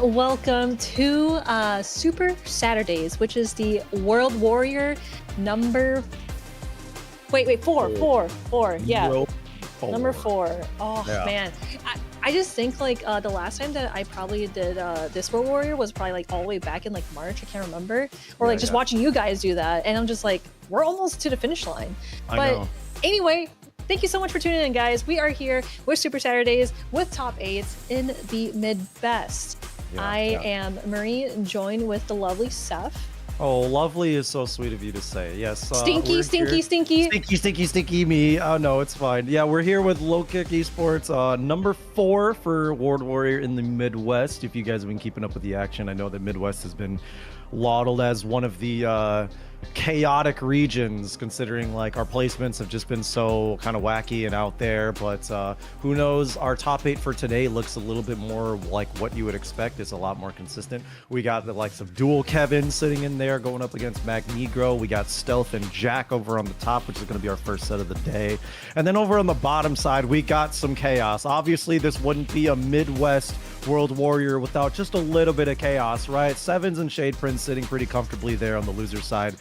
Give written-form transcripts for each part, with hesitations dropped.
Welcome to Super Saturdays, which is the World Warrior number. Wait, four. Yeah, Row number four. 4. Oh Yeah. man, I just think like the last time that I probably did this World Warrior was probably like all the way back in like March. I can't remember, or like just Yeah. watching you guys do that, and I'm just like, we're almost to the finish line. I But know. anyway. Thank you so much for tuning in, guys. We are here with Super Saturdays with top 8s in the mid-best. I am Marie, joined with the lovely Seth. Oh, lovely is so sweet of you to say. Yes. Stinky. Stinky me. Oh, no, it's fine. Yeah, we're here with Low Kick Esports, number 4 for World Warrior in the Midwest. If you guys have been keeping up with the action, I know that Midwest has been lauded as one of the chaotic regions, considering like our placements have just been so kind of wacky and out there. But who knows, our top 8 for today looks a little bit more like what you would expect. It's a lot more consistent. We got the likes of Dual Kevin sitting in there going up against Magnegro. We got Stealth and Jack over on the top, which is going to be our first set of the day. And then over on the bottom side, we got some chaos. Obviously, this wouldn't be a Midwest World Warrior without just a little bit of chaos, right? Sevens and Shade Prince sitting pretty comfortably there on the loser side.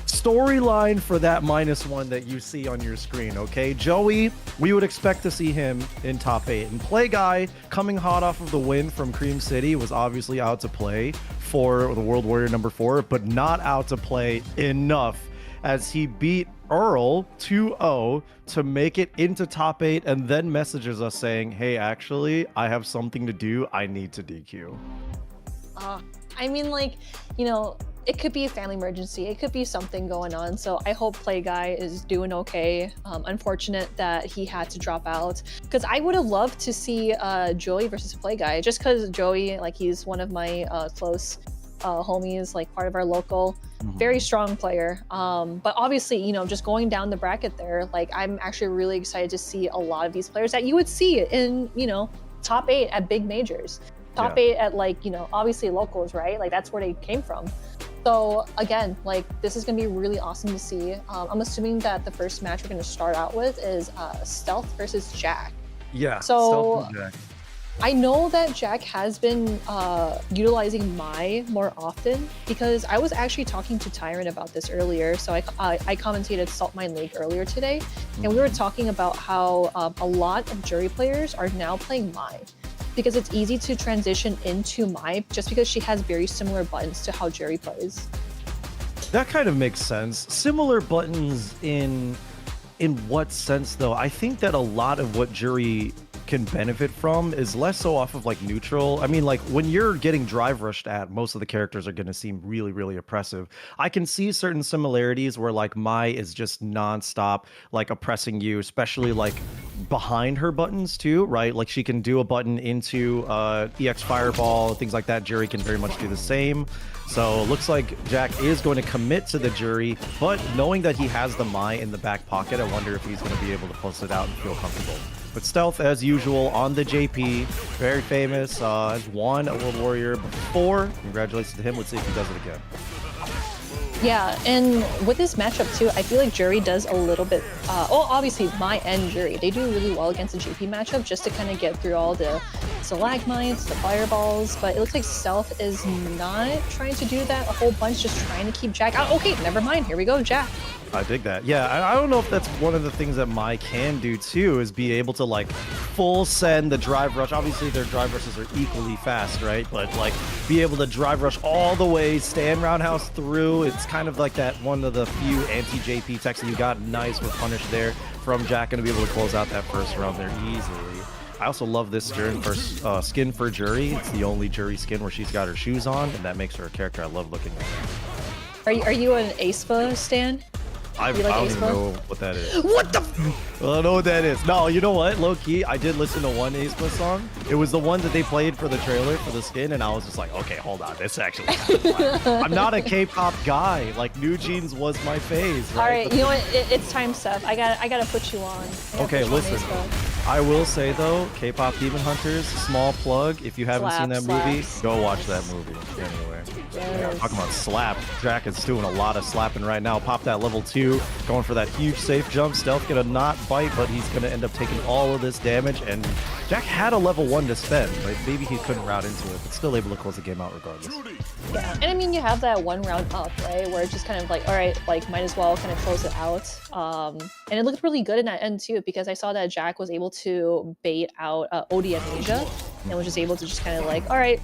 Storyline for that -1 that you see on your screen, okay? Joey, we would expect to see him in top 8. And Play Guy, coming hot off of the win from Cream City, was obviously out to play for the World Warrior number 4, but not out to play enough as he beat Earl 2-0 to make it into top 8 and then messages us saying, hey, actually, I have something to do. I need to DQ. I mean, like, you know, it could be a family emergency. It could be something going on. So I hope Play Guy is doing okay. Unfortunate that he had to drop out, because I would have loved to see Joey versus Play Guy, just because Joey, like, he's one of my close homies, like part of our local, very strong player. But obviously, you know, just going down the bracket there, like, I'm actually really excited to see a lot of these players that you would see in, you know, top 8 at big majors, top 8 at, like, you know, obviously locals, right? Like, that's where they came from. So again, like, this is gonna be really awesome to see. I'm assuming that the first match we're gonna start out with is Stealth versus Jack. Yeah. So Jack. I know that Jack has been utilizing Mai more often, because I was actually talking to Tyrant about this earlier. So I commentated Salt Mine League earlier today, and we were talking about how a lot of jury players are now playing Mai, because it's easy to transition into Mai just because she has very similar buttons to how Jerry plays. That kind of makes sense. Similar buttons in what sense though? I think that a lot of what Jury can benefit from is less so off of like neutral. I mean, like, when you're getting drive rushed at, most of the characters are going to seem really, really oppressive. I can see certain similarities where like Mai is just nonstop like oppressing you, especially like behind her buttons too, right? Like, she can do a button into EX Fireball, things like that. Jury can very much do the same. So it looks like Jack is going to commit to the Jury, but knowing that he has the Mai in the back pocket, I wonder if he's going to be able to post it out and feel comfortable. But Stealth, as usual, on the JP, very famous, has won a World Warrior before. Congratulations to him. Let's see if he does it again. Yeah, and with this matchup too, I feel like Jury does a little bit, well, obviously Mai and Jury, they do really well against the JP matchup just to kind of get through all the stalagmites, the fireballs, but it looks like Stealth is not trying to do that a whole bunch, just trying to keep Jack out. Okay, never mind, here we go, Jack. I dig that. Yeah, I don't know if that's one of the things that Mai can do too, is be able to like full send the drive rush. Obviously their drive rushes are equally fast, right? But like, be able to drive rush all the way, stand roundhouse through. It's kind of like that one of the few anti-JP techs that you got. Nice with punish there from Jack, and to be able to close out that first round there easily. I also love this skin for Jury. It's the only Jury skin where she's got her shoes on, and that makes her a character I love looking at. Are you an Aespa stan? I like don't Aespa? even know what that is. What the I don't know what that is. No, you know what? Low key, I did listen to one Aespa song. It was the one that they played for the trailer for the skin, and I was just like, okay, hold on, this actually kind of fun. I'm not a K-pop guy. Like, New Jeans was my phase. Right? All right, you know what? It's time, Seth. I gotta put you on. Okay, listen. I will say though, K-pop Demon Hunters, small plug. If you haven't seen that movie, go watch that movie. Anyway. Yes. Talking about slap, Jack is doing a lot of slapping right now. Pop that level 2, going for that huge safe jump. Stealth gonna not bite, but he's gonna end up taking all of this damage. And Jack had a level 1 to spend, but maybe he couldn't route into it, but still able to close the game out regardless. Yeah, and I mean, you have that one round up, right, where it's just kind of like, all right, like might as well kind of close it out. And it looked really good in that end too, because I saw that Jack was able to bait out OD Amnesia and was just able to just kind of like, all right,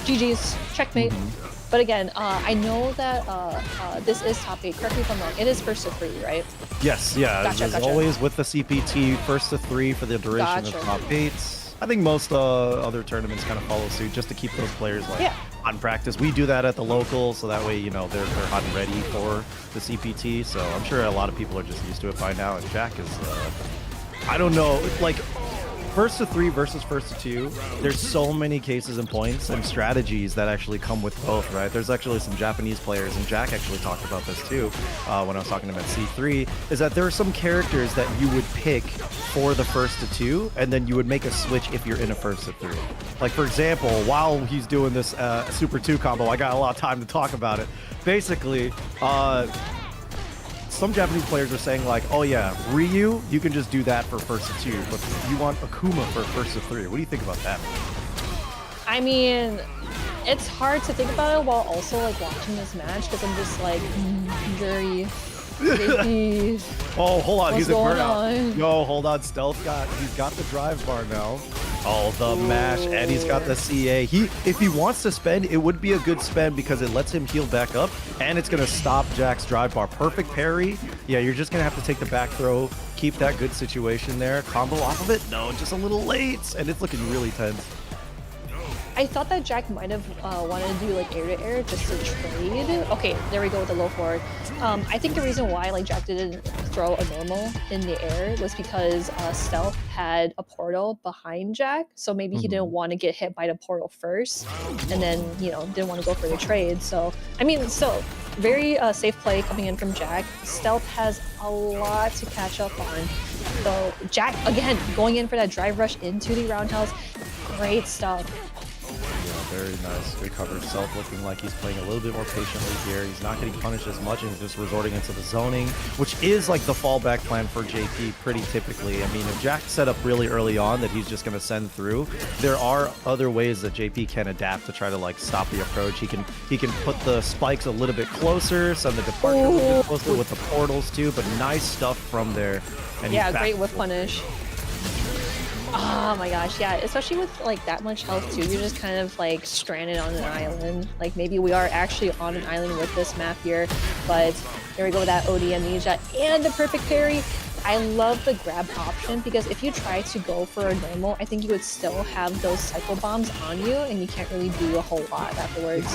GG's, checkmate. But again, I know that this is top 8. Correct me if I'm wrong. It is first to 3, right? Yes, yeah. Gotcha, As gotcha. always with the CPT, first to 3 for the duration Gotcha. of top 8. I think most other tournaments kind of follow suit just to keep those players like on practice. We do that at the local, so that way they're hot and ready for the CPT. So I'm sure a lot of people are just used to it by now. And Jack is, I don't know, like. First to 3 versus first to 2, there's so many cases and points and strategies that actually come with both, right? There's actually some Japanese players, and Jack actually talked about this too when I was talking to him at C3, is that there are some characters that you would pick for the first to 2, and then you would make a switch if you're in a first to 3. Like, for example, while he's doing this Super 2 combo, I got a lot of time to talk about it. Basically, some Japanese players are saying like, oh yeah, Ryu, you can just do that for first to 2, but you want Akuma for first to 3. What do you think about that? I mean, it's hard to think about it while also like watching this match because I'm just like, Jury, JP, Oh, hold on, he's a going burnout. on? Yo, hold on, Stealth he's got the drive bar now. Oh, the mash, and he's got the CA. If he wants to spend, it would be a good spend because it lets him heal back up, and it's gonna stop Jack's drive bar. Perfect parry. Yeah, you're just gonna have to take the back throw, keep that good situation there. Combo off of it? No, just a little late, and it's looking really tense. I thought that Jack might have wanted to do like air to air just to trade. Okay, there we go with the low forward. I think the reason why like Jack didn't throw a normal in the air was because Stealth had a portal behind Jack, so maybe he didn't want to get hit by the portal first, and then didn't want to go for the trade. So I mean, very safe play coming in from Jack. Stealth has a lot to catch up on. So Jack again going in for that drive rush into the roundhouse. Great stuff. Yeah, very nice. Good cover. Stealth looking like he's playing a little bit more patiently here. He's not getting punished as much and he's just resorting into the zoning, which is like the fallback plan for JP pretty typically. I mean, if Jack set up really early on that he's just going to send through, there are other ways that JP can adapt to try to like stop the approach. He can put the spikes a little bit closer, send the departure a little bit closer with the portals too, but nice stuff from there. And Yeah, great whiff punish. Oh my gosh, yeah, especially with like that much health too, you're just kind of like stranded on an island. Like maybe we are actually on an island with this map here, but there we go with that OD Amnesia and the perfect parry. I love the grab option because if you try to go for a normal, I think you would still have those cycle bombs on you and you can't really do a whole lot afterwards.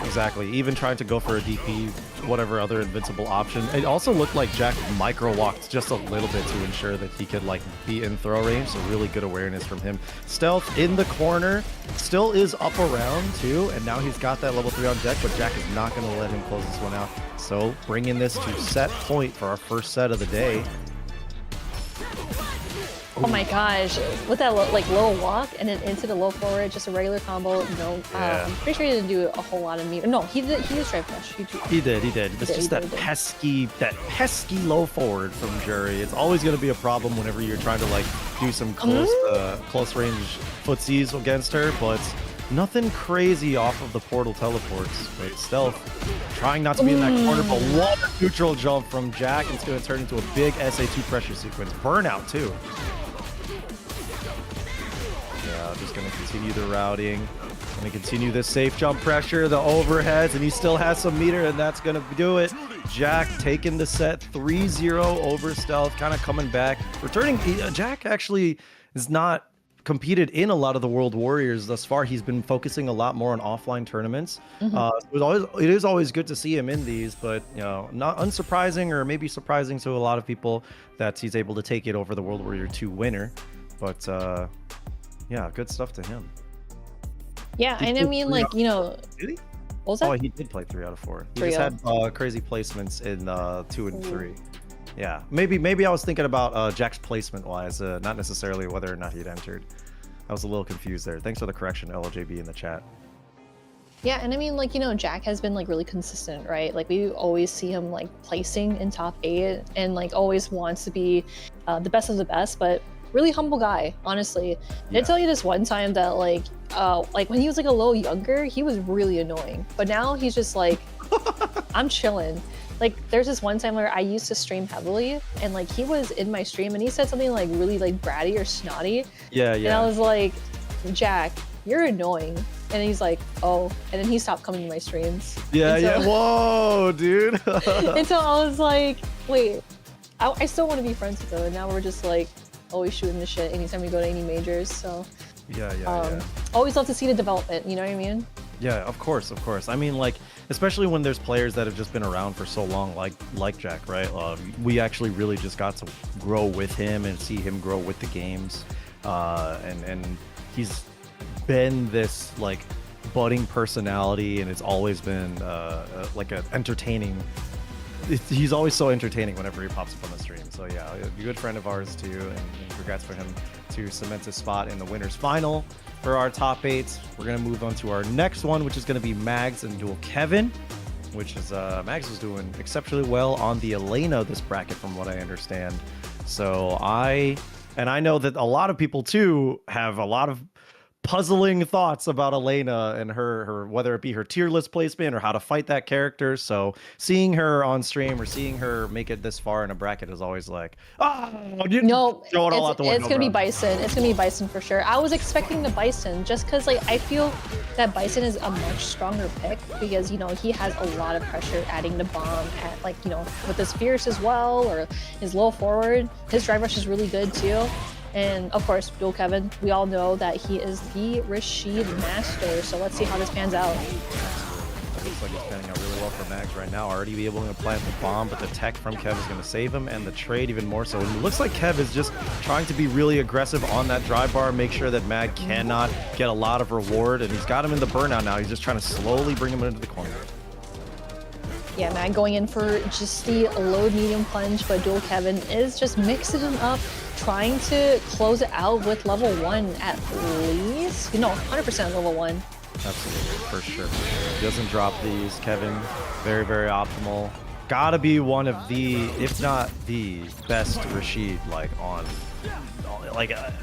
Exactly. Even trying to go for a DP, whatever other invincible option. It also looked like Jack micro walked just a little bit to ensure that he could like be in throw range, so really good awareness from him. Stealth in the corner, still is up around too, and now he's got that level 3 on deck, but Jack is not going to let him close this one out. So bringing this to set point for our first set of the day. Oh my gosh, with that low walk and then into the low forward, just a regular combo. I'm pretty sure he didn't do a whole lot of meter. No, he did drive push. He did. It's just that pesky low forward from Jury. It's always going to be a problem whenever you're trying to like do some close range footsies against her, but nothing crazy off of the portal teleports. But Stealth trying not to be in that corner, but what a neutral jump from Jack. It's going to turn into a big SA2 pressure sequence. Burnout too. Yeah, just going to continue the routing. Going to continue this safe jump pressure, the overheads, and he still has some meter, and that's going to do it. Jack taking the set 3-0 over Stealth, kind of coming back. Returning, Jack actually is not competed in a lot of the World Warriors thus far. He's been focusing a lot more on offline tournaments. It is always good to see him in these, but not unsurprising, or maybe surprising to a lot of people that he's able to take it over the World Warrior 2 winner. But yeah, good stuff to him. Yeah, and I mean, like, Did he? what was that? Oh, he did play 3 out of 4. He just had crazy placements in 2 and 3. Yeah, maybe I was thinking about Jack's placement wise, not necessarily whether or not he'd entered. I was a little confused there. Thanks for the correction, LJB, in the chat. Yeah, and I mean, like, you know, Jack has been like really consistent, right? Like we always see him like placing in top 8 and like always wants to be the best of the best, but really humble guy, honestly. Yeah. I tell you this one time that like when he was like a little younger, he was really annoying, but now he's just like, I'm chilling. Like there's this one time where I used to stream heavily and like he was in my stream and he said something like really like bratty or snotty. Yeah, And yeah. I was like, Jack, you're annoying. And he's like, oh. And then he stopped coming to my streams. Yeah, And so- yeah. Whoa, dude. And so I was like, wait, I still want to be friends with him. And now we're just like always shooting the shit anytime we go to any majors. So Yeah. always love to see the development. You know what I mean? Yeah, of course. I mean, like, especially when there's players that have just been around for so long, like Jack, right? We actually really just got to grow with him and see him grow with the games, and he's been this like budding personality, and it's always been like an entertaining. He's always so entertaining whenever he pops up on the stream. So yeah, a good friend of ours too, and congrats for him to cement his spot in the winners final for our top 8. We're gonna move on to our next one, which is gonna be Mags and Dual Kevin, which is Mags was doing exceptionally well on the Elena this bracket, from what I understand. So I know that a lot of people too have a lot of puzzling thoughts about Elena and her whether it be her tier list placement or how to fight that character. So seeing her on stream or seeing her make it this far in a bracket is always like, you No, throw it all out the window. it's gonna be bro. Bison. It's gonna be Bison for sure. I was expecting the Bison just because like I feel that Bison is a much stronger pick because you know he has a lot of pressure adding the bomb at like you know with his fierce as well or his low forward. His drive rush is really good too. And of course, Dual Kevin, we all know that he is the Rashid master. So let's see how this pans out. It looks like it's panning out really well for Mags right now. Already be able to plant the bomb, but the tech from Kev is going to save him, and the trade even more so. And it looks like Kev is just trying to be really aggressive on that drive bar, make sure that Mag cannot get a lot of reward, and he's got him in the burnout now. He's just trying to slowly bring him into the corner. Yeah, Mag going in for just the low medium plunge, but Dual Kevin is just mixing him up, trying to close it out with level 1 at least. You know, 100% level 1. Absolutely, for sure. He doesn't drop these. Kevin, very, very optimal. Gotta be one of the, if not the best Rashid, like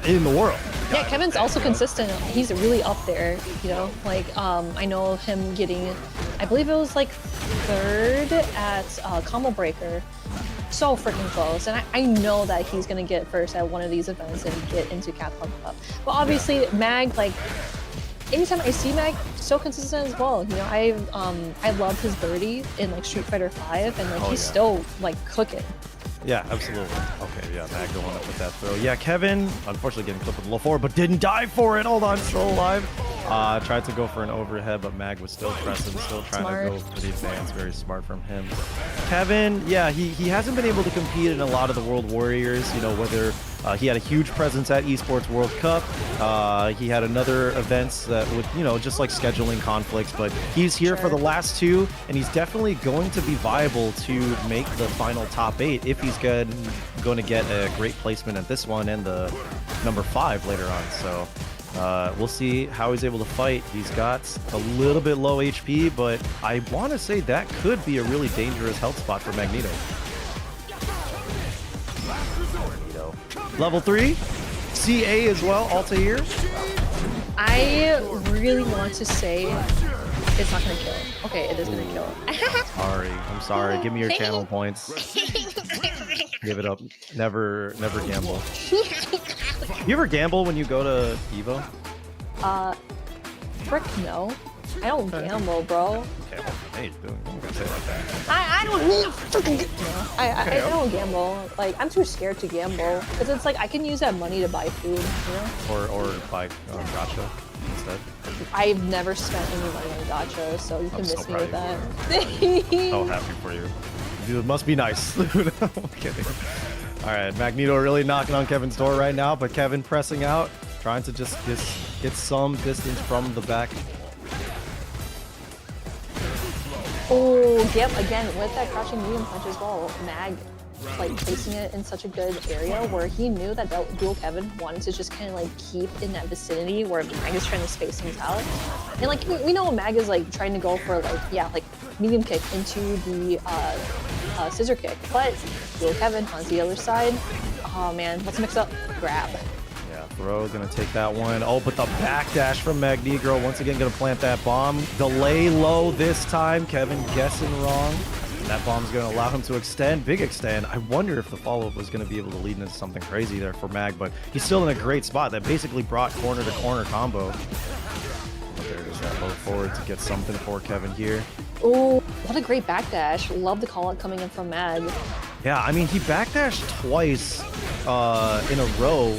in the world. Yeah, Kevin's also consistent. He's really up there, you know? Like, I know him getting, I believe it was like 3rd at Combo Breaker. So freaking close. And I know that he's gonna get first at one of these events and get into Capcom Cup. But obviously, Mag, like, anytime I see Mag, so consistent as well. You know, I love his birdie in like Street Fighter 5, and like he's still like cooking. Yeah, absolutely. Okay, yeah, Mag going up with that throw. Yeah, Kevin, unfortunately getting clipped with the low 4, but didn't die for it. Hold on, still alive. Tried to go for an overhead, but Mag was still pressing, still trying to go for the advance. Very smart from him. Kevin, yeah, he hasn't been able to compete in a lot of the World Warriors, you know, whether he had a huge presence at Esports World Cup. He had another events that with, you know, just like scheduling conflicts, but he's here for the last 2, and he's definitely going to be viable to make the final top 8 if he's going to get a great placement at this one and the number 5 later on. So we'll see how he's able to fight. He's got a little bit low HP, but I want to say that could be a really dangerous health spot for Magneto. Level 3, CA as well, Altair. I really want to say it's not gonna kill. Okay, it is gonna kill. I'm sorry. Give me your channel points. Give it up. Never gamble. You ever gamble when you go to Evo? Frick no. I don't gamble, bro. Okay, well, hey, I'm gonna say it like that. I don't I don't gamble. Like I'm too scared to gamble because it's like I can use that money to buy food, you know. Or buy gacha instead. I've never spent any money on gacha, so you can miss me with that. So happy for you. Dude, it must be nice. Dude, I'm kidding. All right, Magneto really knocking on Kevin's door right now, but Kevin pressing out, trying to just get some distance from the back. Oh, yep, again, with that crouching medium punch as well, Mag like placing it in such a good area where he knew that Dual Kevin wanted to just kind of like keep in that vicinity where Mag is trying to space things out. And like we know Mag is like trying to go for like, yeah, like medium kick into the scissor kick, but Dual Kevin on the other side, oh man, let's mix up, grab. Yeah, Throw gonna take that one. Oh, but the backdash from Magnegro once again gonna plant that bomb. Delay low this time. Kevin guessing wrong. And that bomb's gonna allow him to extend, big extend. I wonder if the follow-up was gonna be able to lead into something crazy there for Mag, but he's still in a great spot. That basically brought corner to corner combo. But there it is, that low forward to get something for Kevin here. Oh, what a great backdash. Love the call out coming in from Mag. Yeah, I mean, he backdashed twice in a row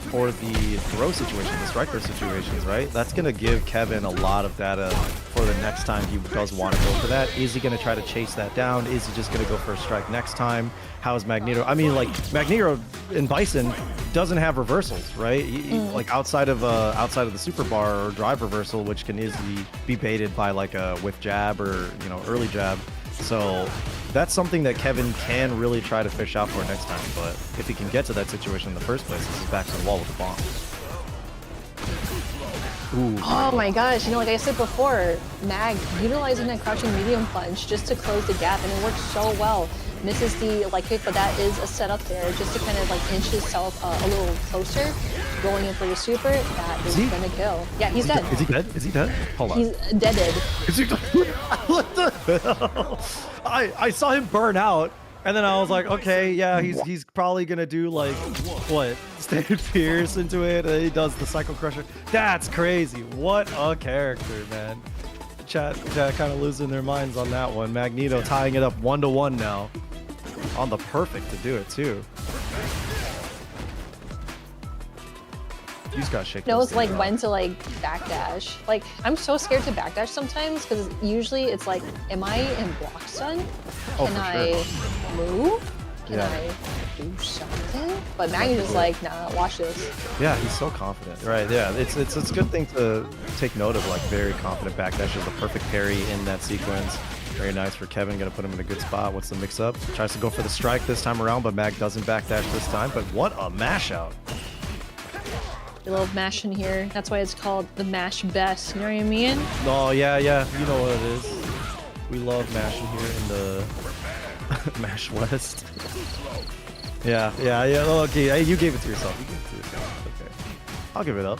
for the throw situation, the strike throw situations, right? That's going to give Kevin a lot of data for the next time he does want to go for that. Is he going to try to chase that down? Is he just going to go for a strike next time? How is Magneto? I mean, like, Magneto in Bison doesn't have reversals, right? Like, outside of the super bar or drive reversal, which can easily be baited by, like, a whiff jab or, you know, early jab. So that's something that Kevin can really try to fish out for next time. But if he can get to that situation in the first place, this is back to the wall with the bomb. Ooh. Oh my gosh, you know, like I said before, Mag utilizing that crouching medium punch just to close the gap, and it works so well. Misses the like kick, but that is a setup there just to kind of like inch himself a little closer. Going in for the super, that is gonna kill. Yeah, he's dead. Is he dead? Is he dead? Hold on. He's deaded. Is he dead? What the hell? I saw him burn out, and then I was like, okay, yeah, he's probably gonna do like what? Stand Pierce into it, and he does the Cycle Crusher. That's crazy. What a character, man. Chat kind of losing their minds on that one. Magneto tying it up 1-1 now. On the perfect to do it too. You just gotta shake. Knows like when to like backdash. Like I'm so scared to backdash sometimes because usually it's like, am I in block stun? Can I move? Can I do something? But Maggie just like, nah, watch this. Yeah, he's so confident. Right, yeah. It's a good thing to take note of, like very confident backdash is the perfect parry in that sequence. Very nice for Kevin, gonna put him in a good spot. What's the mix up? Tries to go for the strike this time around, but Mag doesn't backdash this time. But what a mash out. We love mash in here. That's why it's called the mash best. You know what I mean? Oh, yeah. You know what it is. We love mashing here in the Mash West. Yeah. Oh, okay, hey, you gave it to yourself. You gave it to yourself. Okay. I'll give it up.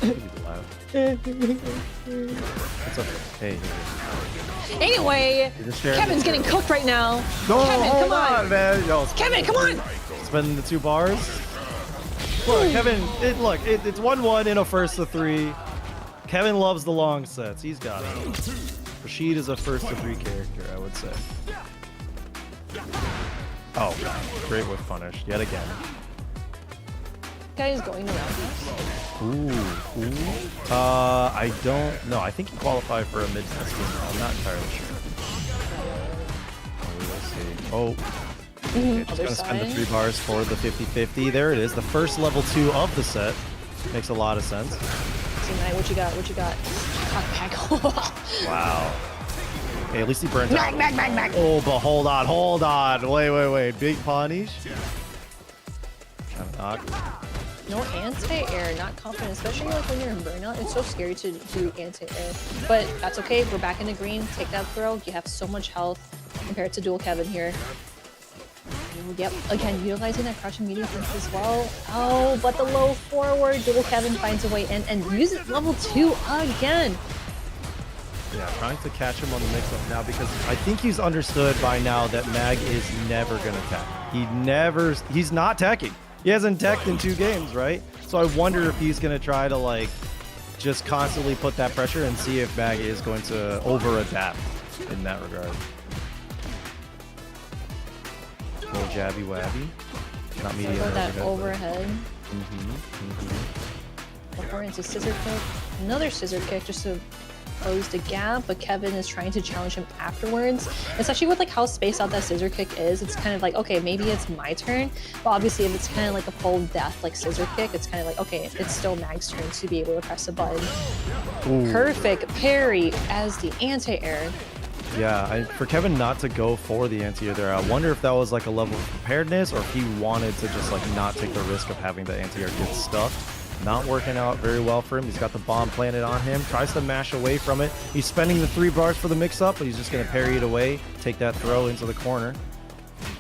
I'll give you the laugh. It's okay. Hey. Anyway, Kevin's getting cooked right now. No, Kevin, come on, man. Yo, Kevin, come on. Spend the 2 bars. Look, Kevin, it's 1-1 in a first to 3. Kevin loves the long sets. He's got it. Rashid is a first to 3 character, I would say. Oh, great whiff punish yet again. Guy is going around us. Ooh. I don't know. I think he qualified for a mid-test game. I'm not entirely sure. Let's see. Oh. Okay, just gonna spend the 3 bars for the 50-50. There it is. The first level 2 of the set. Makes a lot of sense. Knight, what you got? Wow. Hey, at least he burns out. Mag. Oh, but hold on. Wait. Big punish. Trying to knock. No anti-air, not confident, especially like when you're in burnout. It's so scary to do anti-air. But that's okay. We're back in the green. Take that throw. You have so much health compared to Dual Kevin here. Yep, again, utilizing that crouching medium punch as well. Oh, but the low forward, Dual Kevin finds a way in and uses level 2 again. Yeah, trying to catch him on the mix-up now because I think he's understood by now that Mag is never going to tech. He's not teching. He hasn't teched in 2 games, right? So I wonder if he's going to try to, like, just constantly put that pressure and see if Mag is going to over-adapt in that regard. Little jabby wabby. Not medium. So that overhead. Mm-hmm. Before into scissor kick. Another scissor kick just to close the gap, but Kevin is trying to challenge him afterwards. Especially with like how spaced out that scissor kick is, it's kind of like, okay, maybe it's my turn, but obviously if it's kind of like a full death like scissor kick, it's kind of like, okay, it's still Mag's turn to be able to press the button. Ooh. Perfect parry as the anti-air. Yeah, for Kevin not to go for the anti-air there, I wonder if that was like a level of preparedness or if he wanted to just like not take the risk of having the anti-air get stuck. Not working out very well for him. He's got the bomb planted on him, tries to mash away from it. He's spending the 3 bars for the mix-up, but he's just going to parry it away, take that throw into the corner.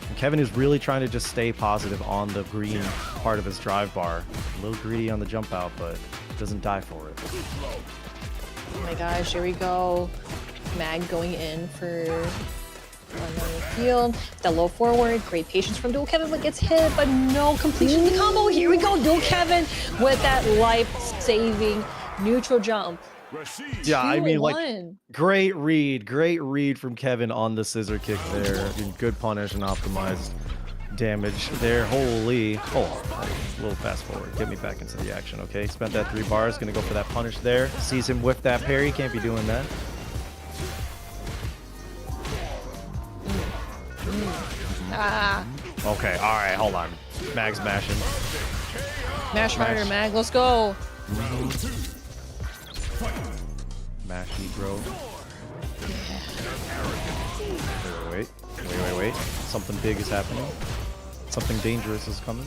And Kevin is really trying to just stay positive on the green part of his drive bar. A little greedy on the jump out, but doesn't die for it. Oh my gosh, here we go. Mag going in for another field. The low forward, great patience from Dual Kevin, but gets hit, but no completion of the combo. Here we go, Dual Kevin with that life-saving neutral jump. Yeah, I mean, like, great read from Kevin on the scissor kick there. I mean, good punish and optimized damage there. Holy. Oh, a little fast forward. Get me back into the action, okay? Spent that 3 bars, gonna go for that punish there. Sees him whip that parry, can't be doing that. Okay, all right, hold on. Mag's mashing. Mash harder, Mag. Let's go. Mashy, bro. Wait. Something big is happening. Something dangerous is coming.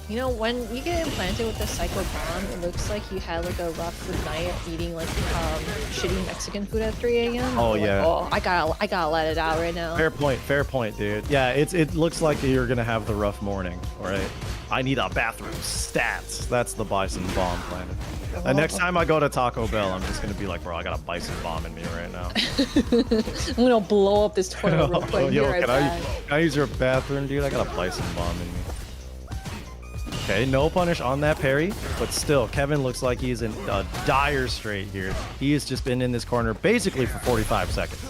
You know, when you get implanted with the Psycho Bomb, it looks like you had like a rough night eating like shitty Mexican food at 3 a.m. Oh yeah. Like, oh, I gotta let it out right now. Fair point, dude. Yeah, it looks like you're gonna have the rough morning. All right. I need a bathroom. Stats. That's the Bison Bomb planet. And next time I go to Taco Bell, I'm just gonna be like, bro, I got a Bison Bomb in me right now. I'm gonna blow up this toilet real quick. Yo, can I use your bathroom, dude? I got a Bison Bomb in me. Okay, no punish on that parry, but still, Kevin looks like he's in a dire strait here. He has just been in this corner basically for 45 seconds.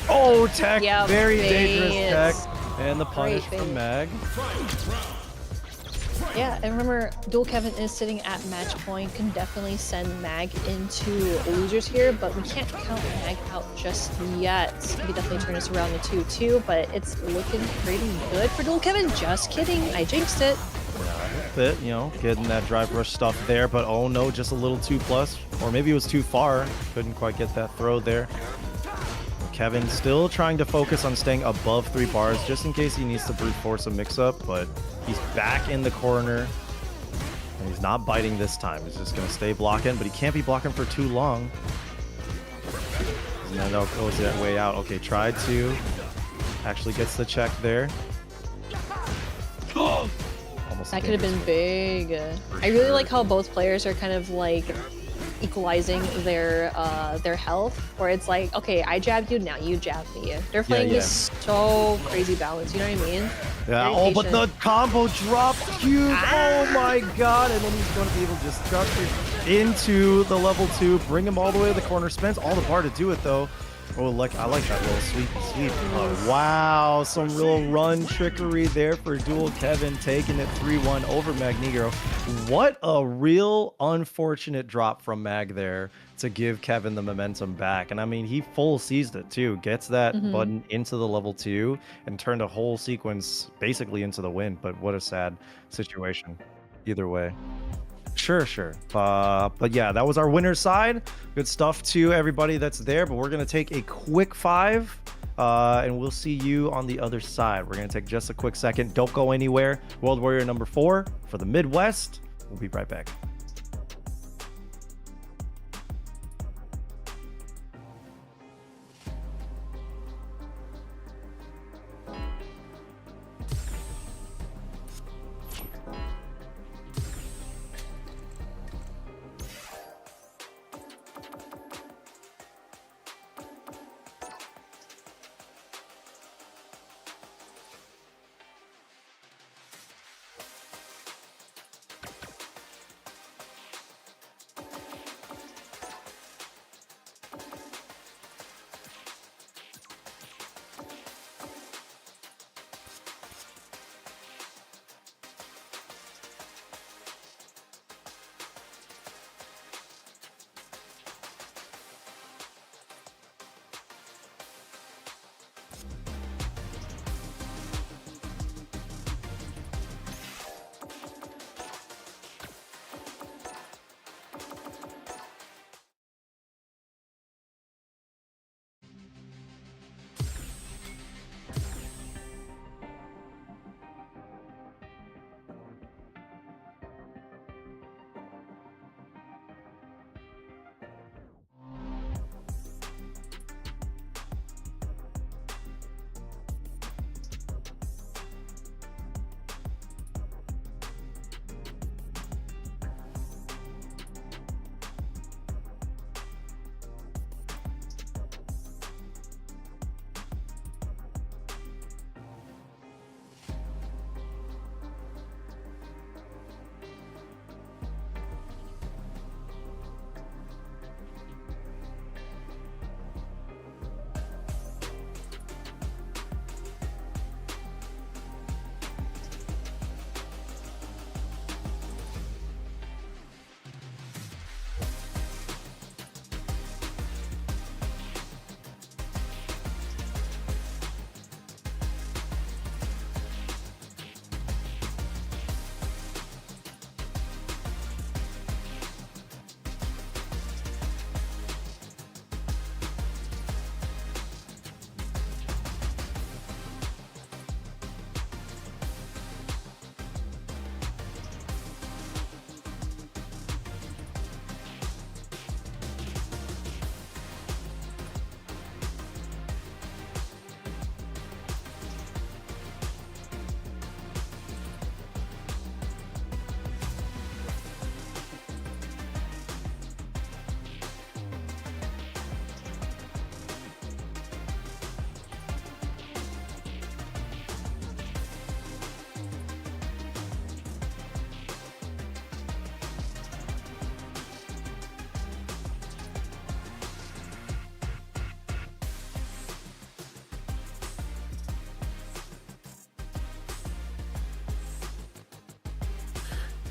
Oh, tech! Yep, very dangerous tech. And the punish from Mag. Yeah, and remember, Dual Kevin is sitting at match point, can definitely send Mag into losers here, but we can't count Mag out just yet. He could definitely turn us around to 2-2, but it's looking pretty good for Dual Kevin. Just kidding, I jinxed it. Bit, you know, getting that drive rush stuff there, but oh no, just a little too plus, or maybe it was too far. Couldn't quite get that throw there. Kevin still trying to focus on staying above 3 bars just in case he needs to brute force a mix-up, but he's back in the corner and he's not biting this time. He's just going to stay blocking, but he can't be blocking for too long. And then that goes that way out. Okay, tried to. Actually gets the check there. That could have been big. I really like how both players are kind of like equalizing their health, where it's like, okay, I jab you, now you jab me. They're playing this so crazy balance, you know what I mean? Yeah, oh, but the combo drop cube, oh my god, and then he's going to be able to just structure into the level 2, bring him all the way to the corner, spends all the bar to do it though. Oh, like I like that little sweep. Oh, wow, some real run trickery there for Dual Kevin, taking it 3-1 over Magnegro. What a real unfortunate drop from Mag there to give Kevin the momentum back. And I mean, he full seized it too, gets that button into the level 2 and turned a whole sequence basically into the win. But what a sad situation either way. Sure. But yeah, that was our winner's side. Good stuff to everybody that's there, but we're going to take a quick 5 and we'll see you on the other side. We're going to take just a quick second. Don't go anywhere. World Warrior number 4 for the Midwest. We'll be right back.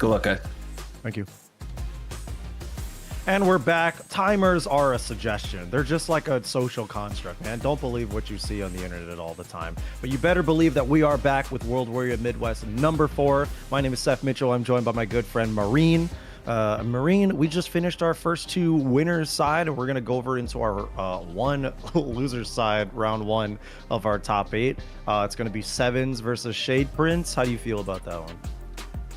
Good luck, guys. Thank you. And we're back. Timers are a suggestion. They're just like a social construct, man. Don't believe what you see on the internet all the time. But you better believe that we are back with World Warrior Midwest number 4. My name is Seth Mitchell. I'm joined by my good friend Marine. Marine, we just finished our first 2 winners side, and we're going to go over into our 1 losers side, round 1 of our top 8. It's going to be Sevens versus Shade Prince. How do you feel about that one?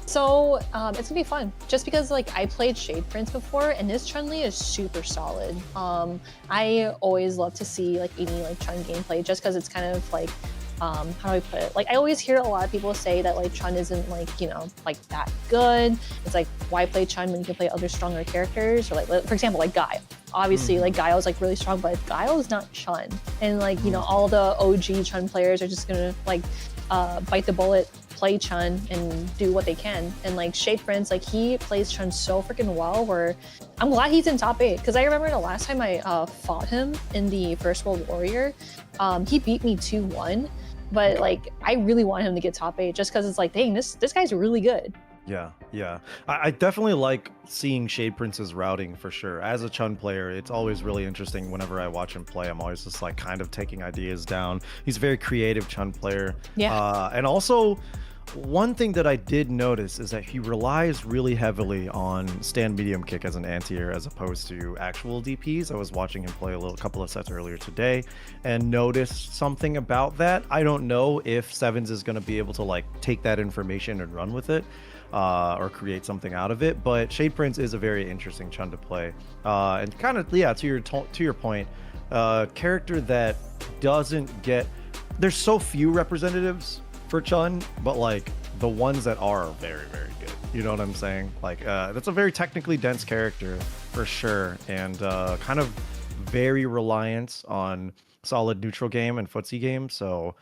So it's gonna be fun, just because like I played Shade Prince before, and this Chun-Li is super solid. I always love to see like any like Chun gameplay, just because it's kind of like, how do I put it? Like I always hear a lot of people say that like Chun isn't like, you know, like that good. It's like, why play Chun when you can play other stronger characters? Or like, for example, like Guile. Obviously, like Guile's like really strong, but Guile is not Chun. And like, you know, all the OG Chun players are just gonna like bite the bullet, play Chun, and do what they can. And like Shade Prince, like he plays Chun so freaking well, where I'm glad he's in top 8, because I remember the last time I fought him in the first World Warrior, he beat me 2-1, but like I really want him to get top 8, just because it's like, dang, this guy's really good. Yeah. I definitely like seeing Shade Prince's routing for sure. As a Chun player, it's always really interesting whenever I watch him play. I'm always just like kind of taking ideas down. He's a very creative Chun player. Yeah. And also, one thing that I did notice is that he relies really heavily on stand medium kick as an anti-air as opposed to actual DPs. I was watching him play a couple of sets earlier today and noticed something about that. I don't know if Sevens is going to be able to like take that information and run with it. Or create something out of it, but Shade Prince is a very interesting Chun to play, and kind of, yeah, to your point, character that doesn't get, there's so few representatives for Chun, but like the ones that are very, very good, you know what I'm saying? Like that's a very technically dense character for sure, and kind of very reliant on solid neutral game and footsie game, so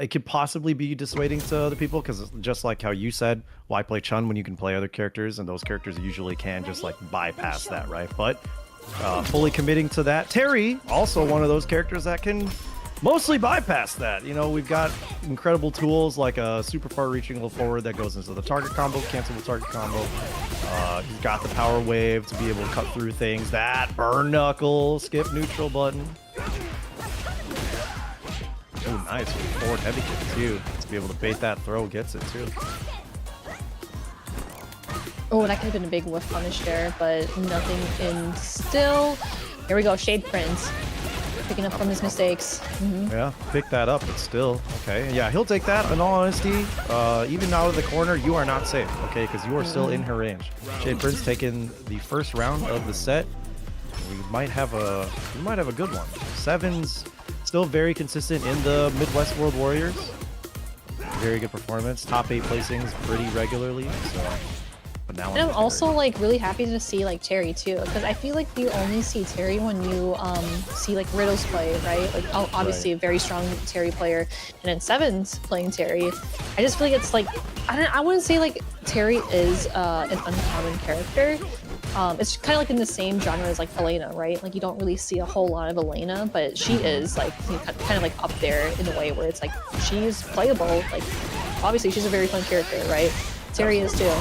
it could possibly be dissuading to other people, because just like how you said, why play Chun when you can play other characters, and those characters usually can just like bypass that, right? But fully committing to that. Terry, also one of those characters that can mostly bypass that. You know, we've got incredible tools like a super far reaching level forward that goes into the target combo, cancel the target combo. He's got the power wave to be able to cut through things. That burn knuckle, skip neutral button. Oh, nice. Forward heavy kick, too. To be able to bait that throw, gets it, too. Oh, that could have been a big whiff punish there, but nothing in still. Here we go, Shade Prince. Picking up from his mistakes. Yeah, pick that up, but still. Okay, yeah, he'll take that, in all honesty. Even out of the corner, you are not safe, okay? Because you are still in her range. Shade Prince taking the first round of the set. We might have a good one. Sevens still very consistent in the Midwest World Warriors. Very good performance. Top 8 placings pretty regularly. So, but now and I'm also like really happy to see like Terry too, because I feel like you only see Terry when you see like Riddles play, right? Like obviously a very strong Terry player, and then Sevens playing Terry. I just feel like it's like I wouldn't say like Terry is an uncommon character. It's kind of like in the same genre as like Elena, right? Like you don't really see a whole lot of Elena, but she is like kind of like up there in a way where it's like she's playable. Like obviously she's a very fun character, right? Terry is too.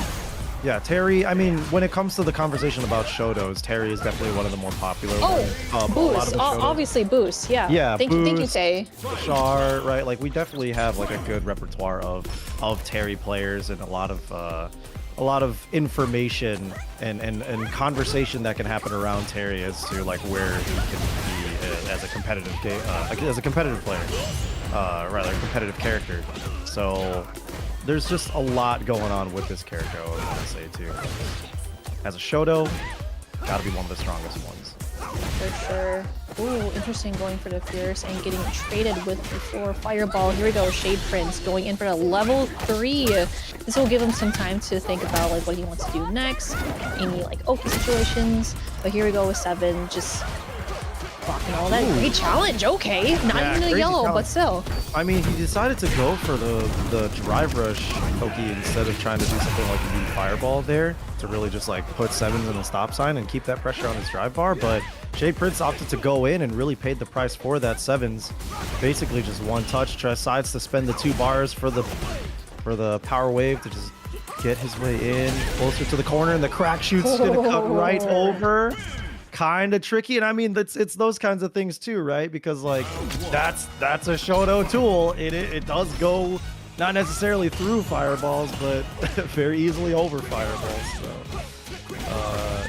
Yeah, Terry, I mean, when it comes to the conversation about Shotos, Terry is definitely one of the more popular ones. Boost. Obviously Boost, yeah. Yeah, thank you, Tay. Char, right? Like we definitely have like a good repertoire of Terry players, and a lot of information and conversation that can happen around Terry as to like where he can be as a competitive game, as a competitive player, rather a competitive character. So there's just a lot going on with this character, I want to say too. As a Shoto, gotta be one of the strongest ones. For sure. Ooh, interesting, going for the Fierce and getting traded with the 4 Fireball. Here we go, Shade Prince going in for a level 3. This will give him some time to think about like what he wants to do next, any like Oki situations. But here we go with 7, just blocking all that. Great challenge, okay. Not even a yellow, challenge. But still. I mean, he decided to go for the drive rush Oki instead of trying to do something like the Fireball there to really just like put Sevens in the stop sign and keep that pressure on his drive bar. But Shade Prince opted to go in and really paid the price for that. Sevens basically just one touch, decides to spend the 2 bars for the power wave to just get his way in closer to the corner, and the crack shoot's gonna cut right over. Kind of tricky, and I mean it's those kinds of things too, right? Because like that's a Shoto tool. It does go not necessarily through fireballs, but very easily over fireballs. So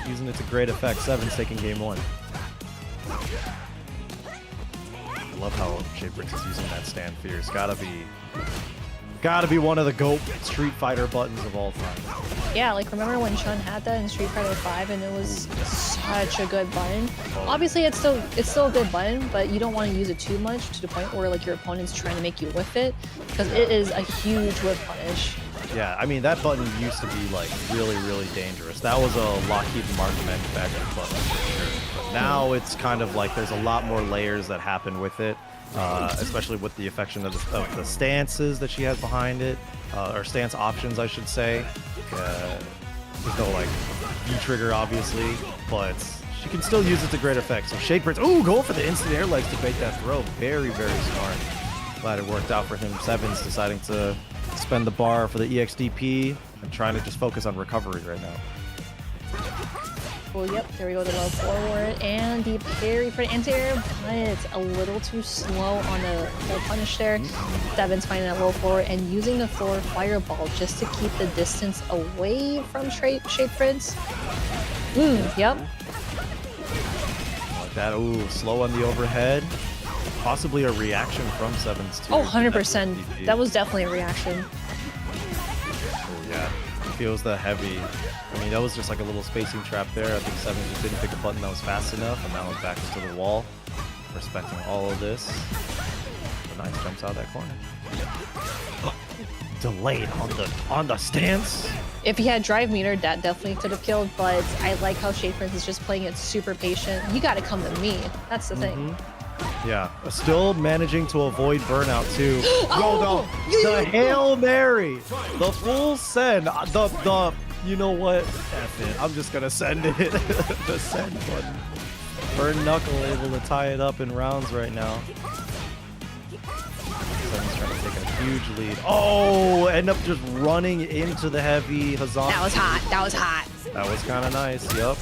using it to great effect. Seven's taking game 1. I love how Shade Prince is using that stand fierce. Gotta be one of the GOAT Street Fighter buttons of all time. Yeah, like remember when Chun had that in Street Fighter 5 and it was such a good button. Obviously it's still a good button, but you don't want to use it too much to the point where like your opponent's trying to make you whiff it, because it is a huge whiff punish. Yeah, I mean that button used to be like really dangerous. That was a Lockheed Martin manufactured button for sure. But now it's kind of like there's a lot more layers that happen with it. Especially with the affection of the stances that she has behind it, or stance options, I should say. There's no like V-trigger, obviously, but she can still use it to great effect. So Shade Prince, ooh, going for the instant air legs to bait that throw. Very smart. Glad it worked out for him. Sevens deciding to spend the bar for the EXDP and trying to just focus on recovery right now. Well, yep, there we go, the low forward, and the parry for the anti-air, but a little too slow on the full punish there. Sevens finding that low forward and using the forward fireball just to keep the distance away from Shade Prince. Yep. Like that, ooh, slow on the overhead. Possibly a reaction from Sevens too. Oh, 100%. That was definitely a reaction. Oh, yeah. Feels the heavy. I mean, that was just like a little spacing trap there. I think Seven just didn't pick a button that was fast enough, and now it's back into the wall. Respecting all of this. The Nice jumps out of that corner. Delayed on the stance. If he had drive meter, that definitely could have killed, but I like how Shade Prince is just playing it super patient. You gotta come to me. That's the thing. Yeah, still managing to avoid burnout too. The Hail Mary, the full send, the you know what? F it. I'm just gonna send it. The send button. Burn Knuckle able to tie it up in rounds right now. Seven's trying to take a huge lead. Oh, end up just running into the heavy Hazan. That was hot. That was hot. That was kind of nice. Yup.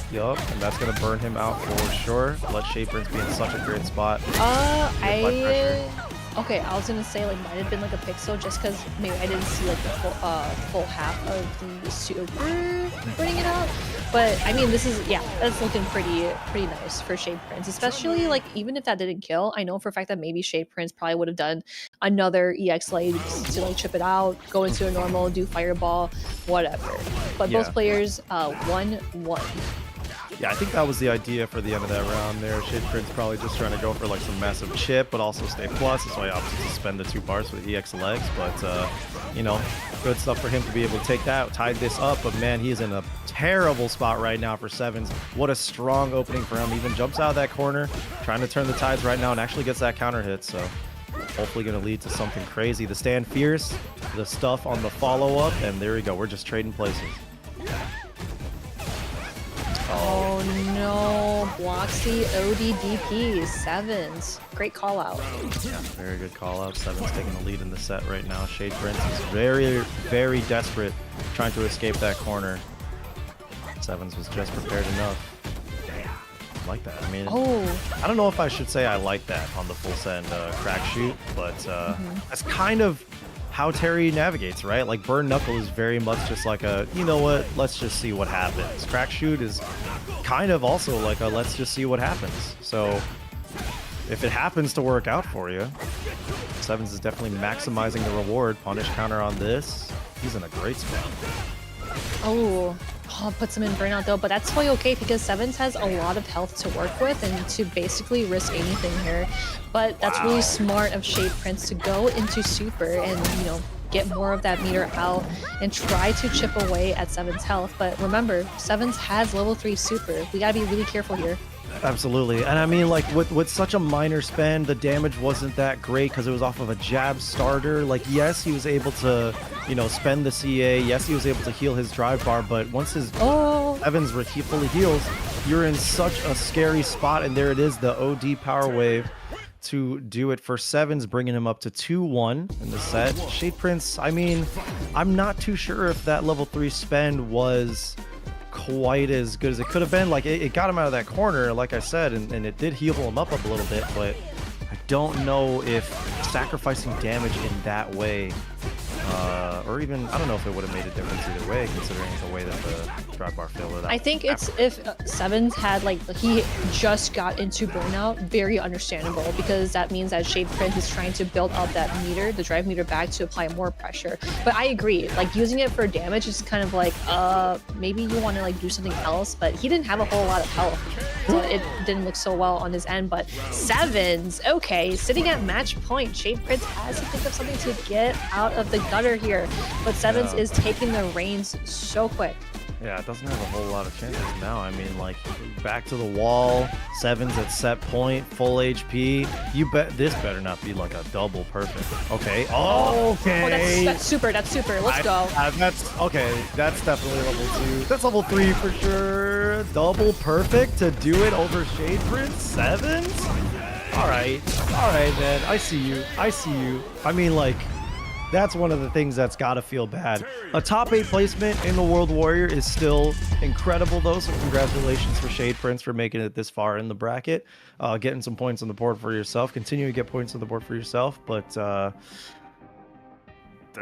And that's going to burn him out for sure. Let Shade Prince be in such a great spot. Okay, I was gonna say like might have been like a pixel just because maybe I didn't see like the full half of the super burning it out. But I mean, this is, yeah, that's looking pretty nice for Shade Prince, especially like even if that didn't kill, I know for a fact that maybe Shade Prince probably would have done another EX legs to like chip it out, go into a normal, do fireball, whatever. But both players 1-1. Yeah, I think that was the idea for the end of that round there. Shade Prince probably just trying to go for like some massive chip, but also stay plus. That's why he opted to spend the 2 bars with EX legs. But, you know, good stuff for him to be able to take that, tied this up. But man, he is in a terrible spot right now for Sevens. What a strong opening for him. Even jumps out of that corner, trying to turn the tides right now, and actually gets that counter hit. So hopefully going to lead to something crazy. The stand fierce, the stuff on the follow-up, and there we go. We're just trading places. Oh no, Bloxy ODDP, Sevens. Great call out. Yeah, very good call out. Sevens taking the lead in the set right now. Shade Prince is very desperate, trying to escape that corner. Sevens was just prepared enough. I like that. I mean, I don't know if I should say I like that on the full send crack shoot, but that's kind of how Terry navigates, right? Like Burn Knuckle is very much just like a, you know what, let's just see what happens. Crack shoot is kind of also like a let's just see what happens. So if it happens to work out for you, Sevens is definitely maximizing the reward. Punish counter on this. He's in a great spot. Oh, puts him in burnout though, but that's totally okay because Sevens has a lot of health to work with and to basically risk anything here. But that's really smart of Shade Prince to go into super and, you know, get more of that meter out and try to chip away at Sevens' health. But remember, Sevens has level 3 super. We gotta be really careful here. Absolutely. And I mean, like with such a minor spend, the damage wasn't that great because it was off of a jab starter. Like, yes, he was able to, you know, spend the CA. Yes, he was able to heal his drive bar, but once his Evans fully heals, you're in such a scary spot. And there it is, the OD power wave to do it for Sevens, bringing him up to 2-1 in the set. Shade Prince, I mean, I'm not too sure if that level 3 spend was quite as good as it could have been. Like, it got him out of that corner, like I said, and it did heal him up a little bit, but I don't know if sacrificing damage in that way, or even, I don't know if it would have made a difference either way, considering the way that the drive bar failed. I think it's if Sevens had like he just got into burnout, very understandable, because that means that Shade Prince is trying to build up that meter, the drive meter back to apply more pressure. But I agree, like using it for damage is kind of like maybe you want to like do something else, but he didn't have a whole lot of health, so it didn't look so well on his end. But Sevens, okay, sitting at match point, Shade Prince has to think of something to get out of the gutter here, but Sevens is taking the reins so quick. Yeah, it doesn't have a whole lot of chances now. I mean, like, back to the wall, Sevens at set point, full HP. You bet this better not be like a double perfect. Okay. Okay. Oh, that's super. That's super. Let's go. That's okay. That's definitely level 2. That's level 3 for sure. Double perfect to do it over Shade Prince. Sevens. All right, man. I see you. I mean, like, that's one of the things that's got to feel bad. A top 8 placement in the World Warrior is still incredible, though, so congratulations for Shade Prince for making it this far in the bracket, getting some points on the board for yourself. Continue to get points on the board for yourself, but the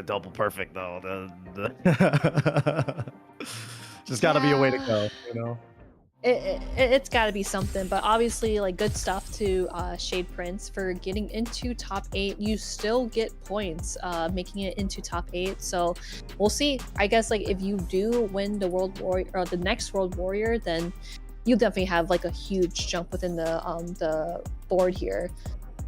double perfect, though, just got to be a way to go, you know? It's got to be something, but obviously, like, good stuff to Shade Prince for getting into top 8. You still get points making it into top 8, so we'll see. I guess, like, if you do win the World Warrior or the next World Warrior, then you'll definitely have like a huge jump within the board here.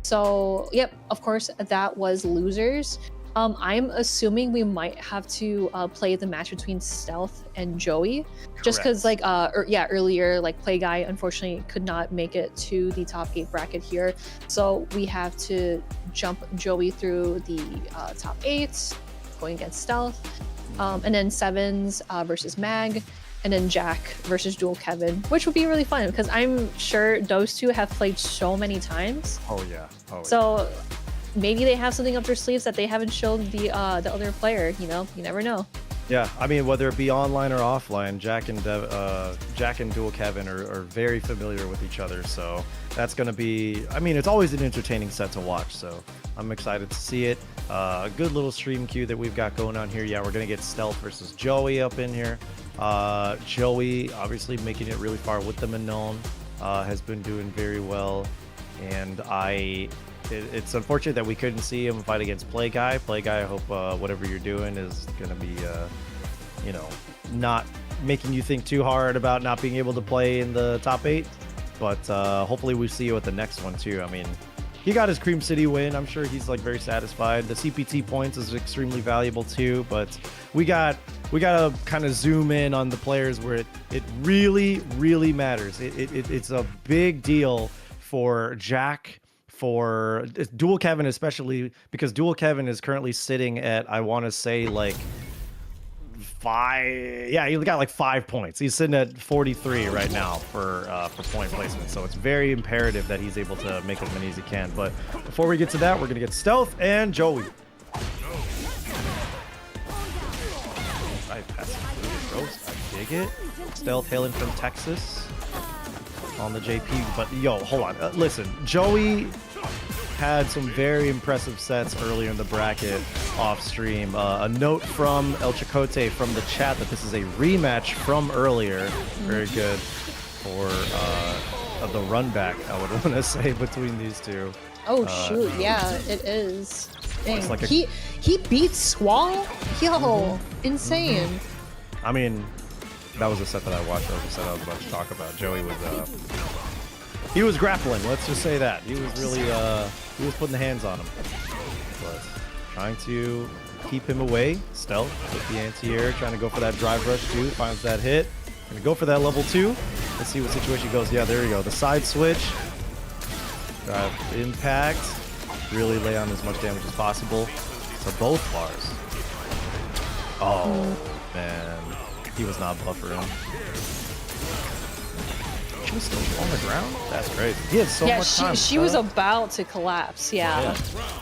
So yep, of course, that was losers. I'm assuming we might have to play the match between Stealth and Joey, just because like earlier, like Play Guy unfortunately could not make it to the top 8 bracket here, so we have to jump Joey through the top 8, going against Stealth, and then Sevens versus Mag, and then Jack versus Dual Kevin, which would be really fun because I'm sure those two have played so many times. Oh yeah. So maybe they have something up their sleeves that they haven't shown the other player. You know, you never know. Yeah, I mean, whether it be online or offline, Jack and Dual Kevin are very familiar with each other. So that's going to be, I mean, it's always an entertaining set to watch. So I'm excited to see it. A good little stream queue that we've got going on here. Yeah, we're going to get Stealth versus Joey up in here. Joey, obviously making it really far with the Unknown, has been doing very well. And it's unfortunate that we couldn't see him fight against Play Guy. Play Guy, I hope whatever you're doing is going to be, you know, not making you think too hard about not being able to play in the top 8. But hopefully we see you at the next one too. I mean, he got his Cream City win. I'm sure he's like very satisfied. The CPT points is extremely valuable too. But we gotta kind of zoom in on the players where it really, really matters. It's a big deal for Jack, for Dual Kevin especially, because Dual Kevin is currently sitting at, I want to say, like 5. Yeah, he got like 5 points. He's sitting at 43 right now for point placement. So it's very imperative that he's able to make as many as he can. But before we get to that, we're gonna get Stealth and Joey. Right, passing through the roast. I dig it. Stealth hailing from Texas on the JP. But yo, hold on. Listen, Joey had some very impressive sets earlier in the bracket off stream. A note from El Chicote from the chat that this is a rematch from earlier. Very good for the run back, I would want to say, between these two. Oh shoot, yeah, it is. Dang. Like he beat Squall? Yo, insane. I mean, that was a set that I watched. That was a set I was about to talk about. Joey was he was grappling, let's just say that. He was really he was putting the hands on him. But trying to keep him away. Stealth with the anti-air, trying to go for that drive rush too. Finds that hit. Gonna go for that level 2. Let's see what situation goes. Yeah, there we go. The side switch. Drive impact. Really lay on as much damage as possible to both bars. Oh man, he was not buffering. She's still on the ground? That's crazy. He had so Yeah, much time. she was about to collapse. Yeah.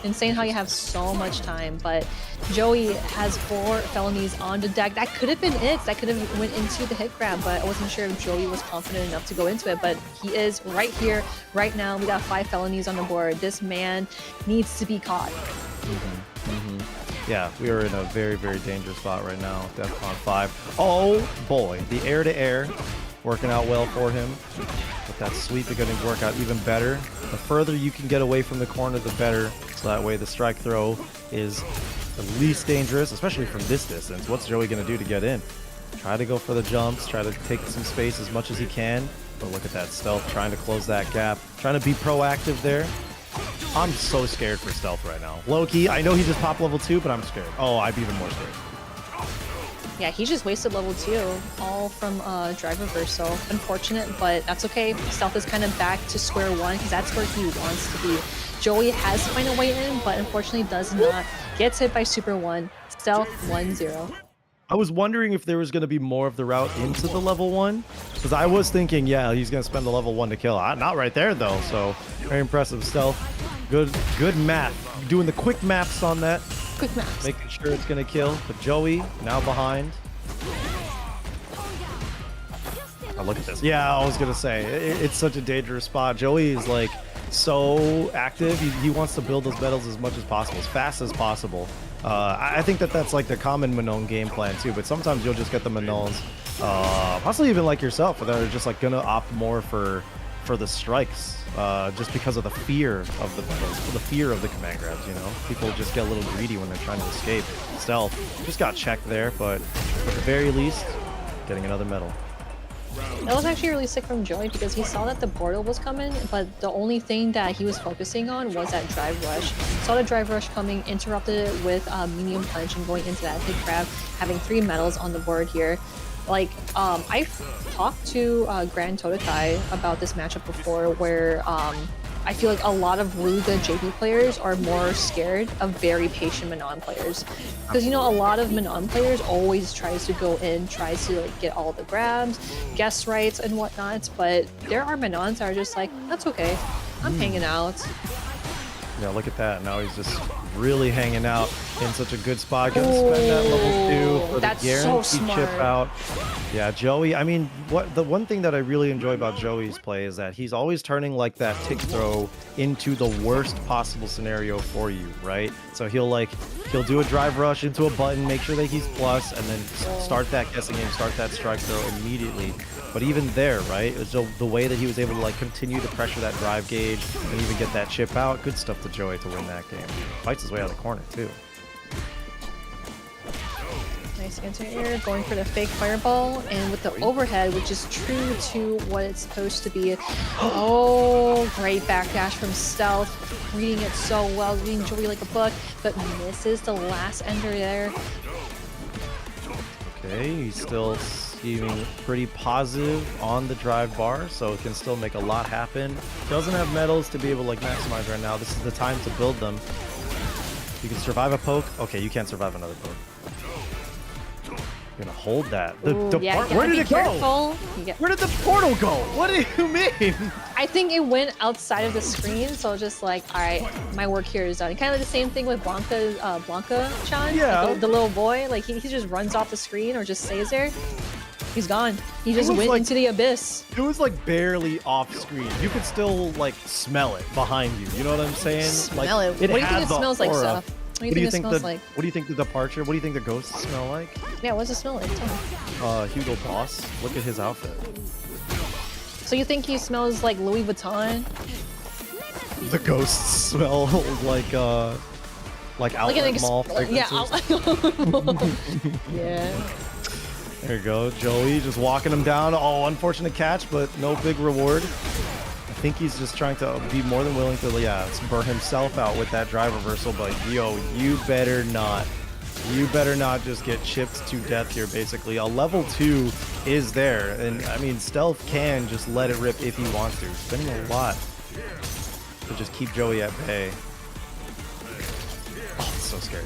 Insane how you have so much time, but Joey has 4 felonies on the deck. That could have been it. That could have went into the hit grab, but I wasn't sure if Joey was confident enough to go into it, but he is right here, right now. We got 5 felonies on the board. This man needs to be caught. Yeah, we are in a very, very dangerous spot right now. DEFCON 5. Oh boy, the air-to-air working out well for him. But that sweep is going to work out even better. The further you can get away from the corner, the better. So that way the strike throw is the least dangerous, especially from this distance. What's Joey going to do to get in? Try to go for the jumps, try to take some space as much as he can. But look at that stealth, trying to close that gap, trying to be proactive there. I'm so scared for stealth right now. Low-key, I know he just popped level 2, but I'm scared. Oh, I'm even more scared. Yeah, he just wasted level 2, all from drive reversal. Unfortunate, but that's okay. Stealth is kind of back to square one because that's where he wants to be. Joey has to find a way in, but unfortunately does not. Gets hit by Super 1. Stealth 1-0. I was wondering if there was going to be more of the route into the level 1, because I was thinking, yeah, he's going to spend the level 1 to kill. Not right there, though, so very impressive stealth. Good math. Doing the quick maths on that. Quick maps. Making sure it's going to kill. But Joey, now behind. Oh, look at this. Yeah, I was going to say, it's such a dangerous spot. Joey is, like, so active. He wants to build those medals as much as possible, as fast as possible. I think that's like the common Manon game plan too, but sometimes you'll just get the Manons, possibly even like yourself, that are just like gonna opt more for the strikes, just because of the fear of the fear of the command grabs. You know, people just get a little greedy when they're trying to escape. Stealth just got checked there, but at the very least, getting another medal. That was actually really sick from Joey because he saw that the portal was coming, but the only thing that he was focusing on was that drive rush. Saw the drive rush coming, interrupted it with medium punch and going into that hit grab, having 3 medals on the board here. Like, I've talked to Grand Totokai about this matchup before where I feel like a lot of really good JP players are more scared of very patient Manon players. Because, you know, a lot of Manon players always tries to go in, tries to like get all the grabs, guess rights and whatnot, but there are Manons that are just like, that's okay, I'm hanging out. Yeah, look at that. Now he's just really hanging out in such a good spot. Gonna spend that level 2 for the guaranteed chip out. Yeah, Joey, I mean, the one thing that I really enjoy about Joey's play is that he's always turning like that tick throw into the worst possible scenario for you, right? So he'll do a drive rush into a button, make sure that he's plus, and then start that guessing game, start that strike throw immediately. But even there, right, it was the way that he was able to like continue to pressure that drive gauge and even get that chip out. Good stuff to Joey to win that game. Fights his way out of the corner too. Nice answer here, going for the fake fireball, and with the overhead, which is true to what it's supposed to be. Oh, great backdash from Stealth, reading it so well, reading Joey like a book, but misses the last ender there. Okay, he's still seeming pretty positive on the drive bar, so can still make a lot happen. Doesn't have medals to be able to like maximize right now. This is the time to build them. You can survive a poke. Okay, you can't survive another poke. You're gonna hold that. Where did it go? Where did the portal go? What do you mean? I think it went outside of the screen, so just like, all right, my work here is done. Kind of the same thing with Blanca-chan. Yeah. Like the little boy, like he just runs off the screen or just stays there. He's gone. He just went into the abyss. It was like barely off screen. You could still like smell it behind you. You know what I'm saying? Smell it. What do you think it smells like, Seth? What do you think the departure? What do you think the ghosts smell like? Yeah, what does it smell like? Tell me. Hugo Boss. Look at his outfit. So you think he smells like Louis Vuitton? The ghosts smell like outlet mall fragrances. Yeah. There you go, Joey just walking him down. Oh, unfortunate catch, but no big reward. I think he's just trying to be more than willing to, burn himself out with that drive reversal. But yo, you better not just get chipped to death here. Basically, a level 2 is there, and I mean, Stealth can just let it rip if he wants to. Spending a lot to just keep Joey at bay. Oh, it's so scary.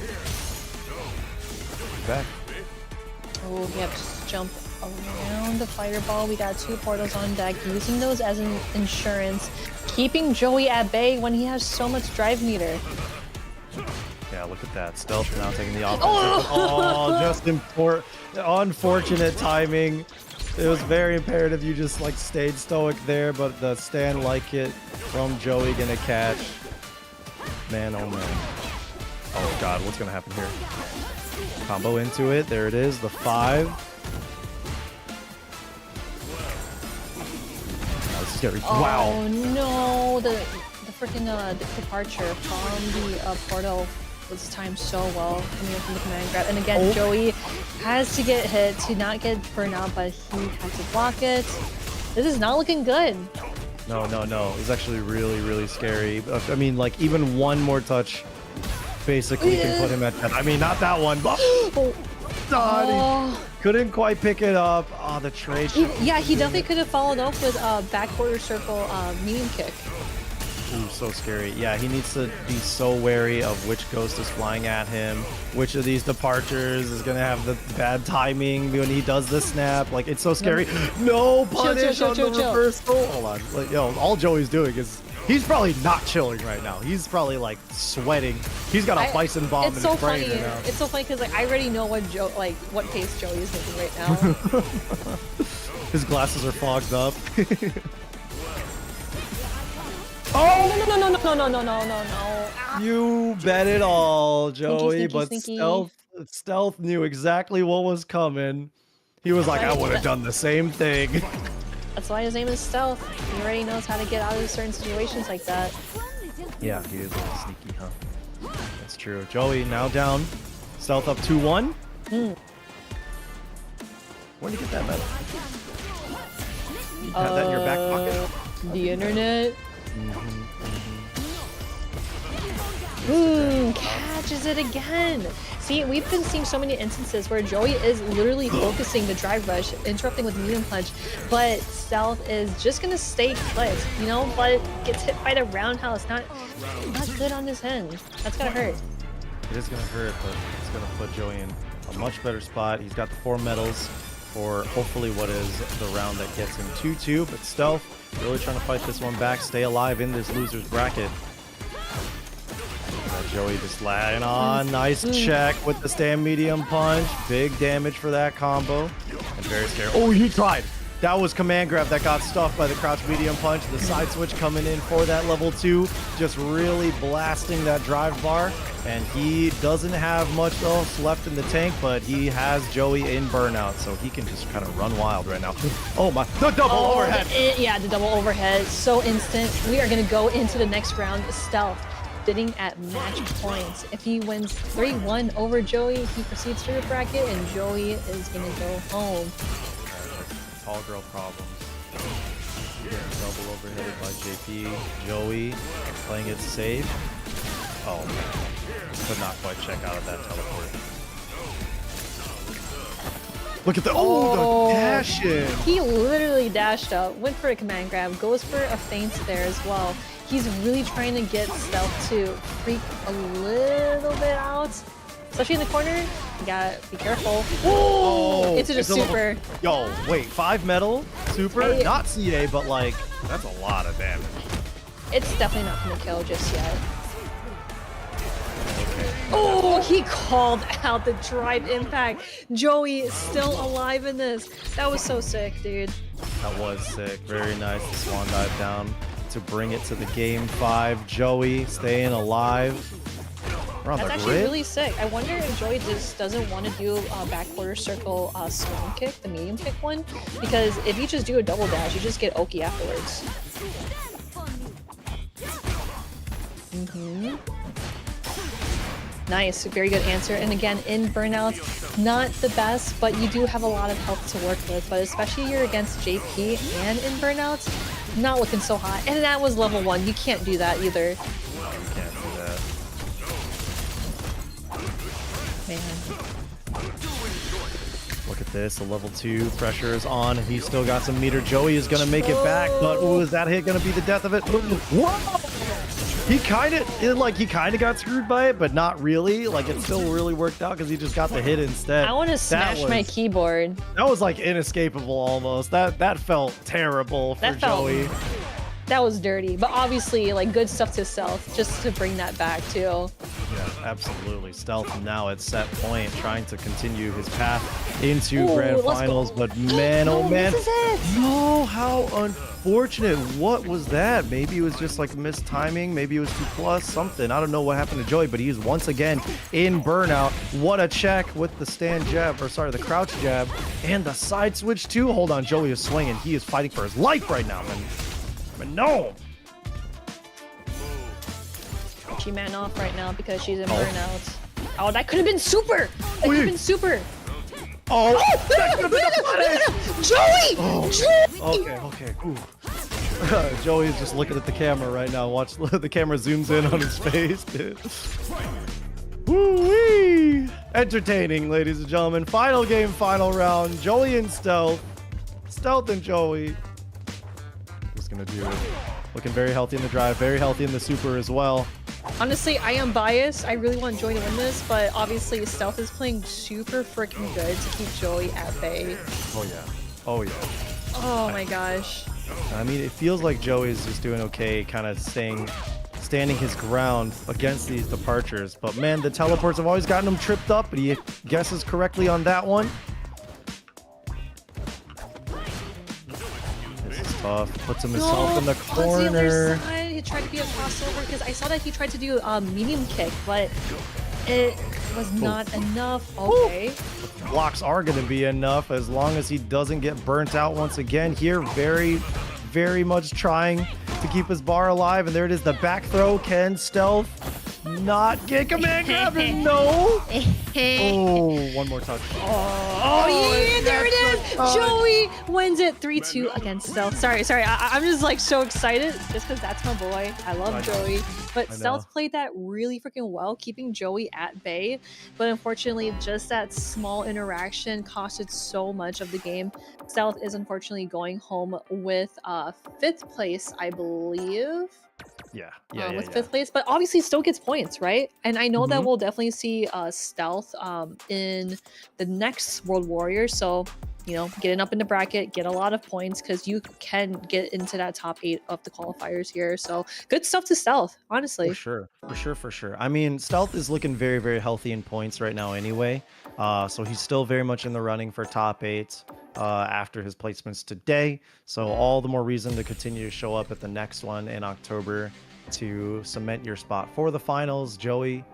He's back. Oh, yep, just jump around the fireball. We got 2 portals on deck, using those as an insurance, keeping Joey at bay when he has so much drive meter. Yeah, look at that. Stealth now taking the offense. Oh, just unfortunate timing. It was very imperative you just like stayed stoic there, but the stand like it from Joey gonna catch. Man, oh man. Oh god, what's gonna happen here? Combo into it. There it is, the 5. Oh, this is gonna be, wow. Oh no, the freaking departure from the portal was timed so well coming in from the command grab. And again, Joey has to get hit to not get burned out, but he has to block it. This is not looking good. No. It's actually really, really scary. I mean, like, even one more touch basically can put him at 10. I mean, not that one, but couldn't quite pick it up. Oh, the trade. Yeah, he definitely could have followed up with a back quarter circle medium kick. Ooh, so scary. Yeah, he needs to be so wary of which ghost is flying at him, which of these departures is gonna have the bad timing when he does the snap. Like, it's so scary. No punish on the reversal. Hold on. Like, yo, all Joey's doing is he's probably not chilling right now. He's probably like sweating. He's got a bison bomb in his brain right now. It's so funny because like I already know what what pace Joey is making right now. His glasses are fogged up. Oh no. You bet it all, Joey, Sneaky. but Stealth knew exactly what was coming. He was like, I would have done the same thing. That's why his name is Stealth. He already knows how to get out of certain situations like that. Yeah, he is a little sneaky, huh? That's true. Joey now down. Stealth up 2-1. Where'd you get that medal? You have that in your back pocket? The internet. Catches it again. See, we've been seeing so many instances where Joey is literally focusing the drive rush, interrupting with medium punch, but Stealth is just gonna stay put, you know, but gets hit by the roundhouse. Not good on this end. That's gonna hurt. It is gonna hurt, but it's gonna put Joey in a much better spot. He's got the 4 medals for hopefully what is the round that gets him 2-2, but Stealth really trying to fight this one back, stay alive in this loser's bracket. Joey just laying on. Nice check with the stand medium punch. Big damage for that combo. And very scary. Oh, he tried. That was command grab that got stuffed by the crouch medium punch. The side switch coming in for that level 2. Just really blasting that drive bar. And he doesn't have much else left in the tank, but he has Joey in burnout, so he can just kind of run wild right now. Oh my, the double overhead. Yeah, the double overhead. So instant. We are going to go into the next round. Stealth sitting at match points. If he wins 3-1 over Joey, he proceeds through the bracket, and Joey is going to go home. Tall girl problems. Getting double overheaded by JP. Joey playing it safe. Oh man. Could not quite check out of that teleport. Look at the the dash in. He literally dashed up, went for a command grab, goes for a feint there as well. He's really trying to get Stealth to freak a little bit out. Especially in the corner, you gotta be careful. Oh, it's just super. Yo, wait, 5 metal, super, not CA, but like, that's a lot of damage. It's definitely not gonna kill just yet. Oh, he called out the drive impact. Joey is still alive in this. That was so sick, dude. That was sick. Very nice. The swan dive down to bring it to the game 5. Joey staying alive. That's actually really sick. I wonder if Joey just doesn't want to do a back quarter circle swan kick, the medium kick one, because if you just do a double dash, you just get Oki afterwards. Nice, very good answer. And again, in burnout, not the best, but you do have a lot of health to work with. But especially you're against JP and in burnout, not looking so hot. And that was level 1. You can't do that either. You can't do that. Man. Look at this. The level 2 pressure is on. He's still got some meter. Joey is going to make it back, but ooh, is that hit going to be the death of it? Whoa! He kind of got screwed by it, but not really. Like it still really worked out because he just got the hit instead. I want to smash my keyboard. That was like inescapable almost. That felt terrible for Joey. That was dirty, but obviously like good stuff to Stealth just to bring that back too. Yeah, absolutely. Stealth now at set point, trying to continue his path into grand finals. But man, oh man, no, how unfortunate. What was that? Maybe it was just like missed timing. Maybe it was 2+, something. I don't know what happened to Joey, but he's once again in burnout. What a check with the stand jab, or sorry, the crouch jab and the side switch too. Hold on, Joey is swinging. He is fighting for his life right now, man. But no. She man off right now because she's in burnout. Oh, that could have been super. That could have been super. Oh, Joey! Oh, Joey! Okay. Ooh. Joey is just looking at the camera right now. Watch, the camera zooms in on his face, dude. Woo-wee! Entertaining, ladies and gentlemen. Final game, final round. Joey and Stealth. Stealth and Joey. Just gonna do it. Looking very healthy in the drive, very healthy in the super as well. Honestly, I am biased. I really want Joey to win this, but obviously Stealth is playing super freaking good to keep Joey at bay. Oh yeah. Oh yeah. Oh my gosh. I mean, it feels like Joey's just doing okay, kind of standing his ground against these departures. But man, the teleports have always gotten him tripped up, but he guesses correctly on that one. This is tough. Puts himself in the corner. He tried to be a crossover because I saw that he tried to do a medium kick, but it was not enough. Okay. Blocks are going to be enough as long as he doesn't get burnt out once again here. Very much trying to keep his bar alive. And there it is, the back throw. Can Stealth not get command grab? No. Oh, one more touch. Yeah, there it is. Joey wins it 3-2 against Stealth. Sorry. I'm just like so excited just because that's my boy. I love Joey. But Stealth played that really freaking well, keeping Joey at bay. But unfortunately, just that small interaction costed so much of the game. Stealth is unfortunately going home with 5th place, I believe. With 5th place, but obviously still gets points, right? And I know that we'll definitely see Stealth in the next World Warrior. So, you know, getting up in the bracket, get a lot of points because you can get into that top 8 of the qualifiers here. So good stuff to Stealth, honestly. For sure. I mean, Stealth is looking very healthy in points right now anyway. So he's still very much in the running for top 8 after his placements today. So all the more reason to continue to show up at the next one in October to cement your spot for the finals. Joey,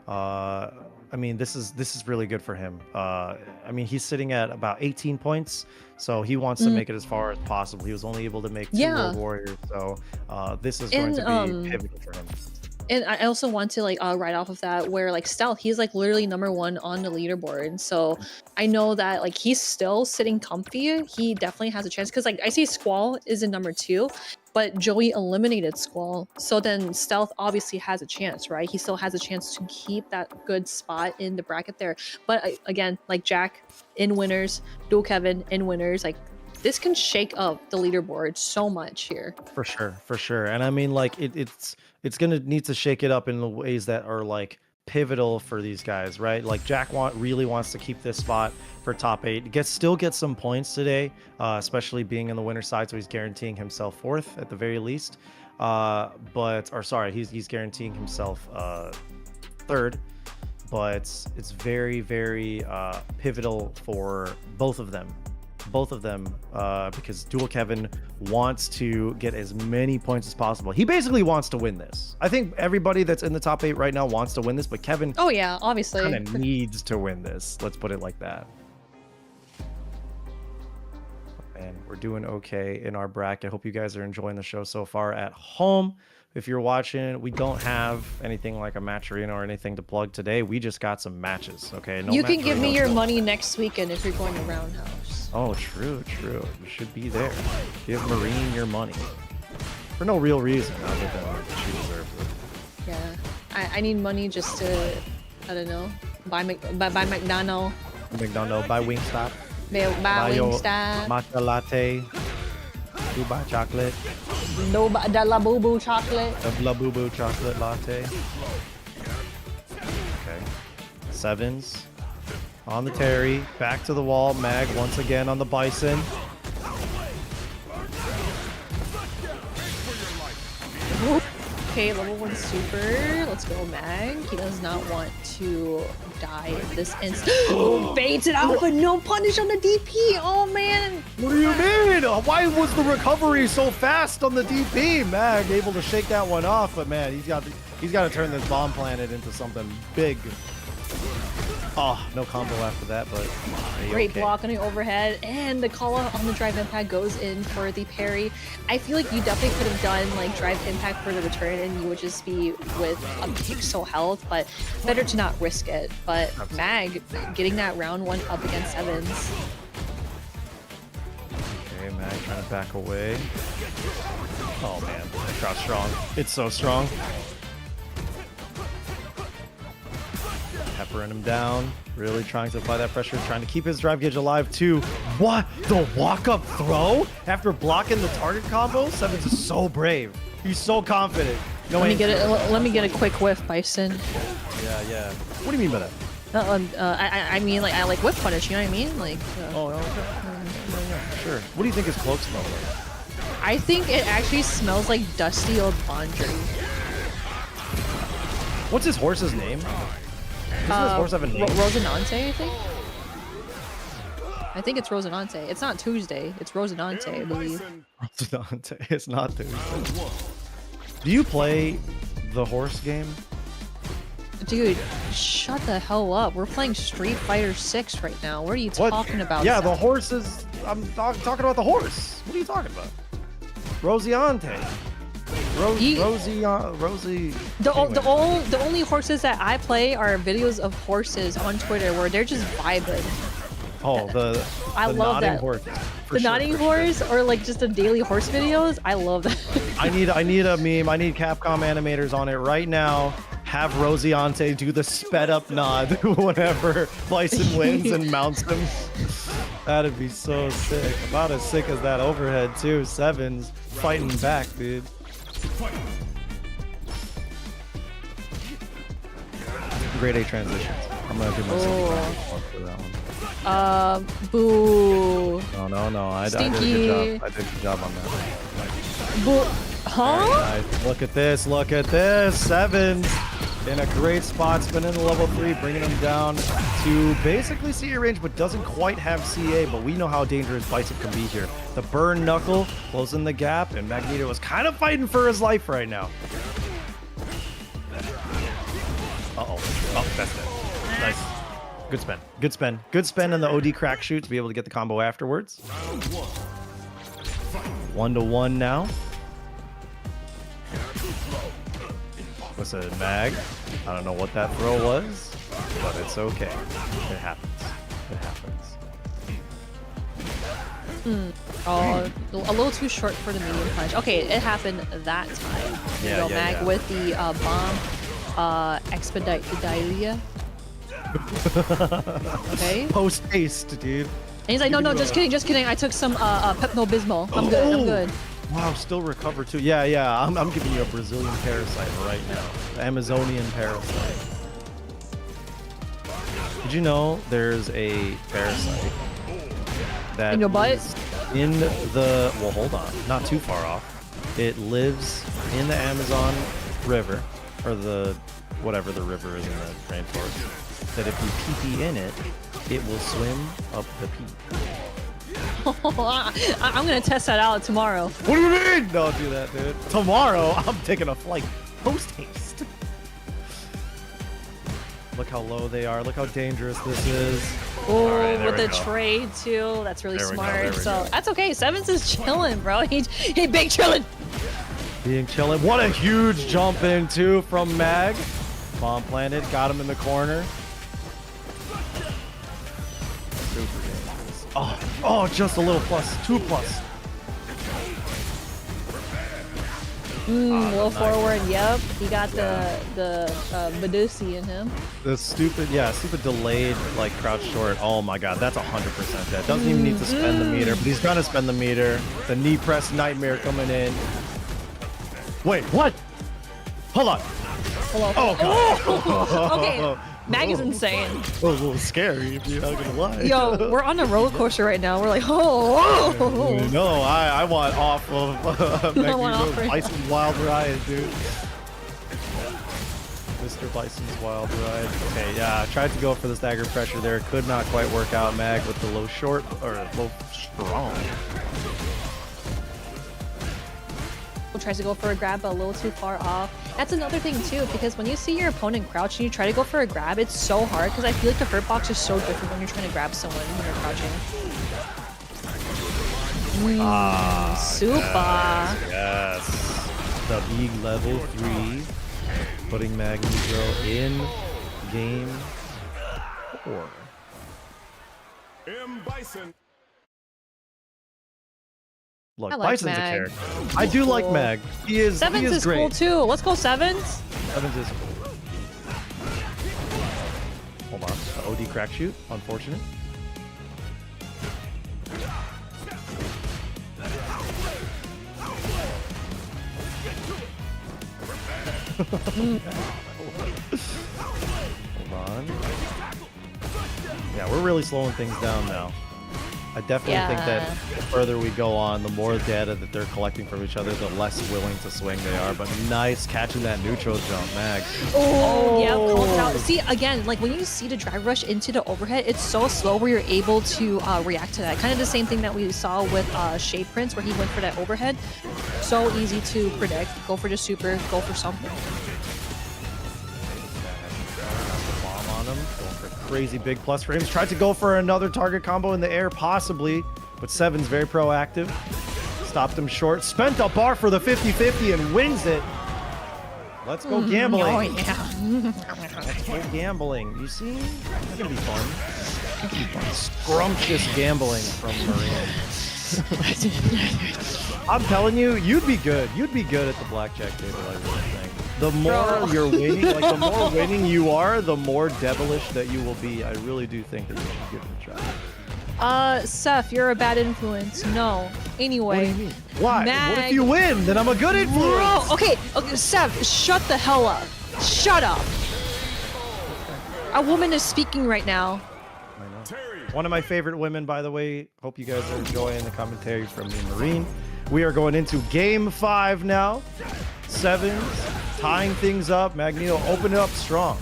I mean, this is really good for him. I mean, he's sitting at about 18 points, so he wants to make it as far as possible. He was only able to make 2 World Warriors, so this is going to be pivotal for him. And I also want to like write off of that where like Stealth, he's like literally #1 on the leaderboard. So I know that like he's still sitting comfy. He definitely has a chance because like I see Squall is in #2, but Joey eliminated Squall. So then Stealth obviously has a chance, right? He still has a chance to keep that good spot in the bracket there. But again, like Jack in winners, Dual Kevin in winners, like this can shake up the leaderboard so much here. For sure. And I mean, like it's gonna need to shake it up in the ways that are like pivotal for these guys, right? Like Jack really wants to keep this spot for top 8. Still get some points today, especially being in the winner side, so he's guaranteeing himself 4th at the very least. He's guaranteeing himself 3rd. But it's very pivotal for both of them. Because Dual Kevin wants to get as many points as possible. He basically wants to win this. I think everybody that's in the top 8 right now wants to win this, but Kevin, oh yeah, obviously, kind of needs to win this. Let's put it like that. And we're doing okay in our bracket. Hope you guys are enjoying the show so far at home. If you're watching, we don't have anything like a match arena or anything to plug today. We just got some matches, okay? You can give me your money next weekend if you're going to Roundhouse. Oh, true. You should be there. Give Marine your money. For no real reason other than she deserves it. Yeah. I need money just to, I don't know, buy McDonald's. Buy Wingstop. Buy Wingstop. Matcha latte. Dubai chocolate. No, the La Boo Boo chocolate. The La Boo Boo chocolate latte. Okay. Sevens. On the Terry. Back to the wall. Mag once again on the Bison. Okay, level 1 super. Let's go, Mag. He does not want to die in this instant. Baits it out, but no punish on the DP. Oh, man. What do you mean? Why was the recovery so fast on the DP? Mag able to shake that one off, but man, he's got to turn this bomb planet into something big. Oh, no combo after that, but Great okay. block on the overhead, and the call out on the drive impact goes in for the parry. I feel like you definitely could have done like drive impact for the return, and you would just be with a pixel health, but better to not risk it. But Mag getting that round 1 up against Sevens. Okay, Mag trying to back away. Oh man, that shot's strong. It's so strong. Peppering him down, really trying to apply that pressure, trying to keep his drive gauge alive too. What? The walk-up throw? After blocking the target combo? Sevens is so brave. He's so confident. No, Let me get a quick whiff, Bison. Yeah. What do you mean by that? I mean, like, I like whiff punish, you know what I mean? Like, Oh, okay. Yeah, sure. What do you think his cloak smells like? I think it actually smells like dusty old laundry. What's his horse's name? Doesn't his horse have a name? Rosinante, I think? I think it's Rosinante. It's not Tuesday. It's Rosinante, I believe. Rosinante. It's not Tuesday. Do you play the horse game? Dude, shut the hell up. We're playing Street Fighter 6 right now. What are you talking about? Yeah, the Zach? horse is... I'm talking about the horse. What are you talking about? Rosiante. Rosie. The only horses that I play are videos of horses on Twitter where they're just vibing. Oh, the I love nodding that. horse. The nodding horse or like just the daily horse videos. I love that. I need a meme. I need Capcom animators on it right now. Have Rosiante do the sped up nod whenever Bison wins and mounts him. That'd be so sick. About as sick as that overhead too. Sevens fighting back, dude. Grade A transitions. I'm gonna give myself for that one. Boo. No. I did a Stinky. good job. I did a good job on that. Boo. Huh? Nice. Look at this. Look at this. Sevens in a great spot. Spinning the level 3, bringing him down to basically CA range, but doesn't quite have CA. But we know how dangerous Bison can be here. The burn knuckle closing the gap, and Magneto is kind of fighting for his life right now. Oh, that's it. Nice. Good spin. Good spin. Good spin on the OD crack shoot to be able to get the combo afterwards. 1-1 now. Listen, Mag. I don't know what that throw was, but it's okay. It happens. It happens. Oh, a little too short for the medium punch. Okay, it happened that time. Yeah, Mag yeah. with the bomb expedite the diarrhea. Okay. Post haste, dude. And he's like, no, just kidding. I took some Pepto-Bismol. I'm good. Wow, still recover too. Yeah. I'm giving you a Brazilian parasite right now. The Amazonian parasite. Did you know there's a parasite that in your butt? is in the... Well, hold on. Not too far off. It lives in the Amazon River, or the... whatever the river is in the rainforest. That if you pee in it, it will swim up the pee. I'm gonna test that out tomorrow. What do you mean? Don't do that, dude. Tomorrow, I'm taking a flight post haste. Look how low they are. Look how dangerous this is. Oh, right, with the go. trade too. That's really There we go, smart. there we So go. that's okay. Sevens is chilling, bro. He big chilling. Being chilling. What a huge jump in, too, from Mag. Bomb planted. Got him in the corner. Super dangerous. Oh, just a little plus. 2+. Low nice. forward. Yep. He got the Badusi in him. The stupid delayed like crouch short. Oh my god, that's 100% dead. Doesn't even need to spend the meter, but he's gonna spend the meter. The knee press nightmare coming in. Wait, what? Hold on. Hello. Oh god. Okay. Mag is insane. A little scary, if you're not gonna lie. Yo, we're on a roller coaster right now. We're like, oh. No, I want off of I want off right Bison's Wild Ride, dude. Mr. Bison's Wild Ride. Okay, yeah, tried to go for the stagger pressure there. Could not quite work out. Mag with the low short, or low strong. Tries to go for a grab, but a little too far off. That's another thing too, because when you see your opponent crouch and you try to go for a grab, it's so hard because I feel like the hurt box is so different when you're trying to grab someone when you're crouching. Super. Yes. The big level 3. Putting Magneto in game 4. Bison. Look, I like Bison's Mag. a character. I do like Cool. Mag. He is Sevens is great. cool too. Let's go Sevens. Sevens is cool. Hold on. The OD crack shoot. Unfortunate. Hold on. Yeah, we're really slowing things down now. I definitely think that the further we go on, the more data that they're collecting from each other, the less willing to swing they are. But nice catching that neutral jump, Mag. Oh, yeah, called it out. See, again, like when you see the drag rush into the overhead, it's so slow where you're able to react to that. Kind of the same thing that we saw with Shade Prince, where he went for that overhead. So easy to predict. Go for the super, go for something. Bomb on him, going for crazy big plus frames. Tried to go for another target combo in the air, possibly, but Seven's very proactive. Stopped him short. Spent a bar for the 50-50 and wins it. Let's go gambling. Oh, yeah. Let's go gambling. You see? It's gonna be fun. It's gonna be fun. Scrumptious gambling from Marine. I'm telling you, you'd be good. You'd be good at the blackjack table, I really think. The more you're winning, like the more winning you are, the more devilish that you will be. I really do think that you should give it a try. Seth, you're a bad influence. No. Anyway. What do you mean? Why? Mag... What if you win? Then I'm a good influence. Bro, okay, Seth, shut the hell up. Shut up. A woman is speaking right now. I know. One of my favorite women, by the way. Hope you guys are enjoying the commentary from the Marine. We are going into game 5 now. Sevens, tying things up. Magneto open it up strong.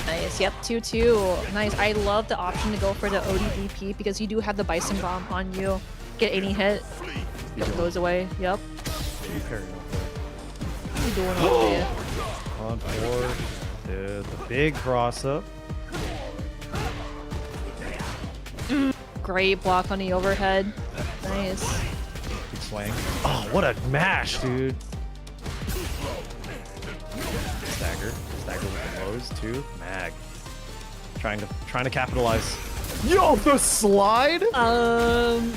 Nice, yep, 2-2. Nice, I love the option to go for the ODDP because you do have the Bison Bomb on you. Get any hit, it goes away, yep. What are you doing over there? On board, the big cross up. Great block on the overhead. Nice. Big swing. Oh, what a mash, dude. Stagger with the lows too. Mag. Trying to capitalize. Yo, the slide?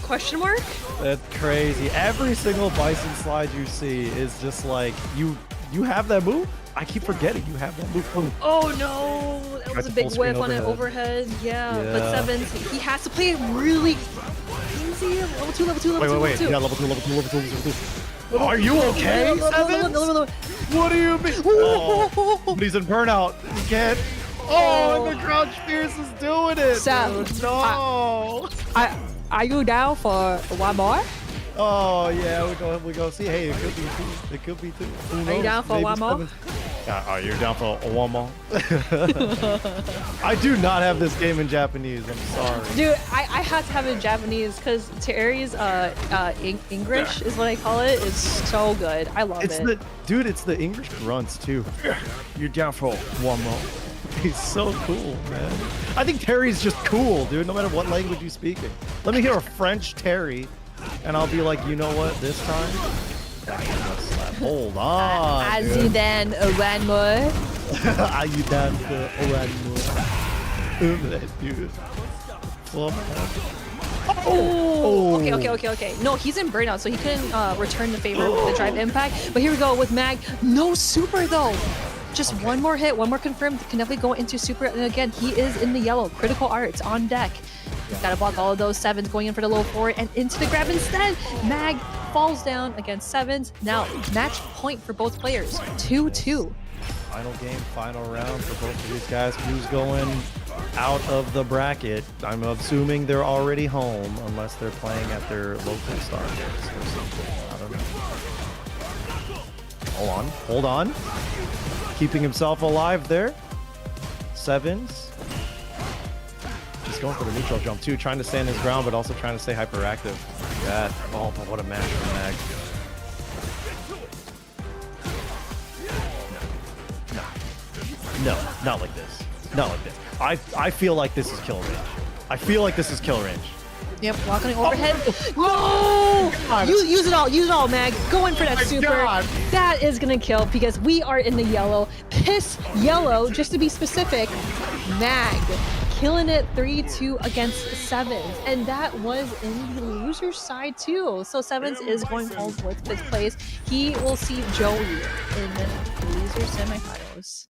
Question mark? That's crazy. Every single Bison slide you see is just like you have that move? I keep forgetting you have that move. Oh no, that was a big whip on an overhead. Yeah, but Sevens, he has to play it really easy. Level 2, level 2, level 2, Wait. Yeah, level 2, level 2, level 2, level 2. Are you okay, Seven? What do you mean? Oh, but he's in burnout. He can't. Oh, and the crouch fierce is doing it. Sev, dude. No. Are you down for one more? Oh yeah, we go see. Hey, it could be two. It could be two. Who Are you knows? down for Maybe one more? Seven's- Yeah, are you down for one more? I do not have this game in Japanese. I'm sorry. Dude, I had to have it in Japanese because Terry's English is what I call it. It's so good. I love It's it. it's the English grunts too. You're down for one more. He's so cool, man. I think Terry's just cool, dude. No matter what language you're speaking. Let me hear a French Terry, and I'll be like, you know what? This time, hold on. Aziden one more. Are you down for one more? Dude. Well, Oh, okay. No, he's in burnout, so he couldn't return the favor with the drive impact. But here we go with Mag. No super though. Just one more hit, one more confirmed. Can definitely go into super. And again, he is in the yellow. Critical arts on deck. Gotta block all of those sevens going in for the low forward and into the grab instead. Mag falls down against sevens. Now match point for both players. 2-2. Final game, final round for both of these guys. Who's going out of the bracket? I'm assuming they're already home, unless they're playing at their local Stargates or something. I don't know. Hold on. Keeping himself alive there. Sevens. He's going for the neutral jump too, trying to stand his ground, but also trying to stay hyperactive. That, oh, but what a match from Mag. No, not like this. Not like this. I feel like this is kill range. I feel like this is kill range. Yep, walking overhead. No! Use it all, Mag. Go in for that super. God. That is gonna kill because we are in the yellow. Piss yellow, just to be specific. Mag killing it 3-2 against sevens. And that was in the loser's side too. So sevens is going home with 5th place. He will see Joey in the loser semifinals.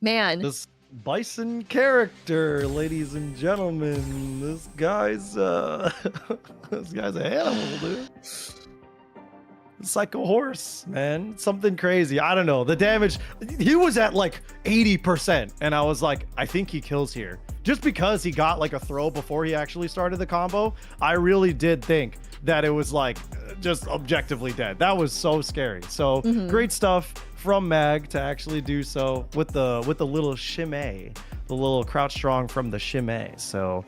Man. This Bison character, ladies and gentlemen. This guy's this guy's a animal, dude. It's like a horse, man. Something crazy. I don't know. The damage, he was at like 80%, and I was like, I think he kills here. Just because he got like a throw before he actually started the combo, I really did think that it was like just objectively dead. That was so scary. So great stuff from Mag to actually do so with the little shimmy, the little crouch strong from the shimmy. So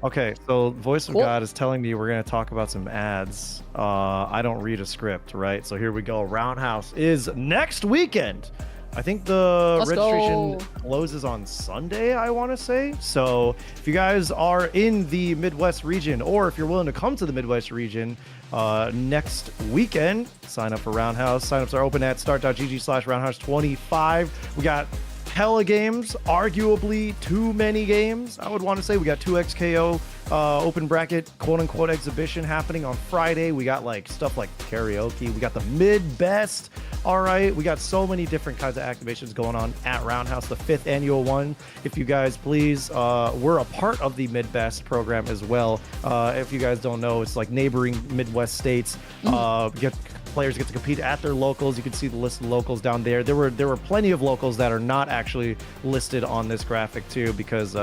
okay, so Voice of God is telling me we're going to talk about some ads. I don't read a script, right? So here we go. Roundhouse is next weekend. I think the registration closes on Sunday, I want to say. So if you guys are in the Midwest region, or if you're willing to come to the Midwest region next weekend, sign up for Roundhouse. Signups are open at start.gg/roundhouse25. We got hella games, arguably too many games, I would want to say. We got 2XKO open bracket quote-unquote exhibition happening on Friday. We got like stuff like karaoke. We got the mid-best. All right, we got so many different kinds of activations going on at Roundhouse, the 5th annual one. If you guys please, we're a part of the Mid-Best program as well. If you guys don't know, it's like neighboring Midwest states. Players get to compete at their locals. You can see the list of locals down there. There were plenty of locals that are not actually listed on this graphic too, because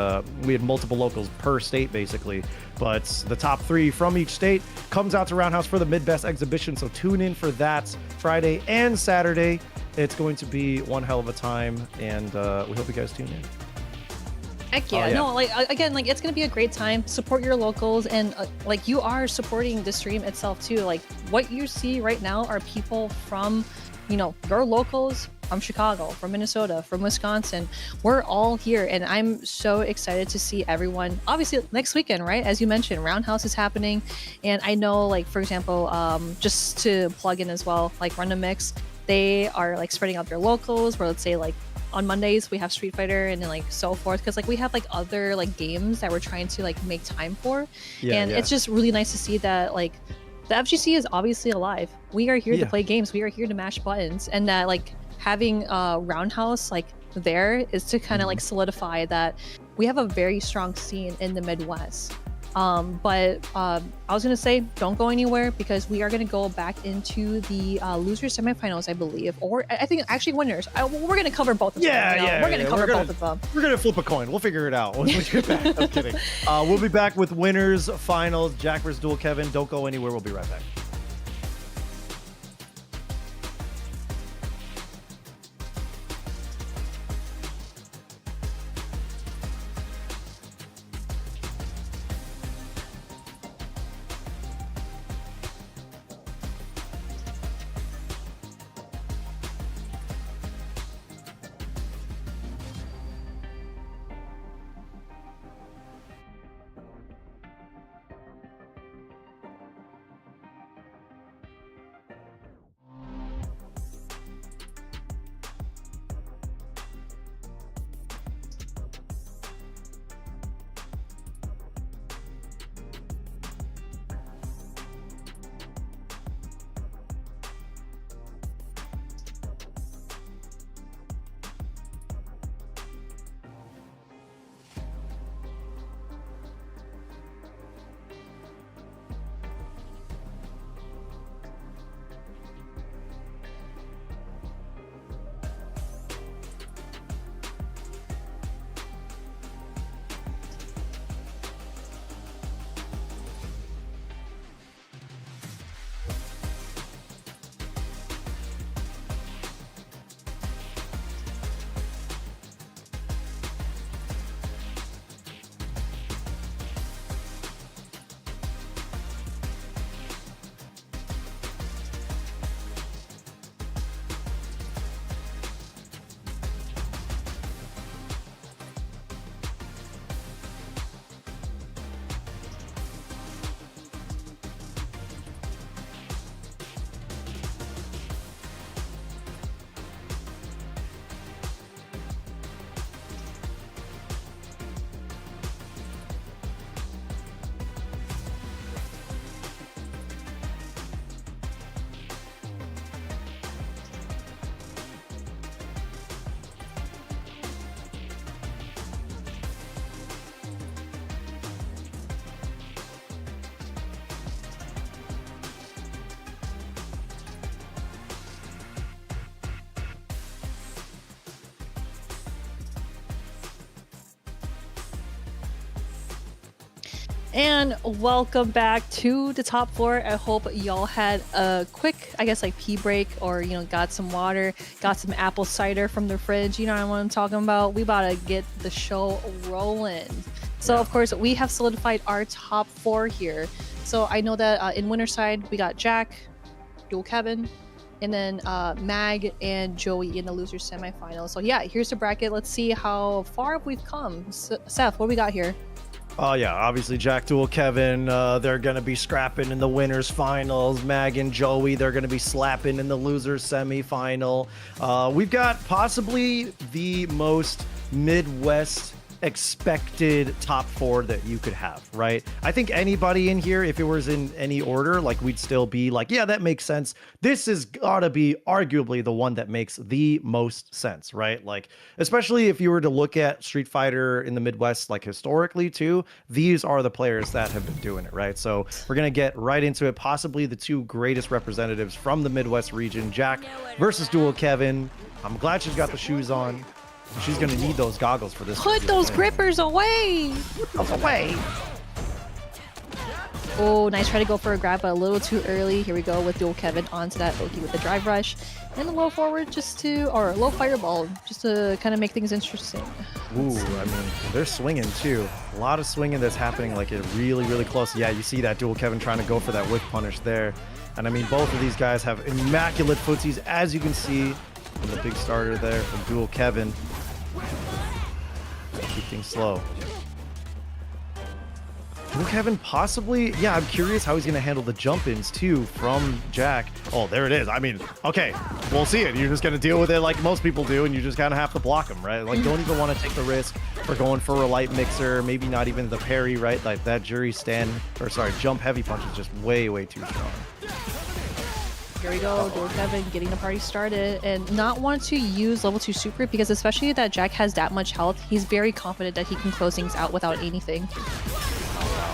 we had multiple locals per state basically. But the top 3 from each state comes out to Roundhouse for the Mid-Best exhibition. So tune in for that Friday and Saturday. It's going to be one hell of a time, and we hope you guys tune in. Heck yeah. No, like again, like it's gonna be a great time. Support your locals, and like you are supporting the stream itself too. Like what you see right now are people from, you know, your locals, from Chicago, from Minnesota, from Wisconsin. We're all here, and I'm so excited to see everyone. Obviously next weekend, right? As you mentioned, Roundhouse is happening, and I know, like for example, just to plug in as well, like Random Mix, they are like spreading out their locals. Where let's say like on Mondays we have Street Fighter and then like so forth, because like we have like other like games that we're trying to like make time for. It's just really nice to see that like the FGC is obviously alive. We are here to play games. We are here to mash buttons, and that like having Roundhouse like there is to kind of like solidify that we have a very strong scene in the Midwest. But I was gonna say, don't go anywhere, because we are gonna go back into the loser semifinals, I believe, or I think actually winners. We're gonna cover both of them. We're gonna cover both of them. We're gonna flip a coin. We'll figure it out when we get back. I'm kidding. We'll be back with winners, finals, Jack vs. Dual Kevin. Don't go anywhere. We'll be right back. And welcome back to the top floor. I hope y'all had a quick, I guess, like pee break, or got some water, got some apple cider from the fridge. You know what I'm talking about? We about to get the show rolling. So of course we have solidified our top four here. So I know that in winner side we got Jack, Dual Kevin, and then Mag and Joey in the loser semifinal. So yeah, here's the bracket. Let's see how far we've come. Seth, what do we got here? Oh yeah, obviously Jack, Dual, Kevin, they're gonna be scrapping in the winners finals. Mag and Joey, they're gonna be slapping in the losers semifinal. We've got possibly the most Midwest expected top four that you could have, right? I think anybody in here, if it was in any order, like we'd still be like, yeah, that makes sense. This is gotta be arguably the one that makes the most sense, right? Like, especially if you were to look at Street Fighter in the Midwest, like historically too, these are the players that have been doing it, right? So we're gonna get right into it. Possibly the two greatest representatives from the Midwest region, Jack versus Dual Kevin. I'm glad she's got the shoes on. She's gonna need those goggles for this. Put those grippers away! Put those away! Oh, nice try to go for a grab, but a little too early. Here we go with Dual Kevin onto that Loki with the drive rush. And a low forward or low fireball, just to kind of make things interesting. Ooh, I mean, they're swinging too. A lot of swinging that's happening, like it really, really close. Yeah, you see that Dual Kevin trying to go for that whip punish there. And I mean, both of these guys have immaculate footsies, as you can see. And the big starter there from Dual Kevin. Keep things slow. Dual Kevin possibly, yeah, I'm curious how he's going to handle the jump-ins too from Jack. Oh, there it is. I mean, okay, we'll see it. You're just going to deal with it like most people do, and you just kind of have to block him, right? Like, don't even want to take the risk for going for a light mixer, maybe not even the parry, right? Like that jury jump heavy punch is just way, way too strong. Here we go, Dual Kevin getting the party started, and not want to use level 2 super, because especially that Jack has that much health, he's very confident that he can close things out without anything.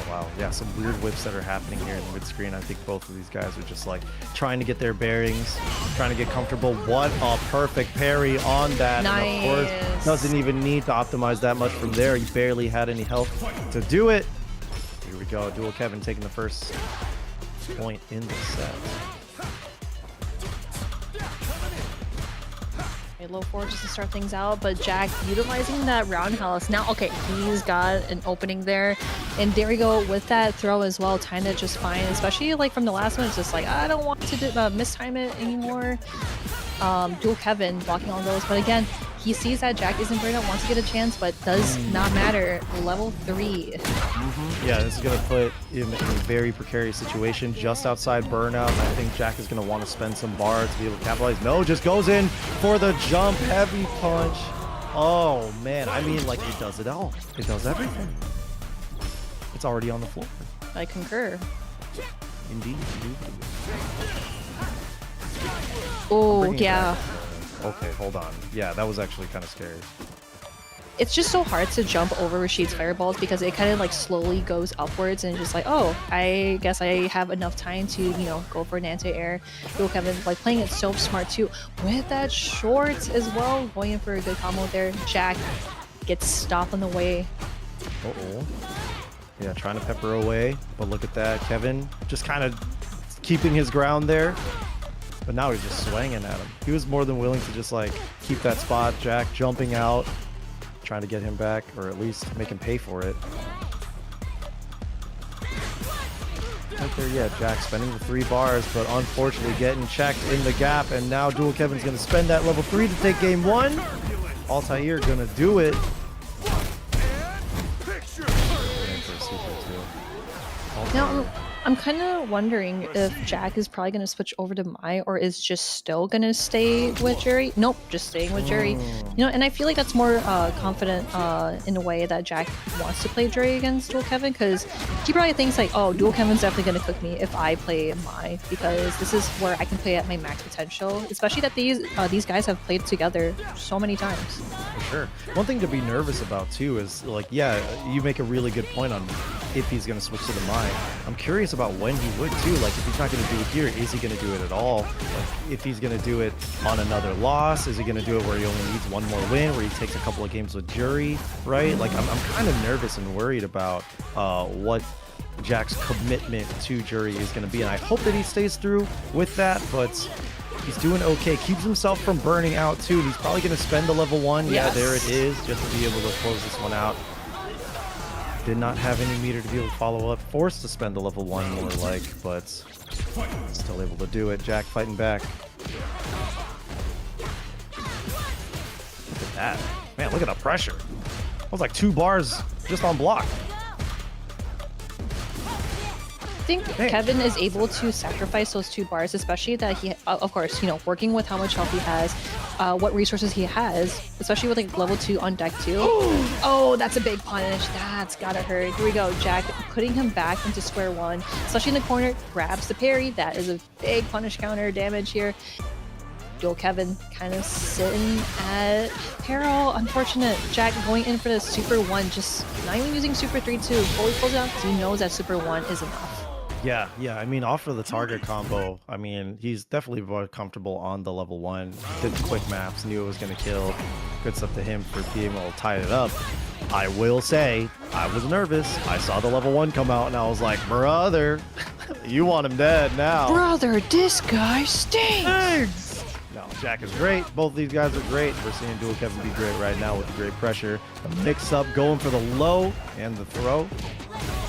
Wow. Yeah, some weird whips that are happening here in the mid-screen. I think both of these guys are just like trying to get their bearings, trying to get comfortable. What a perfect parry on that. Nice. And of course, doesn't even need to optimize that much from there. He barely had any health to do it. Here we go, Dual Kevin taking the first point in the set. Low forward just to start things out, but Jack utilizing that roundhouse. Now, okay, he's got an opening there, and there we go with that throw as well. Timed it just fine, especially like from the last one. It's just like, I don't want to mistime it anymore. Dual Kevin blocking all those, but again, he sees that Jack isn't burnout, wants to get a chance, but does not matter. Level 3. Yeah, this is going to put him in a very precarious situation just outside burnout. I think Jack is going to want to spend some bar to be able to capitalize. No, just goes in for the jump heavy punch. Oh, man. I mean, like, it does it all. It does everything. It's already on the floor. I concur. Indeed. Oh, yeah. Okay, hold on. Yeah, that was actually kind of scary. It's just so hard to jump over Rashid's fireballs because it kind of like slowly goes upwards, and just like, oh, I guess I have enough time to, go for an anti-air. Dual Kevin like playing it so smart too with that short as well, going in for a good combo there. Jack gets stopped on the way. Uh-oh. Yeah, trying to pepper away, but look at that. Kevin just kind of keeping his ground there. But now he's just swinging at him. He was more than willing to just like keep that spot. Jack jumping out, trying to get him back, or at least make him pay for it. Right there, yeah, Jack spending the 3 bars, but unfortunately getting checked in the gap. And now Dual Kevin's going to spend that level 3 to take game 1. Altair going to do it. Now, I'm kind of wondering if Jack is probably going to switch over to Mai, or is just still going to stay with Jury. Nope, just staying with Jury. And I feel like that's more confident in a way that Jack wants to play Jury against Dual Kevin, because he probably thinks like, oh, Dual Kevin's definitely going to cook me if I play Mai, because this is where I can play at my max potential, especially that these guys have played together so many times. For sure. One thing to be nervous about too is like, yeah, you make a really good point on if he's going to switch to the Mai. I'm curious about when he would too. Like, if he's not going to do it here, is he going to do it at all? Like, if he's going to do it on another loss, is he going to do it where he only needs one more win, where he takes a couple of games with Jury, right? Like, I'm kind of nervous and worried about what Jack's commitment to Jury is going to be. And I hope that he stays through with that, but he's doing okay. Keeps himself from burning out too. He's probably going to spend the level 1. Yes. Yeah, there it is, just to be able to close this one out. Did not have any meter to be able to follow up. Forced to spend the level 1 more like, but still able to do it. Jack fighting back. Look at that. Man, look at the pressure. That was like 2 bars just on block. I think Kevin is able to sacrifice those 2 bars, especially that he, of course, you know, working with how much health he has, what resources he has, especially with like level 2 on deck too. Oh, that's a big punish. That's gotta hurt. Here we go. Jack putting him back into square one, especially in the corner, grabs the parry. That is a big punish counter damage here. Dual Kevin kind of sitting at peril. Unfortunate. Jack going in for the super 1, just not even using super 3-2. Fully pulls it out because he knows that super 1 is enough. Yeah, I mean, off of the target combo, I mean, he's definitely more comfortable on the level 1. Did the quick maps, knew it was going to kill. Good stuff to him for being able to tie it up. I will say, I was nervous. I saw the level 1 come out, and I was like, brother, you want him dead now. Brother, this guy stinks! No, Jack is great. Both of these guys are great. We're seeing Dual Kevin be great right now with the great pressure. The mix-up going for the low and the throw.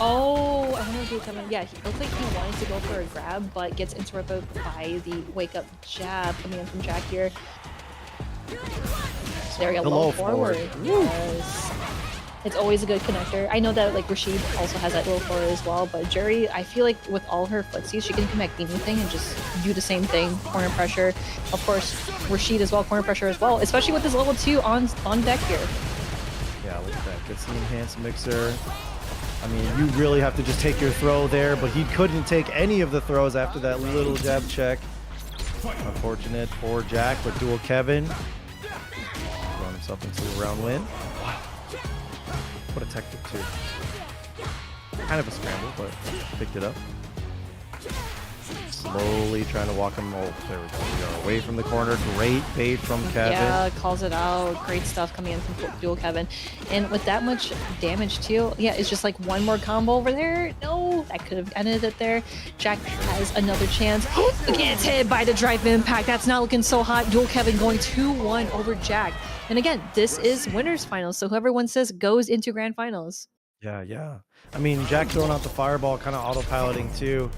Oh, I wonder if he's coming. Yeah, he looks like he wanted to go for a grab, but gets interrupted by the wake-up jab coming in from Jack here. There we go, The low low forward. forward. Yes. It's always a good connector. I know that like Rashid also has that low forward as well, but Jury, I feel like with all her footsies, she can connect anything and just do the same thing. Corner pressure. Of course, Rashid as well, corner pressure as well, especially with his level 2 on deck here. Yeah, look at that. Gets the enhanced mixer. I mean, you really have to just take your throw there, but he couldn't take any of the throws after that little jab check. Unfortunate for Jack, but Dual Kevin throwing himself into a round win. Wow. What a tactic too. Kind of a scramble, but picked it up. Slowly trying to walk him. Oh, there we go. Away from the corner. Great bait from Kevin. Yeah, calls it out. Great stuff coming in from Dual Kevin. And with that much damage too, yeah, it's just like one more combo over there. No, that could have ended it there. Jack has another chance. Gets hit by the drive impact. That's not looking so hot. Dual Kevin going 2-1 over Jack. And again, this is winners finals. So whoever wins this goes into grand finals. Yeah. I mean, Jack throwing out the fireball, kind of autopiloting too,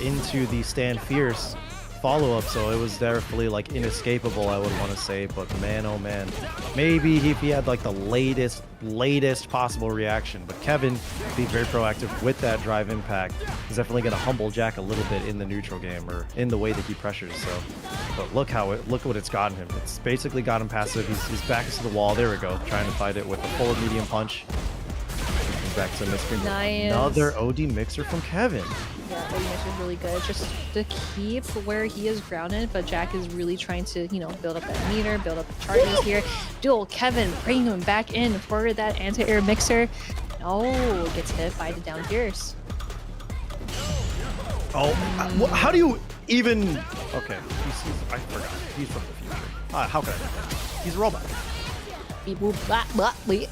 into the Stand Fierce follow-up, so it was definitely like inescapable, I would want to say. But man, oh man, maybe if he had like the latest possible reaction. But Kevin being very proactive with that drive impact is definitely going to humble Jack a little bit in the neutral game, or in the way that he pressures. So, but look what it's gotten him. It's basically got him passive. His back is to the wall. There we go, trying to fight it with a forward medium punch. Back to mid-screen. Nice. Another OD mixer from Kevin. Yeah, OD mixer is really good. It's just to keep where he is grounded, but Jack is really trying to, you know, build up that meter, build up the charges here. Dual Kevin bringing him back in for that anti-air mixer. Oh, gets hit by the down Fierce. Oh, how do you even? Okay, I forgot. He's from the future. How could I forget? He's a robot. Beep boop blah blah beep.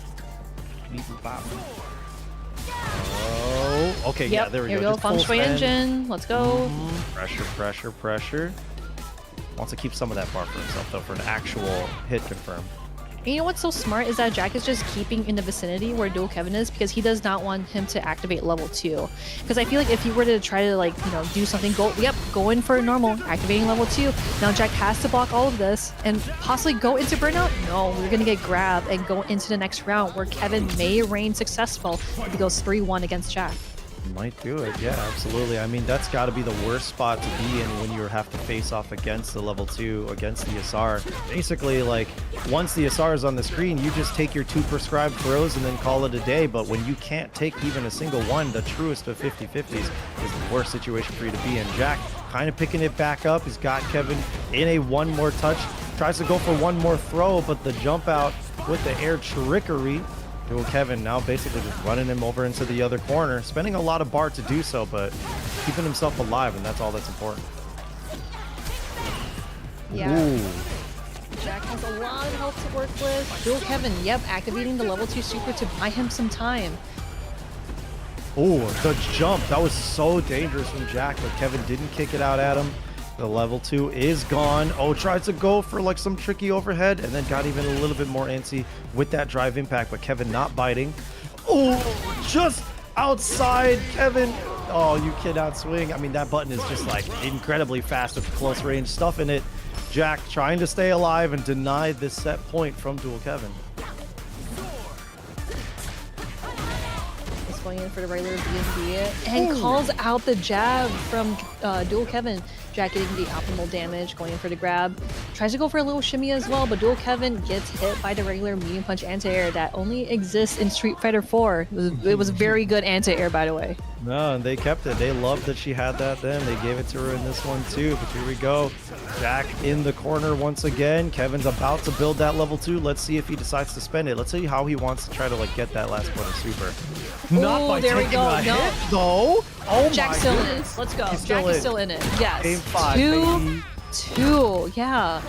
Beep, boop, bop. Oh, okay, yeah, there we Here go. we go, Just feng full shui spin. engine. Let's go. Pressure. Wants to keep some of that bar for himself, though, for an actual hit confirm. And you know what's so smart is that Jack is just keeping in the vicinity where Dual Kevin is, because he does not want him to activate level 2. Because I feel like if he were to try to, like, you know, do something, go in for a normal, activating level 2. Now Jack has to block all of this and possibly go into burnout. No, we're going to get grabbed and go into the next round where Kevin may reign successful if he goes 3-1 against Jack. Might do it, yeah, absolutely. I mean, that's got to be the worst spot to be in when you have to face off against the level 2, against the SR. Basically, like, once the SR is on the screen, you just take your 2 prescribed throws and then call it a day. But when you can't take even a single one, the truest of 50-50s is the worst situation for you to be in. Jack kind of picking it back up. He's got Kevin in a one more touch. Tries to go for one more throw, but the jump out with the air trickery. Dual Kevin now basically just running him over into the other corner, spending a lot of bar to do so, but keeping himself alive, and that's all that's important. Yeah. Ooh. Jack has a lot of health to work with. Dual Kevin, yep, activating the level 2 super to buy him some time. Oh, the jump. That was so dangerous from Jack, but Kevin didn't kick it out at him. The level 2 is gone. Oh, tries to go for like some tricky overhead and then got even a little bit more antsy with that drive impact, but Kevin not biting. Oh, just outside Kevin. Oh, you cannot swing. I mean, that button is just like incredibly fast with close range stuff in it. Jack trying to stay alive and deny this set point from Dual Kevin. He's going in for the regular B&B and calls out the jab from Dual Kevin. Jack getting the optimal damage, going in for the grab. Tries to go for a little shimmy as well, but Dual Kevin gets hit by the regular medium punch anti-air that only exists in Street Fighter 4. It was very good anti-air, by the way. No, and they kept it. They loved that she had that then. They gave it to her in this one too, but here we go. Jack in the corner once again. Kevin's about to build that level 2. Let's see if he decides to spend it. Let's see how he wants to try to like get that last corner super. Not by there we taking go. a No. hit, though. Oh Jack's my still in. goodness. Let's go. He's Jack still is in. still in it. Yes. Game 5, Two. baby. 2. Yeah.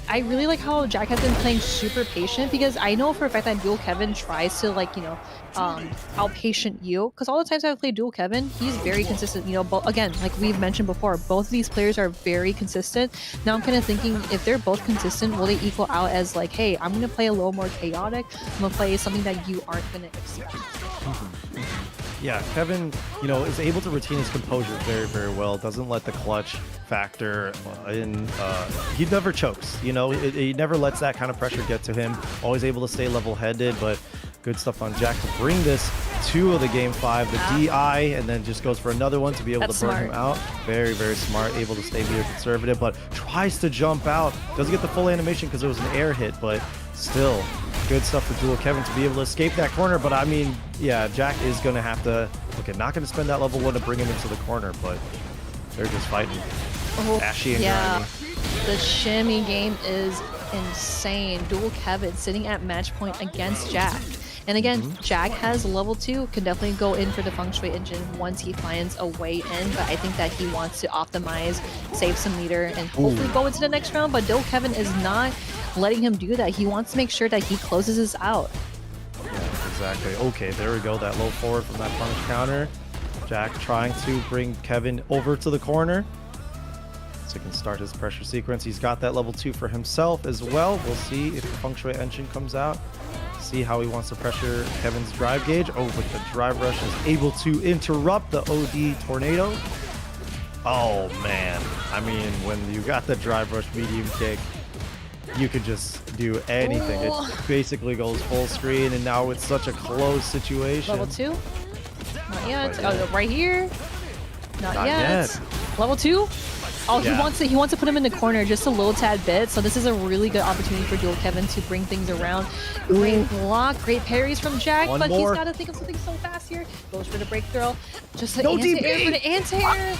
I really like how Jack has been playing super patient, because I know for a fact that Dual Kevin tries to like, you know, outpatient you, because all the times I've played Dual Kevin, he's very consistent, you know, but again, like we've mentioned before, both of these players are very consistent. Now I'm kind of thinking, if they're both consistent, will they equal out as like, hey, I'm going to play a little more chaotic, I'm going to play something that you aren't going to expect. Yeah, Kevin, you know, is able to retain his composure very, very well. Doesn't let the clutch factor in. He never chokes, you know, he never lets that kind of pressure get to him. Always able to stay level-headed, but good stuff on Jack to bring this to the game 5, the DI, and then just goes for another one to be able That's to burn smart. him out. Very, very smart, able to stay meter conservative, but tries to jump out. Doesn't get the full animation because it was an air hit, but still good stuff for Dual Kevin to be able to escape that corner. But I mean, yeah, Jack is going to have to, okay, not going to spend that level 1 to bring him into the corner, but they're just fighting. Ashy and grimy. The shimmy game is insane. Dual Kevin sitting at match point against Jack. And again, Jack has level 2, can definitely go in for the Feng Shui engine once he finds a way in, but I think that he wants to optimize, save some meter, and hopefully go into the next round, but Dual Kevin is not letting him do that. He wants to make sure that he closes this out. Yeah, exactly. Okay, there we go. That low forward from that punish counter. Jack trying to bring Kevin over to the corner so he can start his pressure sequence. He's got that level 2 for himself as well. We'll see if the Feng Shui engine comes out. See how he wants to pressure Kevin's drive gauge. Oh, with the drive rush is able to interrupt the OD tornado. Oh man, I mean, when you got the drive rush medium kick, you could just do anything. Ooh. It basically goes full screen, and now it's such a close situation. Level 2? Not yet. Not yet. Oh, right here? Not Not yet. yet. Level 2? Oh, Yeah. he wants to put him in the corner just a little tad bit. So this is a really good opportunity for Dual Kevin to bring things around. Great block, great parries from Jack, One but more. he's got to think of something so fast here. Goes for the break throw. Just the No anti-air DP. for the anti-air.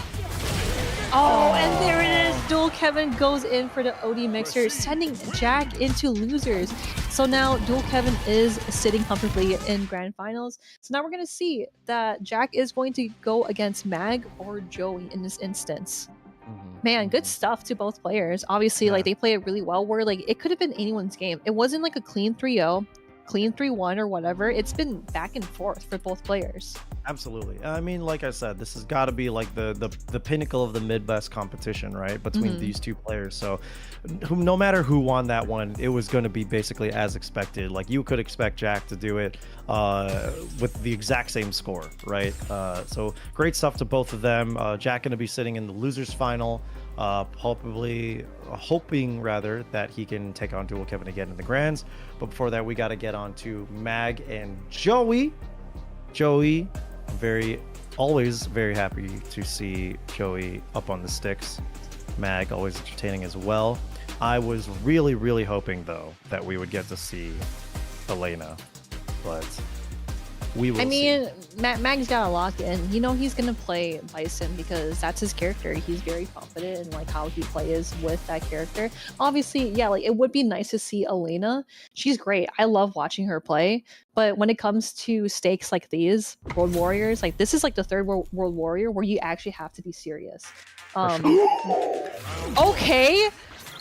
Oh, and there it is. Dual Kevin goes in for the OD mixer, sending Jack into losers. So now Dual Kevin is sitting comfortably in grand finals. So now we're going to see that Jack is going to go against Mag or Joey in this instance. Man, good stuff to both players. Obviously, Yeah. like they play it really well, where like it could have been anyone's game. It wasn't like a clean 3-0, clean 3-1 or whatever. It's been back and forth for both players. Absolutely. I mean, like I said, this has got to be like the pinnacle of the Midwest competition, right? Between these two players. So no matter who won that one, it was going to be basically as expected. Like you could expect Jack to do it with the exact same score, right? So great stuff to both of them. Jack going to be sitting in the losers final, hoping rather that he can take on Dual Kevin again in the grands. But before that, we got to get on to Mag and Joey. Joey, always very happy to see Joey up on the sticks. Mag always entertaining as well. I was really, really hoping though that we would get to see Elena, but we will. I mean, see. Mag's got to lock in. You know he's gonna play Bison because that's his character. He's very confident in like how he plays with that character. Obviously, yeah, like it would be nice to see Elena. She's great. I love watching her play. But when it comes to stakes like these, World Warriors, like this is like the third World Warrior where you actually have to be serious. Okay.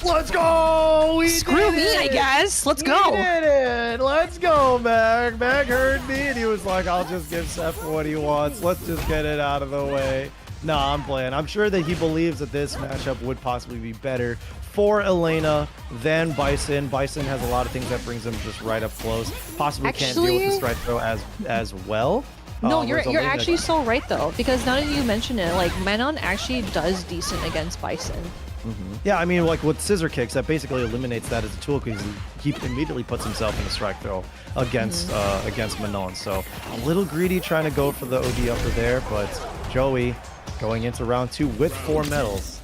Let's go! We Screw did me, I it! guess. Let's We go. did it! Let's go, Mag. Mag heard me and he was like, I'll just give Seth what he wants. Let's just get it out of the way. No, I'm playing. I'm sure that he believes that this matchup would possibly be better for Elena than Bison. Bison has a lot of things that brings him just right up close. Possibly can't deal with the Actually- strike throw as well. No, you're whereas you're Elena- actually so right though, because now that you mention it, like Manon actually does decent against Bison. Yeah, I mean, like with scissor kicks, that basically eliminates that as a tool because he immediately puts himself in a strike throw against against Manon. So a little greedy trying to go for the OD upper there, but Joey going into round 2 with 4 medals.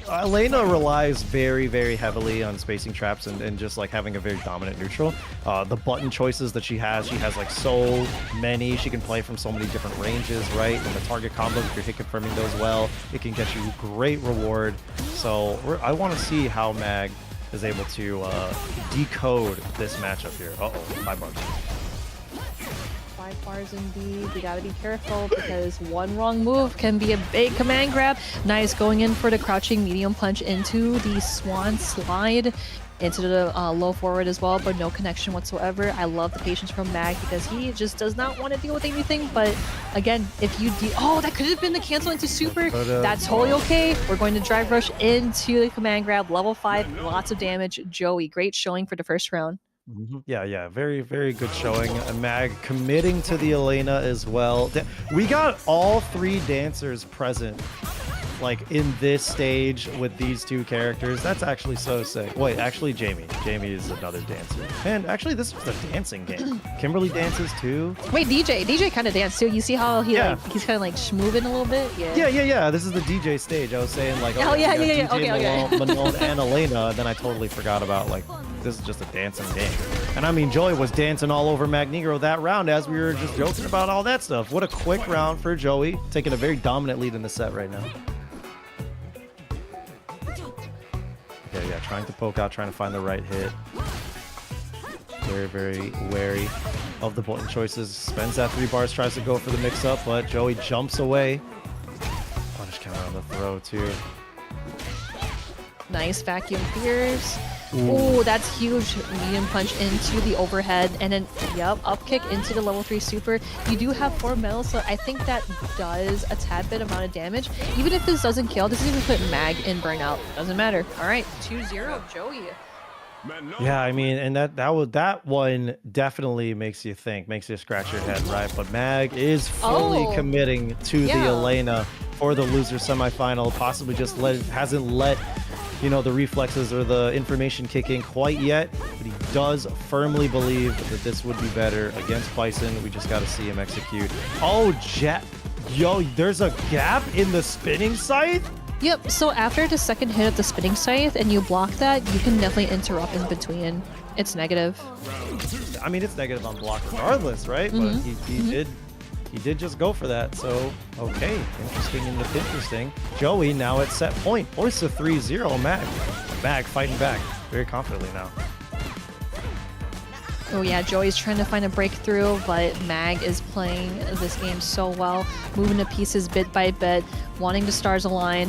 Elena relies very, very heavily on spacing traps and just like having a very dominant neutral. The button choices that she has like so many. She can play from so many different ranges, right? And the target combos, if you're hit confirming those well, it can get you great reward. So I want to see how Mag is able to decode this matchup here. Uh-oh, 5 bars. 5 bars indeed. We gotta be careful because one wrong move can be a big command grab. Nice going in for the crouching medium punch into the swan slide. Into the low forward as well, but no connection whatsoever. I love the patience from Mag because he just does not want to deal with anything. But again, if you oh, that could have been the cancel into super. That's totally okay. We're going to drive rush into the command grab, level 5, lots of damage. Joey, great showing for the first round. Yeah, very, very good showing. Mag committing to the Elena as well. We got all 3 dancers present, like in this stage with these 2 characters. That's actually so sick. Wait, actually, Jamie is another dancer. And actually, this was a dancing game. Kimberly dances too. Wait, DJ kind of danced too. You see how he Yeah. like he's kind of like schmoving a little bit. Yeah. This is the DJ stage. I was saying like, Oh, yeah, you got yeah. DJ Okay. Manon and Elena. Then I totally forgot about like this is just a dancing game. And I mean, Joey was dancing all over Magnegro that round as we were just joking about all that stuff. What a quick round for Joey, taking a very dominant lead in the set right now. Okay, yeah, trying to poke out, trying to find the right hit. Very, very wary of the button choices. Spends that 3 bars, tries to go for the mix-up, but Joey jumps away. Punish counter on the throw, too. Nice vacuum fears. Oh, that's huge. Medium punch into the overhead, and then up kick into the level 3 super. You do have 4 medals, so I think that does a tad bit amount of damage. Even if this doesn't kill, this is even put Mag in burnout. Doesn't matter. All right, 2-0 Joey. Yeah, I mean, and that one definitely makes you think, makes you scratch your head, right? But Mag is fully committing to the Elena for the loser semifinal. Possibly just hasn't let the reflexes or the information kick in quite yet, but he does firmly believe that this would be better against Bison. We just got to see him execute. Oh, yo, there's a gap in the spinning scythe? Yep, so after the second hit of the spinning scythe and you block that, you can definitely interrupt in between. It's negative. I mean, it's negative on block regardless, right? But he did just go for that. So, okay, interesting. Joey now at set point. Voice of 3-0, Mag fighting back very confidently now. Oh yeah, Joey's trying to find a breakthrough, but Mag is playing this game so well, moving to pieces bit by bit, wanting the stars align.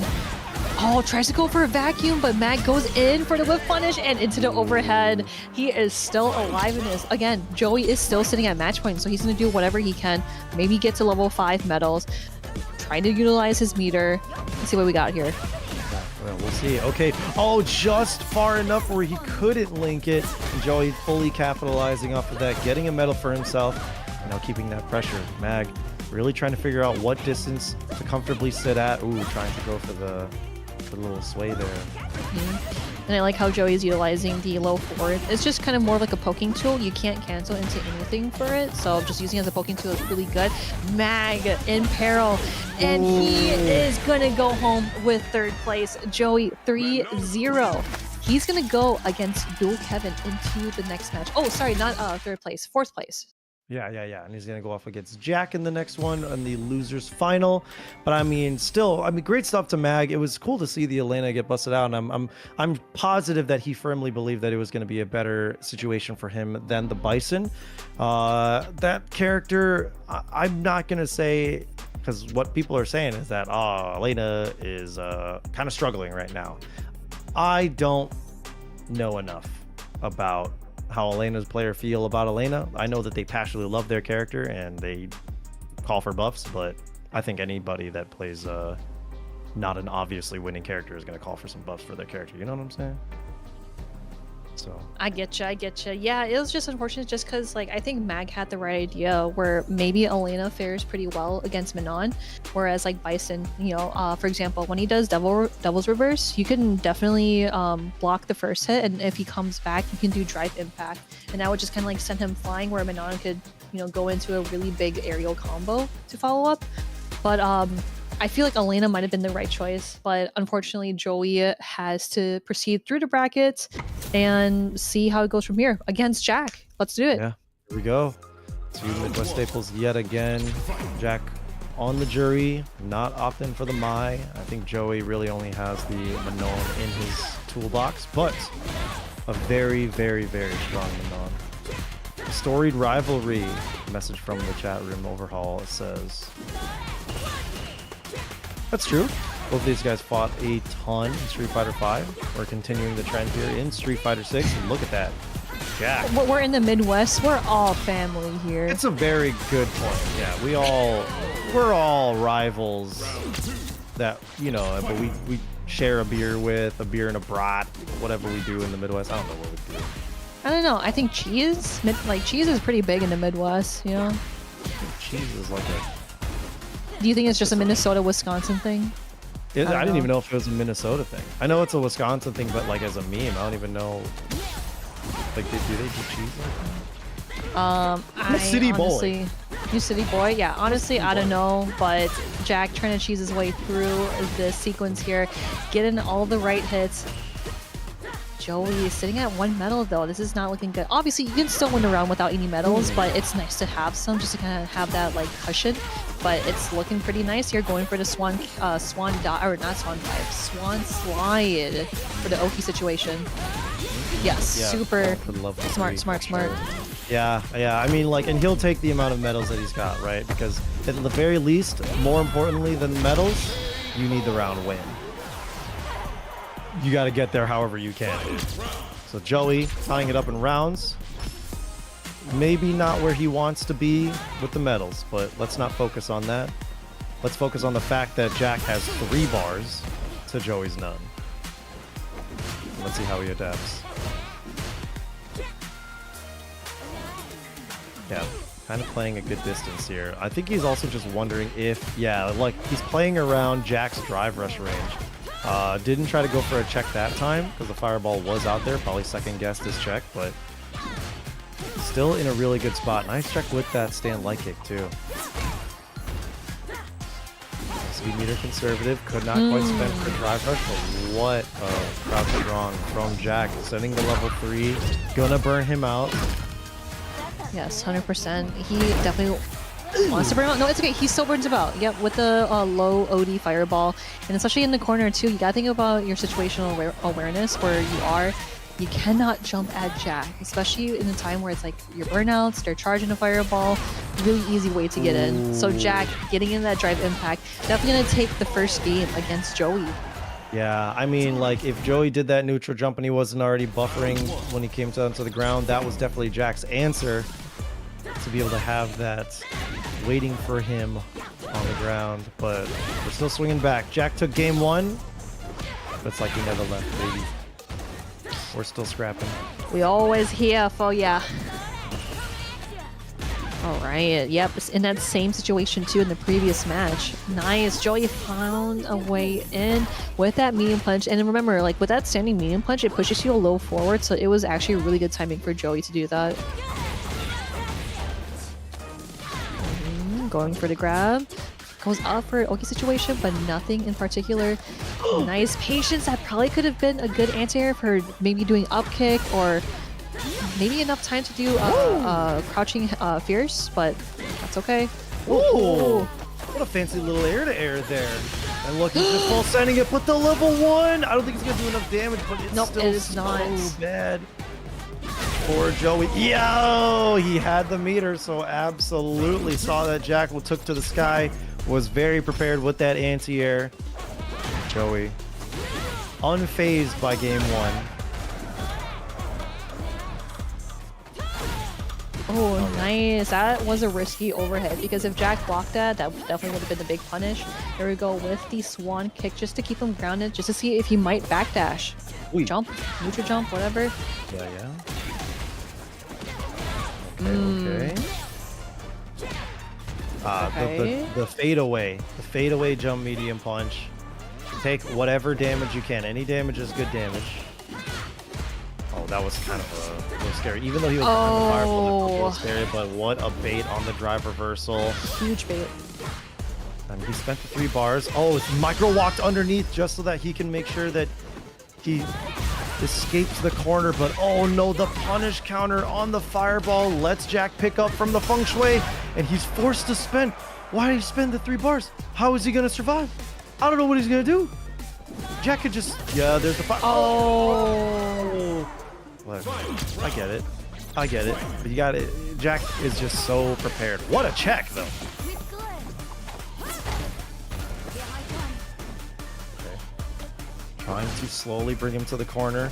Oh, tries to go for a vacuum, but Mag goes in for the whip punish and into the overhead. He is still alive in this. Again, Joey is still sitting at match point, so he's going to do whatever he can. Maybe get to level 5 medals. Trying to utilize his meter. Let's see what we got here. Well, we'll see. Okay. Oh, just far enough where he couldn't link it. Joey fully capitalizing off of that, getting a medal for himself, and keeping that pressure. Mag really trying to figure out what distance to comfortably sit at. Ooh, trying to go for the little sway there. And I like how Joey's utilizing the low forward. It's just kind of more like a poking tool. You can't cancel into anything for it, so just using it as a poking tool is really good. Mag in peril, and he is gonna go home with 3rd place. Joey 3-0. He's gonna go against Dual Kevin into the next match. Oh, sorry, not 3rd place, 4th place. Yeah. And he's going to go off against Jack in the next one on the losers final. But I mean, great stuff to Mag. It was cool to see the Elena get busted out. And I'm positive that he firmly believed that it was going to be a better situation for him than the Bison. That character, I'm not going to say, because what people are saying is that, Elena is kind of struggling right now. I don't know enough about how Elena's player feel about Elena. I know that they passionately love their character and they call for buffs, but I think anybody that plays not an obviously winning character is going to call for some buffs for their character. You know what I'm saying? So I get you. Yeah, it was just unfortunate just because, like, I think Mag had the right idea where maybe Elena fares pretty well against Manon, whereas, like, Bison, you know, for example, when he does Devil's Reverse, you can definitely block the first hit, and if he comes back, you can do Drive Impact, and that would just kind of, like, send him flying where Manon could, you know, go into a really big aerial combo to follow up. But I feel like Elena might have been the right choice, but unfortunately, Joey has to proceed through the brackets and see how it goes from here against Jack. Let's do it. yeah, here we go. Two Midwest staples yet again. Jack on the jury, not opting for the Mai. I think Joey really only has the Manon in his toolbox, but a very, very, very strong Manon. Storied rivalry. Message from the chat room overhaul. It says, that's true. Both of these guys fought a ton in Street Fighter V. We're continuing the trend here in Street Fighter 6. And look at that. Jack. We're in the Midwest. We're all family here. It's a very good point. Yeah, we're all rivals that, you know, but we share a beer and a brat, whatever we do in the Midwest. I don't know what we do. I don't know. I think cheese is pretty big in the Midwest, you know? Cheese is like a... Do you think it's just a Minnesota, Wisconsin thing? I didn't even know if it was a Minnesota thing. I know it's a Wisconsin thing, but like as a meme, I don't even know. Like, do they do cheese like that? I'm a city honestly, boy. You city boy? Yeah, honestly, I don't know. But Jack trying to cheese his way through the sequence here, getting all the right hits. Joey is sitting at 1 medal though. This is not looking good. Obviously, you can still win the round without any medals, but it's nice to have some just to kind of have that like cushion. But it's looking pretty nice here, going for the swan slide for the Oki situation. Yes, Yeah, super for the level smart. 3. Yeah. I mean, like, and he'll take the amount of medals that he's got, right? Because at the very least, more importantly than medals, you need the round win. You got to get there however you can. So Joey tying it up in rounds. Maybe not where he wants to be with the medals, but let's not focus on that. Let's focus on the fact that Jack has 3 bars to Joey's none. Let's see how he adapts. Yeah, kind of playing a good distance here. I think he's also just wondering if, like he's playing around Jack's drive rush range. Didn't try to go for a check that time because the fireball was out there. Probably second guessed his check, but still in a really good spot. Nice check with that stand light kick too. Speed meter conservative, could not quite spend for drive rush, but what a crouching wrong from Jack. Sending the level 3, gonna burn him out. Yes, 100%. He definitely wants to burn him out. No, it's okay. He still burns him out. Yep, with the low OD fireball. And especially in the corner, too, you gotta think about your situational awareness where you are. You cannot jump at Jack, especially in a time where it's like your burnouts, they're charging a fireball. Really easy way to get in. So Jack getting in that drive impact, definitely gonna take the first game against Joey. Yeah, I mean, like, if Joey did that neutral jump and he wasn't already buffering when he came down to the ground, that was definitely Jack's answer to be able to have that waiting for him on the ground. But we're still swinging back. Jack took game 1, but it's like he never left, baby. We're still scrapping. We always here for ya. All right. Yep. In that same situation too in the previous match. Nice. Joey found a way in with that medium punch. And remember, like with that standing medium punch, it pushes you a low forward. So it was actually really good timing for Joey to do that. Going for the grab. Goes up for an Oki situation, but nothing in particular. Nice patience. That probably could have been a good anti-air for maybe doing up kick or maybe enough time to do crouching fierce, but that's okay. Ooh, what a fancy little air-to-air there. And looking for full sending it, but the level 1! I don't think it's going to do enough damage, but it's still it is so not bad. For Joey. Yo! He had the meter, so absolutely saw that Jack took to the sky. Was very prepared with that anti-air. Joey unfazed by game 1. Oh, nice. That was a risky overhead because if Jack blocked that, that definitely would have been the big punish. There we go with the swan kick just to keep him grounded, just to see if he might backdash. Ooh. Jump, neutral jump, whatever. Yeah. Okay. Okay. The fadeaway jump medium punch. Take whatever damage you can. Any damage is good damage. Oh, that was kind of a little scary. Even though he was behind the fireball, that was a little scary. But what a bait on the drive reversal. Huge bait. And he spent the 3 bars. Oh, it's micro walked underneath just so that he can make sure that he escapes the corner. But oh no, the punish counter on the fireball lets Jack pick up from the feng shui, and he's forced to spend. Why did he spend the 3 bars? How is he gonna survive? I don't know what he's gonna do. Jack could just, yeah, there's the fire. Oh. Whatever. I get it. But you got it. Jack is just so prepared. What a check, though. Okay. Trying to slowly bring him to the corner.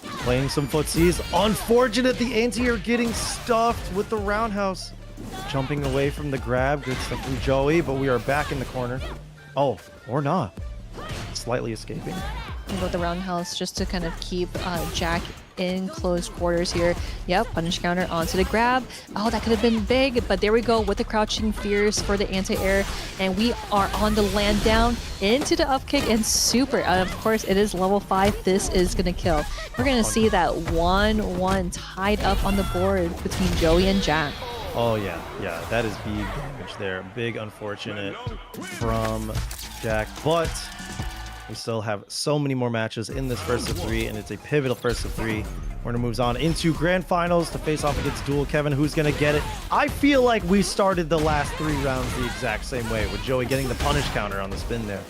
Playing some footsies. Unfortunate, the anti-air getting stuffed with the roundhouse. Jumping away from the grab. Good stuff from Joey, but we are back in the corner. Oh, or not. Slightly escaping. Go with the roundhouse just to kind of keep Jack in close quarters here. Yep, punish counter onto the grab. Oh, that could have been big, but there we go with the crouching fierce for the anti-air, and we are on the land down into the up kick and super. Of course, it is level 5. This is gonna kill. We're gonna see that 1-1 tied up on the board between Joey and Jack. Oh yeah, that is big damage there. Big unfortunate from Jack, but we still have so many more matches in this first of 3, and it's a pivotal first of 3. Werner moves on into grand finals to face off against Duel Kevin. Who's gonna get it? I feel like we started the last 3 rounds the exact same way, with Joey getting the punish counter on the spin there.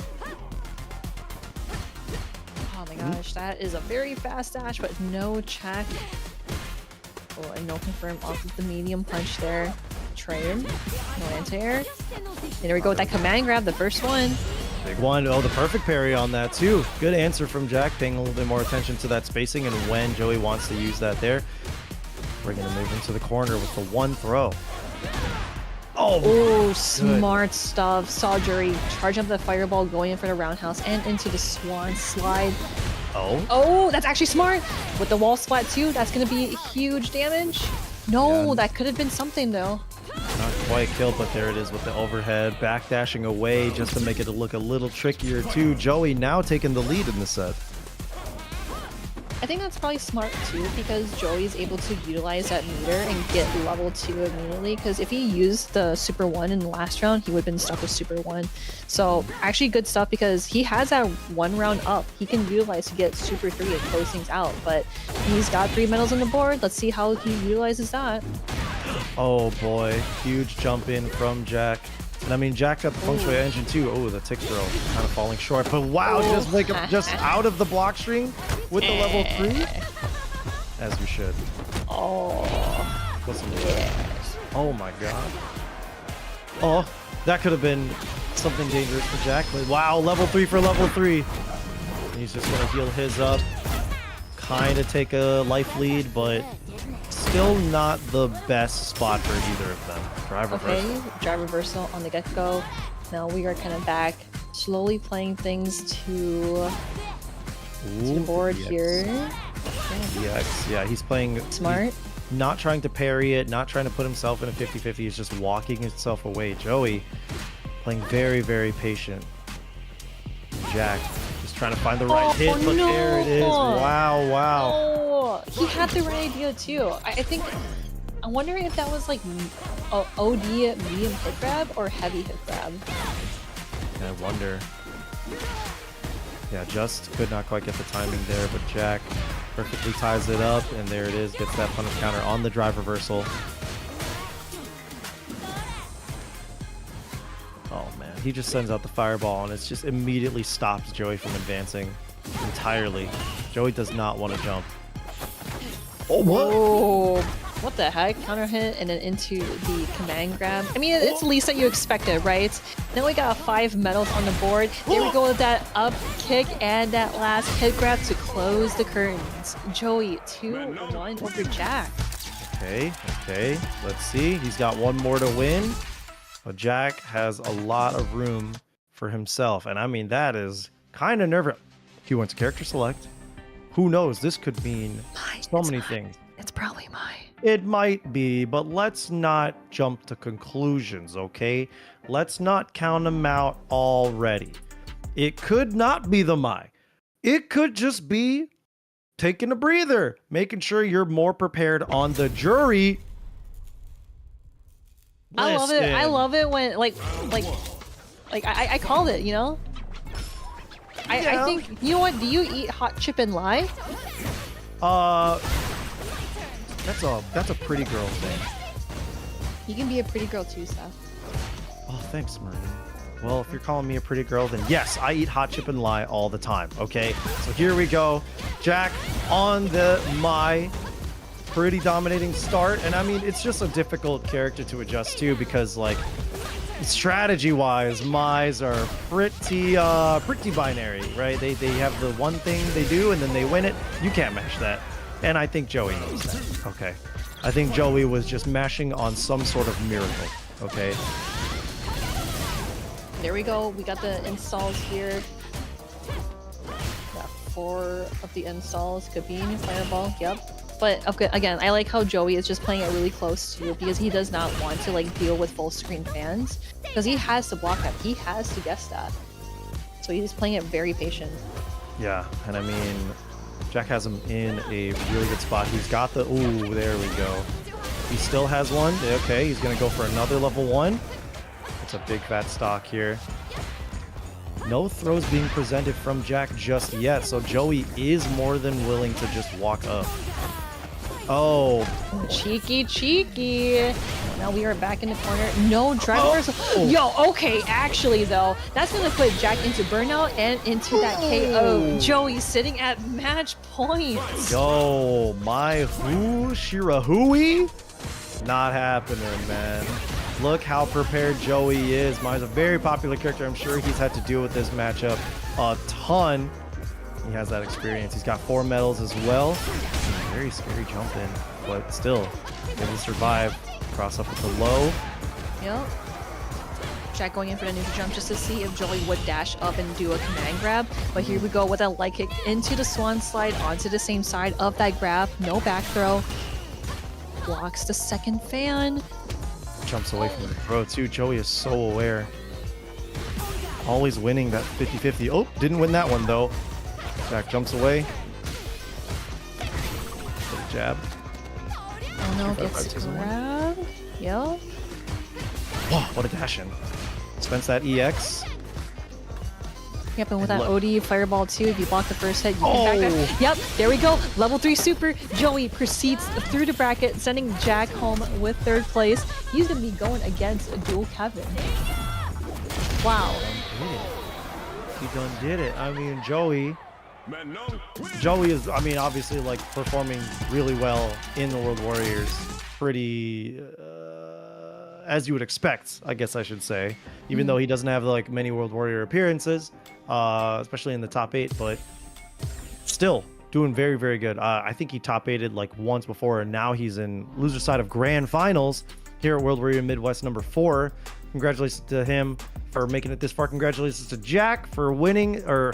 Oh my gosh, that is a very fast dash, but no check. Oh, and no confirm off of the medium punch there. Train, no anti-air. And there we go with that command grab, the first one. Big one. Oh, the perfect parry on that too. Good answer from Jack, paying a little bit more attention to that spacing and when Joey wants to use that there. We're gonna move into the corner with the 1 throw. Oh, smart stuff. Saw Jury charging up the fireball, going in for the roundhouse and into the swan slide. Oh, that's actually smart. With the wall splat too, that's gonna be huge damage. No, that could have been something though. Not quite killed, but there it is with the overhead, backdashing away just to make it look a little trickier too. Joey now taking the lead in the set. I think that's probably smart too, because Joey's able to utilize that meter and get level 2 immediately, because if he used the Super 1 in the last round, he would have been stuck with Super 1. So actually good stuff, because he has that 1 round up he can utilize to get Super 3 and close things out, but he's got 3 medals on the board. Let's see how he utilizes that. Oh boy, huge jump in from Jack. And I mean, Jack got the feng shui engine too. Oh, the tick throw kind of falling short, but wow, just out of the block string with the level 3, as we should. Oh, Listen to that. Oh my god. Oh, that could have been something dangerous for Jack, but wow, level 3 for level 3. He's just gonna heal his up, kind of take a life lead, but still not the best spot for either of them. Drive reversal. Okay, drive reversal on the get-go. Now we are kind of back, slowly playing things to the board here. Yeah, he's playing Smart. Not trying to parry it, not trying to put himself in a 50-50. He's just walking himself away. Joey playing very, very patient. Jack just trying to find the right hit, but no. there it is. Wow. Oh, he had the right idea too. I think, I'm wondering if that was like OD medium hit grab or heavy hit grab. I wonder. Yeah, just could not quite get the timing there, but Jack perfectly ties it up, and there it is. Gets that punish counter on the drive reversal. Oh man, he just sends out the fireball, and it's just immediately stops Joey from advancing entirely. Joey does not want to jump. Oh, what? Oh, what the heck? Counter hit and then into the command grab. I mean, it's the least that you expected, right? Then we got 5 medals on the board. There we go with that up kick and that last hit grab to close the curtains. Joey, 2-1 over Jack. Okay. Let's see. He's got one more to win. But Jack has a lot of room for himself. And I mean, that is kind of nerve-wracking. He went to character select. Who knows? This could mean so many things. It's probably mine. It might be, but let's not jump to conclusions, okay? Let's not count them out already. It could not be the Mai. It could just be taking a breather, making sure you're more prepared on the jury. I love it. I love it when like I called it, you know? I think, you know what? Do you eat hot chip and lye? That's a pretty girl thing. You can be a pretty girl too, Seth. Oh, thanks, Marie. Well, if you're calling me a pretty girl, then yes, I eat hot chip and lye all the time. Okay, so here we go. Jack on the Mai. Pretty dominating start, and I mean, it's just a difficult character to adjust to because, like, strategy-wise, Mai's are pretty binary, right? They have the one thing they do, and then they win it. You can't mash that. And I think Joey knows that. Okay. I think Joey was just mashing on some sort of miracle. Okay. There we go. We got the installs here. Got 4 of the installs. Kabine, Fireball. Yep. But okay, again, I like how Joey is just playing it really close to it because he does not want to like deal with full screen fans because he has to block that. He has to guess that. So he's playing it very patient. Yeah, and I mean, Jack has him in a really good spot. He's got the... Ooh, there we go. He still has one. Okay, he's going to go for another level 1. It's a big fat stock here. No throws being presented from Jack just yet, so Joey is more than willing to just walk up. Oh. Cheeky. Now we are back in the corner. No Dragon Reversal. Yo, okay, actually though, that's gonna put Jack into burnout and into that KO. Joey sitting at match point. Yo, my who? Shirahui? Not happening, man. Look how prepared Joey is. Mai's a very popular character. I'm sure he's had to deal with this matchup a ton. He has that experience. He's got 4 medals as well. Very scary jump in, but still, able to survive. Cross up with the low. Yep. Jack going in for the ninja jump just to see if Joey would dash up and do a command grab. But here we go with a light kick into the swan slide onto the same side of that grab. No back throw. Blocks the second fan. Jumps away from the throw too. Joey is so aware. Always winning that 50-50. Oh, didn't win that one though. Jack jumps away. Good jab. Oh no, gets grabbed. Yep. Whoa, what a dash in. Spends that EX. Yep, and with that OD Fireball too, if you block the first hit, you can back that. Yep, there we go. Level 3 super. Joey proceeds through the bracket, sending Jack home with 3rd place. He's going to be going against a dual Kevin. Wow. He done did it. I mean, Joey is, I mean, obviously, like, performing really well in the World Warriors. Pretty, as you would expect, I guess I should say. Even though he doesn't have, like, many World Warrior appearances, especially in the top 8, but still doing very, very good. I think he top 8'd, like, once before, and now he's in loser side of grand finals here at World Warrior Midwest number 4. Congratulations to him for making it this far. Congratulations to Jack for winning, for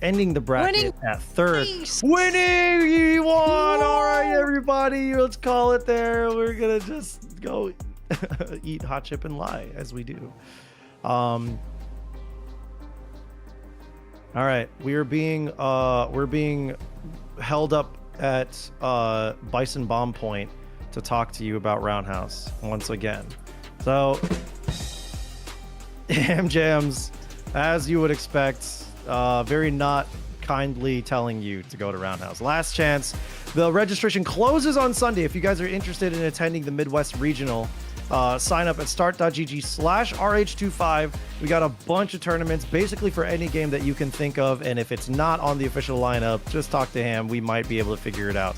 ending the bracket at 3rd. Winning! He won! All right, everybody, let's call it there. We're gonna just go eat hot chip and lye as we do. All right, we're being held up at Bison Bomb Point to talk to you about Roundhouse once again. So, Jams, as you would expect, very not kindly telling you to go to Roundhouse. Last chance. The registration closes on Sunday. If you guys are interested in attending the Midwest Regional, sign up at start.gg/RH25. We got a bunch of tournaments, basically for any game that you can think of. And if it's not on the official lineup, just talk to him. We might be able to figure it out.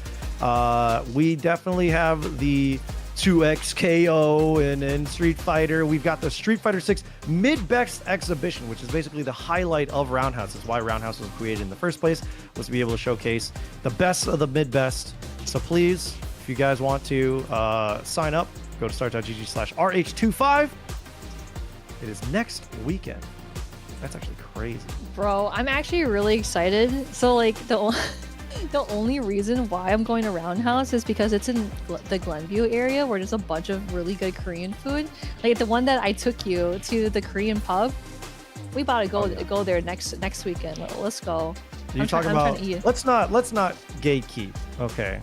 We definitely have the 2X KO and Street Fighter. We've got the Street Fighter 6 Mid-Best Exhibition, which is basically the highlight of Roundhouse. It's why Roundhouse was created in the first place, was to be able to showcase the best of the mid-best. So please If you guys want to sign up, go to start.gg/RH25. It is next weekend. That's actually crazy. Bro, I'm actually really excited. So like the only reason why I'm going to Roundhouse is because it's in the Glenview area where there's a bunch of really good Korean food. Like the one that I took you to, the Korean pub. We about to go there next weekend. Let's go. You're talking about. Let's not gatekeep. Okay.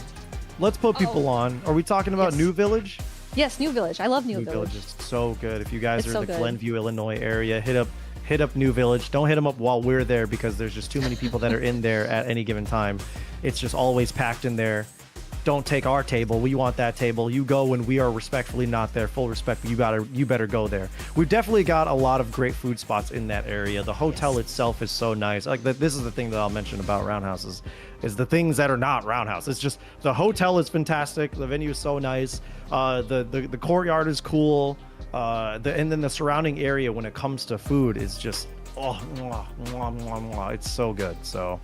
Let's put people on. Are we talking about New Village? Yes, New Village. I love New Village. New Village is so good. If you guys It's are so in the good. Glenview, Illinois area, hit up New Village. Don't hit them up while we're there because there's just too many people that are in there at any given time. It's just always packed in there. Don't take our table. We want that table. You go when we are respectfully not there. Full respect, but you better go there. We've definitely got a lot of great food spots in that area. The hotel itself is so nice. Like this is the thing that I'll mention about Roundhouses, is the things that are not Roundhouse. It's just the hotel is fantastic. The venue is so nice. The courtyard is cool. And then the surrounding area when it comes to food is just it's so good. So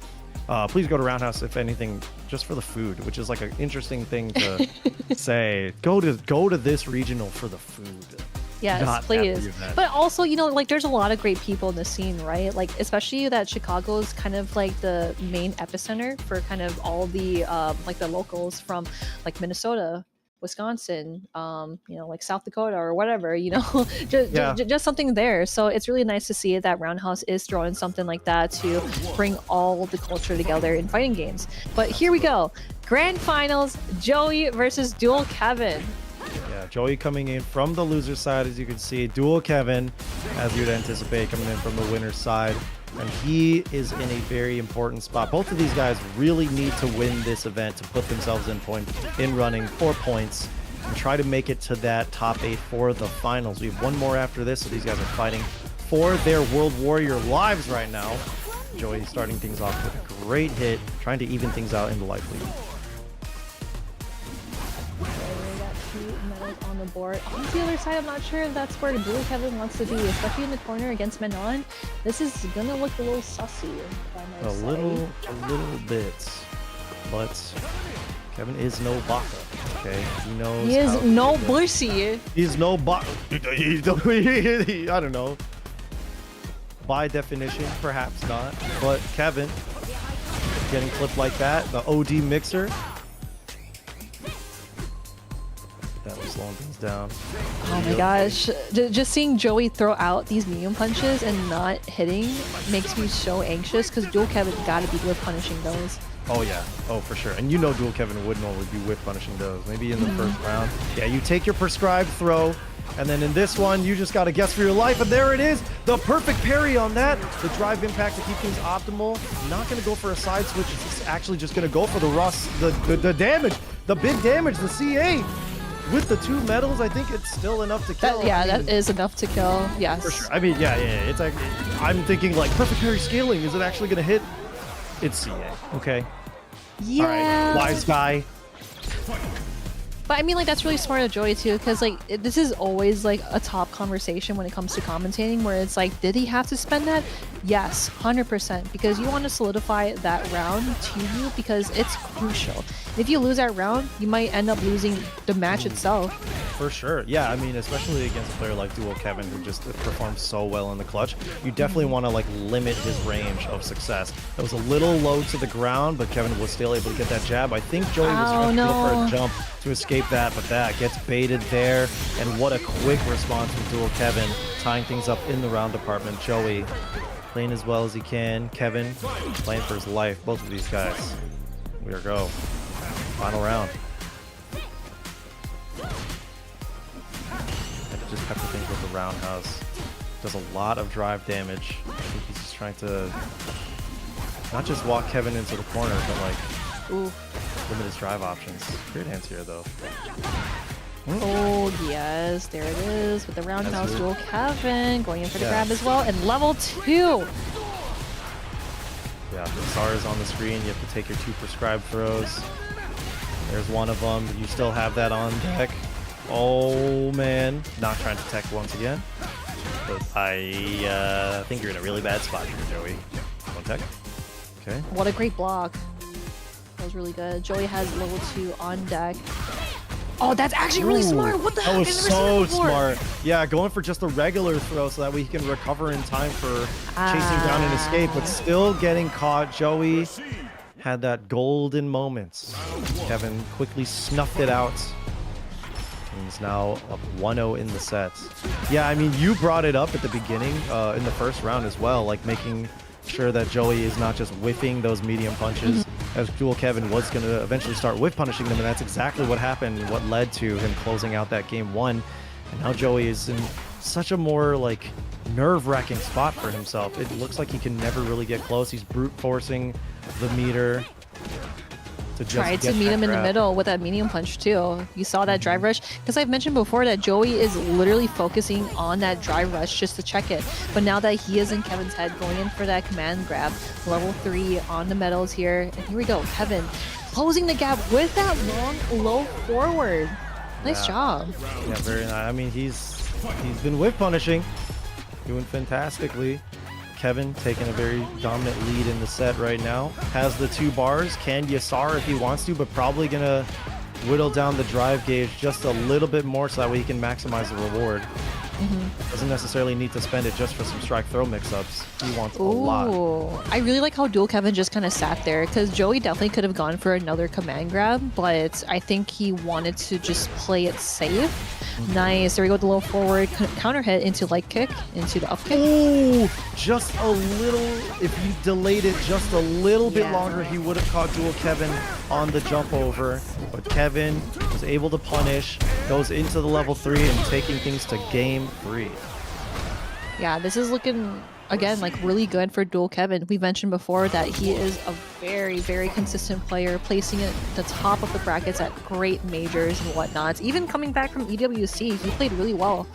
please go to Roundhouse if anything, just for the food, which is like an interesting thing to say. Go to this regional for the food. Yes, please. But also, you know, like there's a lot of great people in the scene, right? Like especially that Chicago is kind of like the main epicenter for kind of all the like the locals from like Minnesota, Wisconsin, you know, like South Dakota or whatever, you know, just something there. So it's really nice to see that Roundhouse is throwing something like that to bring all the culture together in fighting games. But here we go. Grand Finals, Joey versus Dual Kevin. Yeah, Joey coming in from the loser side, as you can see. Dual Kevin, as you'd anticipate, coming in from the winner's side. And he is in a very important spot. Both of these guys really need to win this event to put themselves in running for points and try to make it to that top 8 for the finals. We have one more after this, so these guys are fighting for their World Warrior lives right now. Joey starting things off with a great hit, trying to even things out in the life lead. On the board. On the other side, I'm not sure if that's where Dual Kevin wants to be, especially in the corner against Menon. This is gonna look a little sussy. A little bit, but Kevin is no Baka. Okay, he knows. He is no Bussy. He's no Baka. I don't know. By definition, perhaps not. But Kevin getting clipped like that, the OD mixer. That was slowing things down. Oh my gosh. Just seeing Joey throw out these medium punches and not hitting makes me so anxious because Dual Kevin gotta be whiff punishing those. Oh yeah, oh for sure. And you know Dual Kevin would normally be whiff punishing those. Maybe in the first round. Yeah, you take your prescribed throw, and then in this one, you just gotta guess for your life, and there it is! The perfect parry on that! The drive impact to keep things optimal. Not gonna go for a side switch, it's actually just gonna go for the damage! The big damage, the CA! With the 2 medals, I think it's still enough to kill. That is enough to kill. Yes. For sure. I mean, yeah. It's like I'm thinking like perfect parry scaling. Is it actually gonna hit? It's CA. Okay. Yeah. All right. Wise guy. But I mean, like that's really smart of Joey too, because like this is always like a top conversation when it comes to commentating, where it's like, did he have to spend that? Yes, 100%, because you want to solidify that round to you because it's crucial. If you lose that round, you might end up losing the match itself. For sure. Yeah, I mean, especially against a player like Dual Kevin, who just performs so well in the clutch, you definitely want to like limit his range of success. It was a little low to the ground, but Kevin was still able to get that jab. I think Joey was trying to go for a jump to escape that, but that gets baited there. And what a quick response from Dual Kevin, tying things up in the round department. Joey playing as well as he can. Kevin playing for his life. Both of these guys. We are go. Final round. And just pepper things with the roundhouse. Does a lot of drive damage. I think he's just trying to not just walk Kevin into the corner, but like limit his drive options. Great hands here though. Oh yes, there it is with the roundhouse. Dual Kevin going in for the grab as well, and level 2. Yeah, the star is on the screen. You have to take your 2 prescribed throws. There's one of them. You still have that on deck. Oh man, not trying to tech once again. But I think you're in a really bad spot here, Joey. One tech. Okay. What a great block. Feels really good. Joey has level 2 on deck. Oh, that's actually really smart. What the heck? That was I've never seen so that before. smart. Yeah, going for just a regular throw so that way he can recover in time for chasing down an escape, but still getting caught. Joey had that golden moment. Kevin quickly snuffed it out. He's now up 1-0 in the set. Yeah, I mean, you brought it up at the beginning in the first round as well, like making sure that Joey is not just whiffing those medium punches, as Dual Kevin was going to eventually start whiff punishing them, and that's exactly what happened and what led to him closing out that game 1. And now Joey is in such a more like nerve-wracking spot for himself. It looks like he can never really get close. He's brute forcing the meter to just Tried to get meet that him in the grab. middle with that medium punch too. You saw that drive rush, because I've mentioned before that Joey is literally focusing on that drive rush just to check it. But now that he is in Kevin's head, going in for that command grab, level 3 on the metals here. And here we go, Kevin closing the gap with that long low forward. Nice Yeah. job. Yeah, very nice. I mean, he's been whiff punishing, doing fantastically. Kevin taking a very dominant lead in the set right now. Has the 2 bars, can Yasar if he wants to, but probably gonna whittle down the drive gauge just a little bit more so that way he can maximize the reward. Doesn't necessarily need to spend it just for some strike throw mix-ups. He wants a lot. Ooh, I really like how Dual Kevin just kind of sat there, because Joey definitely could have gone for another command grab, but I think he wanted to just play it safe. Nice. There we go with the low forward counter hit into light kick, into the up kick. Ooh, just a little, if you delayed it just a little bit Yeah. longer, he would have caught Dual Kevin on the jump over. But Kevin was able to punish, goes into the level 3 and taking things to game 3. Yeah, this is looking, again, like really good for Dual Kevin. We mentioned before that he is a very, very consistent player, placing at the top of the brackets at great majors and whatnot. Even coming back from EWC, he played really well.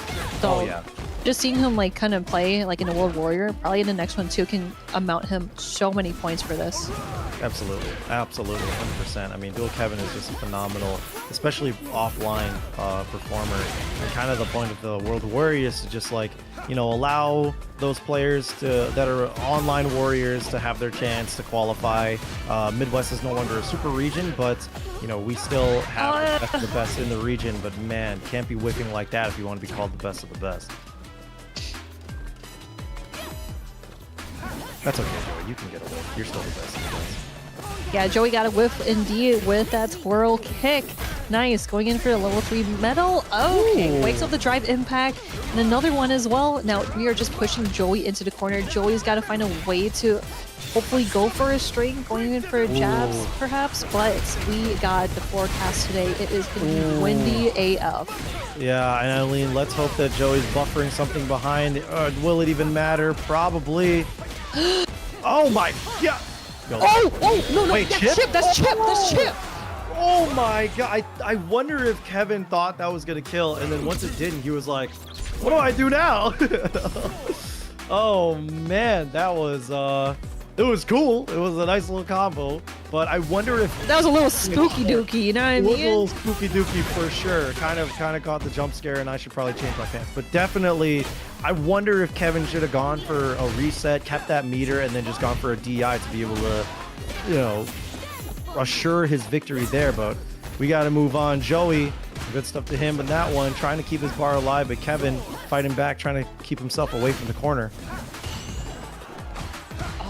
So Oh yeah. just seeing him like kind of play like in a World Warrior, probably in the next one too, can amount him so many points for this. Absolutely, absolutely, 100%. I mean, Dual Kevin is just a phenomenal, especially offline performer. And kind of the point of the World Warrior is to just like, you know, allow those players to that are online warriors to have their chance to qualify. Midwest is no longer a super region, but you know we still have the best of the best in the region. But man, can't be whipping like that if you want to be called the best of the best. That's okay, Joey. You can get away. You're still the best of the best. Yeah, Joey got a whiff indeed with that twirl kick. Nice, going in for a level 3 medal. Okay, Ooh. wakes up the drive impact, and another one as well. Now we are just pushing Joey into the corner. Joey's got to find a way to hopefully go for a string, going in for jabs Ooh. perhaps, but we got the forecast today. It is going to be windy AF. Yeah, and Eileen, let's hope that Joey's buffering something behind. Will it even matter? Probably. Oh my, yeah. Go. No, Wait, that's Chip? Chip, that's Chip, that's Chip. Oh my god, I wonder if Kevin thought that was gonna kill, and then once it didn't, he was like, what do I do now? Oh man, that was it was cool. It was a nice little combo, but I wonder if That was a little spooky dooky, you know what I it was a mean? little spooky dooky for sure. Kind of caught the jump scare, and I should probably change my pants. But definitely, I wonder if Kevin should have gone for a reset, kept that meter, and then just gone for a DI to be able to, you know, assure his victory there. But we got to move on. Joey, good stuff to him, but that one trying to keep his bar alive, but Kevin fighting back, trying to keep himself away from the corner.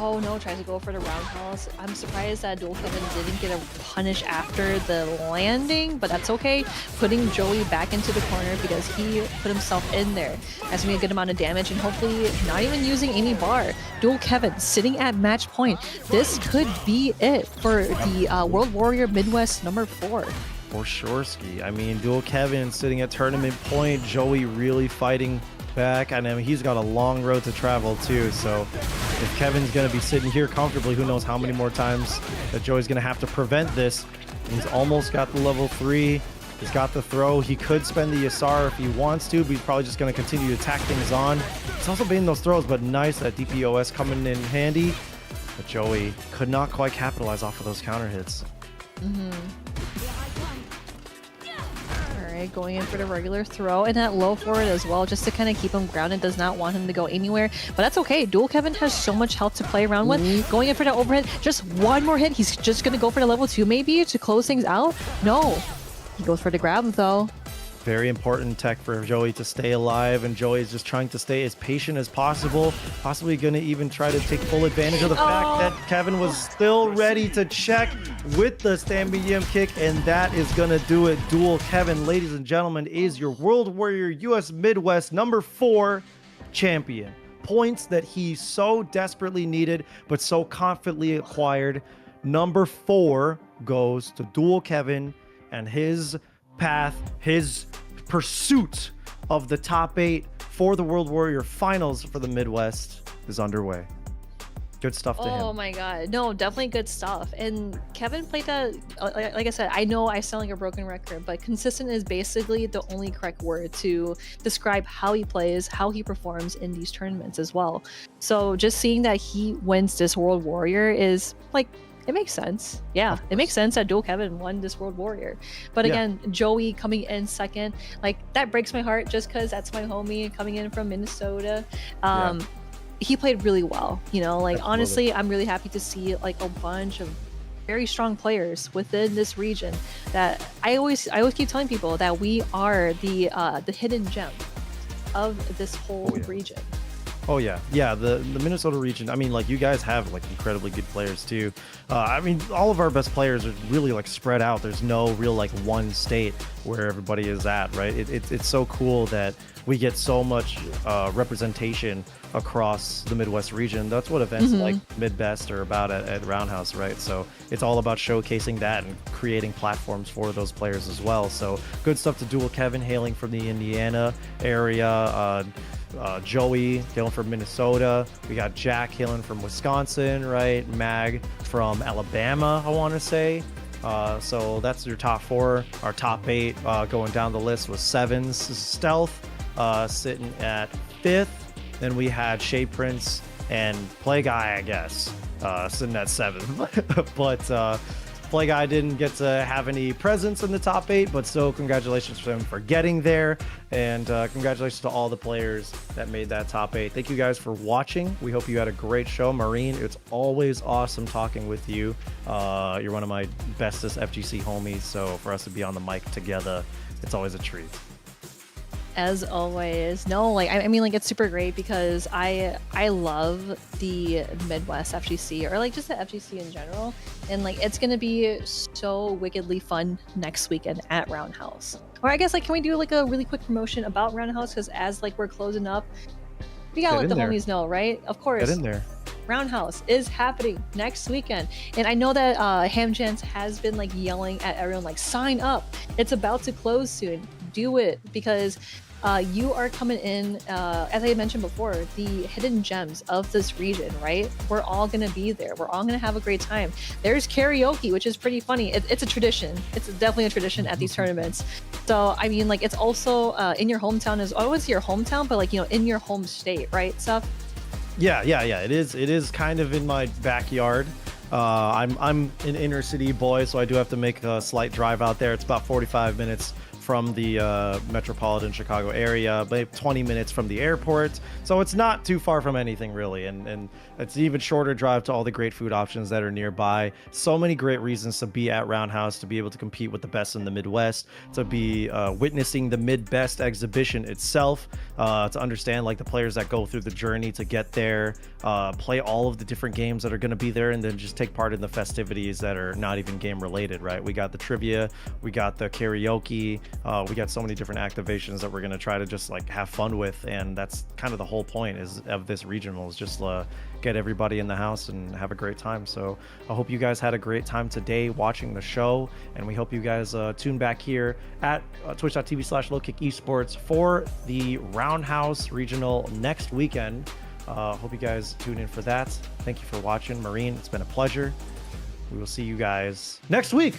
Oh no, tries to go for the roundhouse. I'm surprised that Dual Kevin didn't get a punish after the landing, but that's okay. Putting Joey back into the corner because he put himself in there. That's gonna be a good amount of damage, and hopefully not even using any bar. Dual Kevin sitting at match point. This could be it for the World Warrior Midwest number 4. For sure, Ski. I mean, Dual Kevin sitting at tournament point. Joey really fighting back. I mean, he's got a long road to travel too. So if Kevin's going to be sitting here comfortably, who knows how many more times that Joey's going to have to prevent this. He's almost got the level 3. He's got the throw. He could spend the Yasar if he wants to, but he's probably just going to continue to tack things on. He's also baiting those throws, but nice that DPOS coming in handy. But Joey could not quite capitalize off of those counter hits. All right? Going in for the regular throw and that low forward as well, just to kind of keep him grounded. Does not want him to go anywhere, but that's okay. Dual Kevin has so much health to play around with. Going in for that overhead, just one more hit. He's just gonna go for the level 2 maybe to close things out. No, he goes for the grab though. Very important tech for Joey to stay alive, and Joey is just trying to stay as patient as possible, possibly going to even try to take full advantage of the fact that Kevin was still ready to check with the stand medium kick, and that is going to do it. Dual Kevin, ladies and gentlemen, is your World Warrior US Midwest number 4 champion. Points that he so desperately needed, but so confidently acquired. Number 4 goes to Dual Kevin, and his path, his pursuit of the top 8 for the World Warrior Finals for the Midwest is underway. Good stuff to him. Oh my god, no, definitely good stuff. And Kevin played that, like I said, I know I sound like a broken record, but consistent is basically the only correct word to describe how he plays, how he performs in these tournaments as well. So just seeing that he wins this World Warrior is like, it makes sense. Yeah, it makes sense that Dual Kevin won this World Warrior. But again, Joey coming in second, like that breaks my heart just because that's my homie coming in from Minnesota. He played really well, you know, like honestly, I'm really happy to see like a bunch of very strong players within this region that I always keep telling people that we are the hidden gem of this whole region. Oh yeah, the Minnesota region. I mean, like you guys have like incredibly good players too. I mean, all of our best players are really like spread out. There's no real like one state where everybody is at, right? It's so cool that we get so much representation across the Midwest region. That's what events like Midbest are about at Roundhouse, right? So it's all about showcasing that and creating platforms for those players as well. So good stuff to Dual Kevin, hailing from the Indiana area. Joey hailing from Minnesota. We got Jack hailing from Wisconsin, right? Mag from Alabama, I want to say. So that's your top 4. Our top 8 going down the list was Sevens Stealth sitting at 5th. Then we had Shade Prince and Play Guy, I guess, sitting at 7th. But Play Guy didn't get to have any presence in the top 8, but still congratulations to him for getting there, and congratulations to all the players that made that top 8. Thank you guys for watching. We hope you had a great show. Marine, it's always awesome talking with you. You're one of my bestest FGC homies, so for us to be on the mic together, it's always a treat. As always. No, like I mean, like it's super great because I love the Midwest FGC, or like just the FGC in general, and like it's gonna be so wickedly fun next weekend at Roundhouse. Or I guess like, can we do like a really quick promotion about Roundhouse, because as like we're closing up, we gotta let the homies know, right? Of course. Get in there. Roundhouse is happening next weekend, and I know that Hamjans has been like yelling at everyone like, sign up, it's about to close soon. Do it, because you are coming in, as I mentioned before, the hidden gems of this region, right? We're all gonna be there. We're all gonna have a great time. There's karaoke, which is pretty funny. It's a tradition. It's definitely a tradition at these tournaments. So I mean, like it's also in your hometown as always your hometown, but like, you know, in your home state, right? Stuff. Yeah. It is kind of in my backyard. I'm an inner city boy, so I do have to make a slight drive out there. It's about 45 minutes from the metropolitan Chicago area, but 20 minutes from the airport. So it's not too far from anything really. And it's an even shorter drive to all the great food options that are nearby. So many great reasons to be at Roundhouse, to be able to compete with the best in the Midwest, to be witnessing the Midbest exhibition itself, to understand like the players that go through the journey to get there, play all of the different games that are going to be there, and then just take part in the festivities that are not even game related, right? We got the trivia, we got the karaoke, we got so many different activations that we're going to try to just like have fun with, and that's kind of the whole point of this regional, is just get everybody in the house and have a great time. So I hope you guys had a great time today watching the show, and we hope you guys tune back here at twitch.tv/lowkickesports for the Roundhouse regional next weekend. Hope you guys tune in for that. Thank you for watching. Marine, it's been a pleasure. We will see you guys next week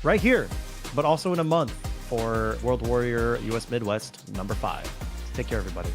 right here, but also in a month for World Warrior US Midwest number 5. Take care, everybody.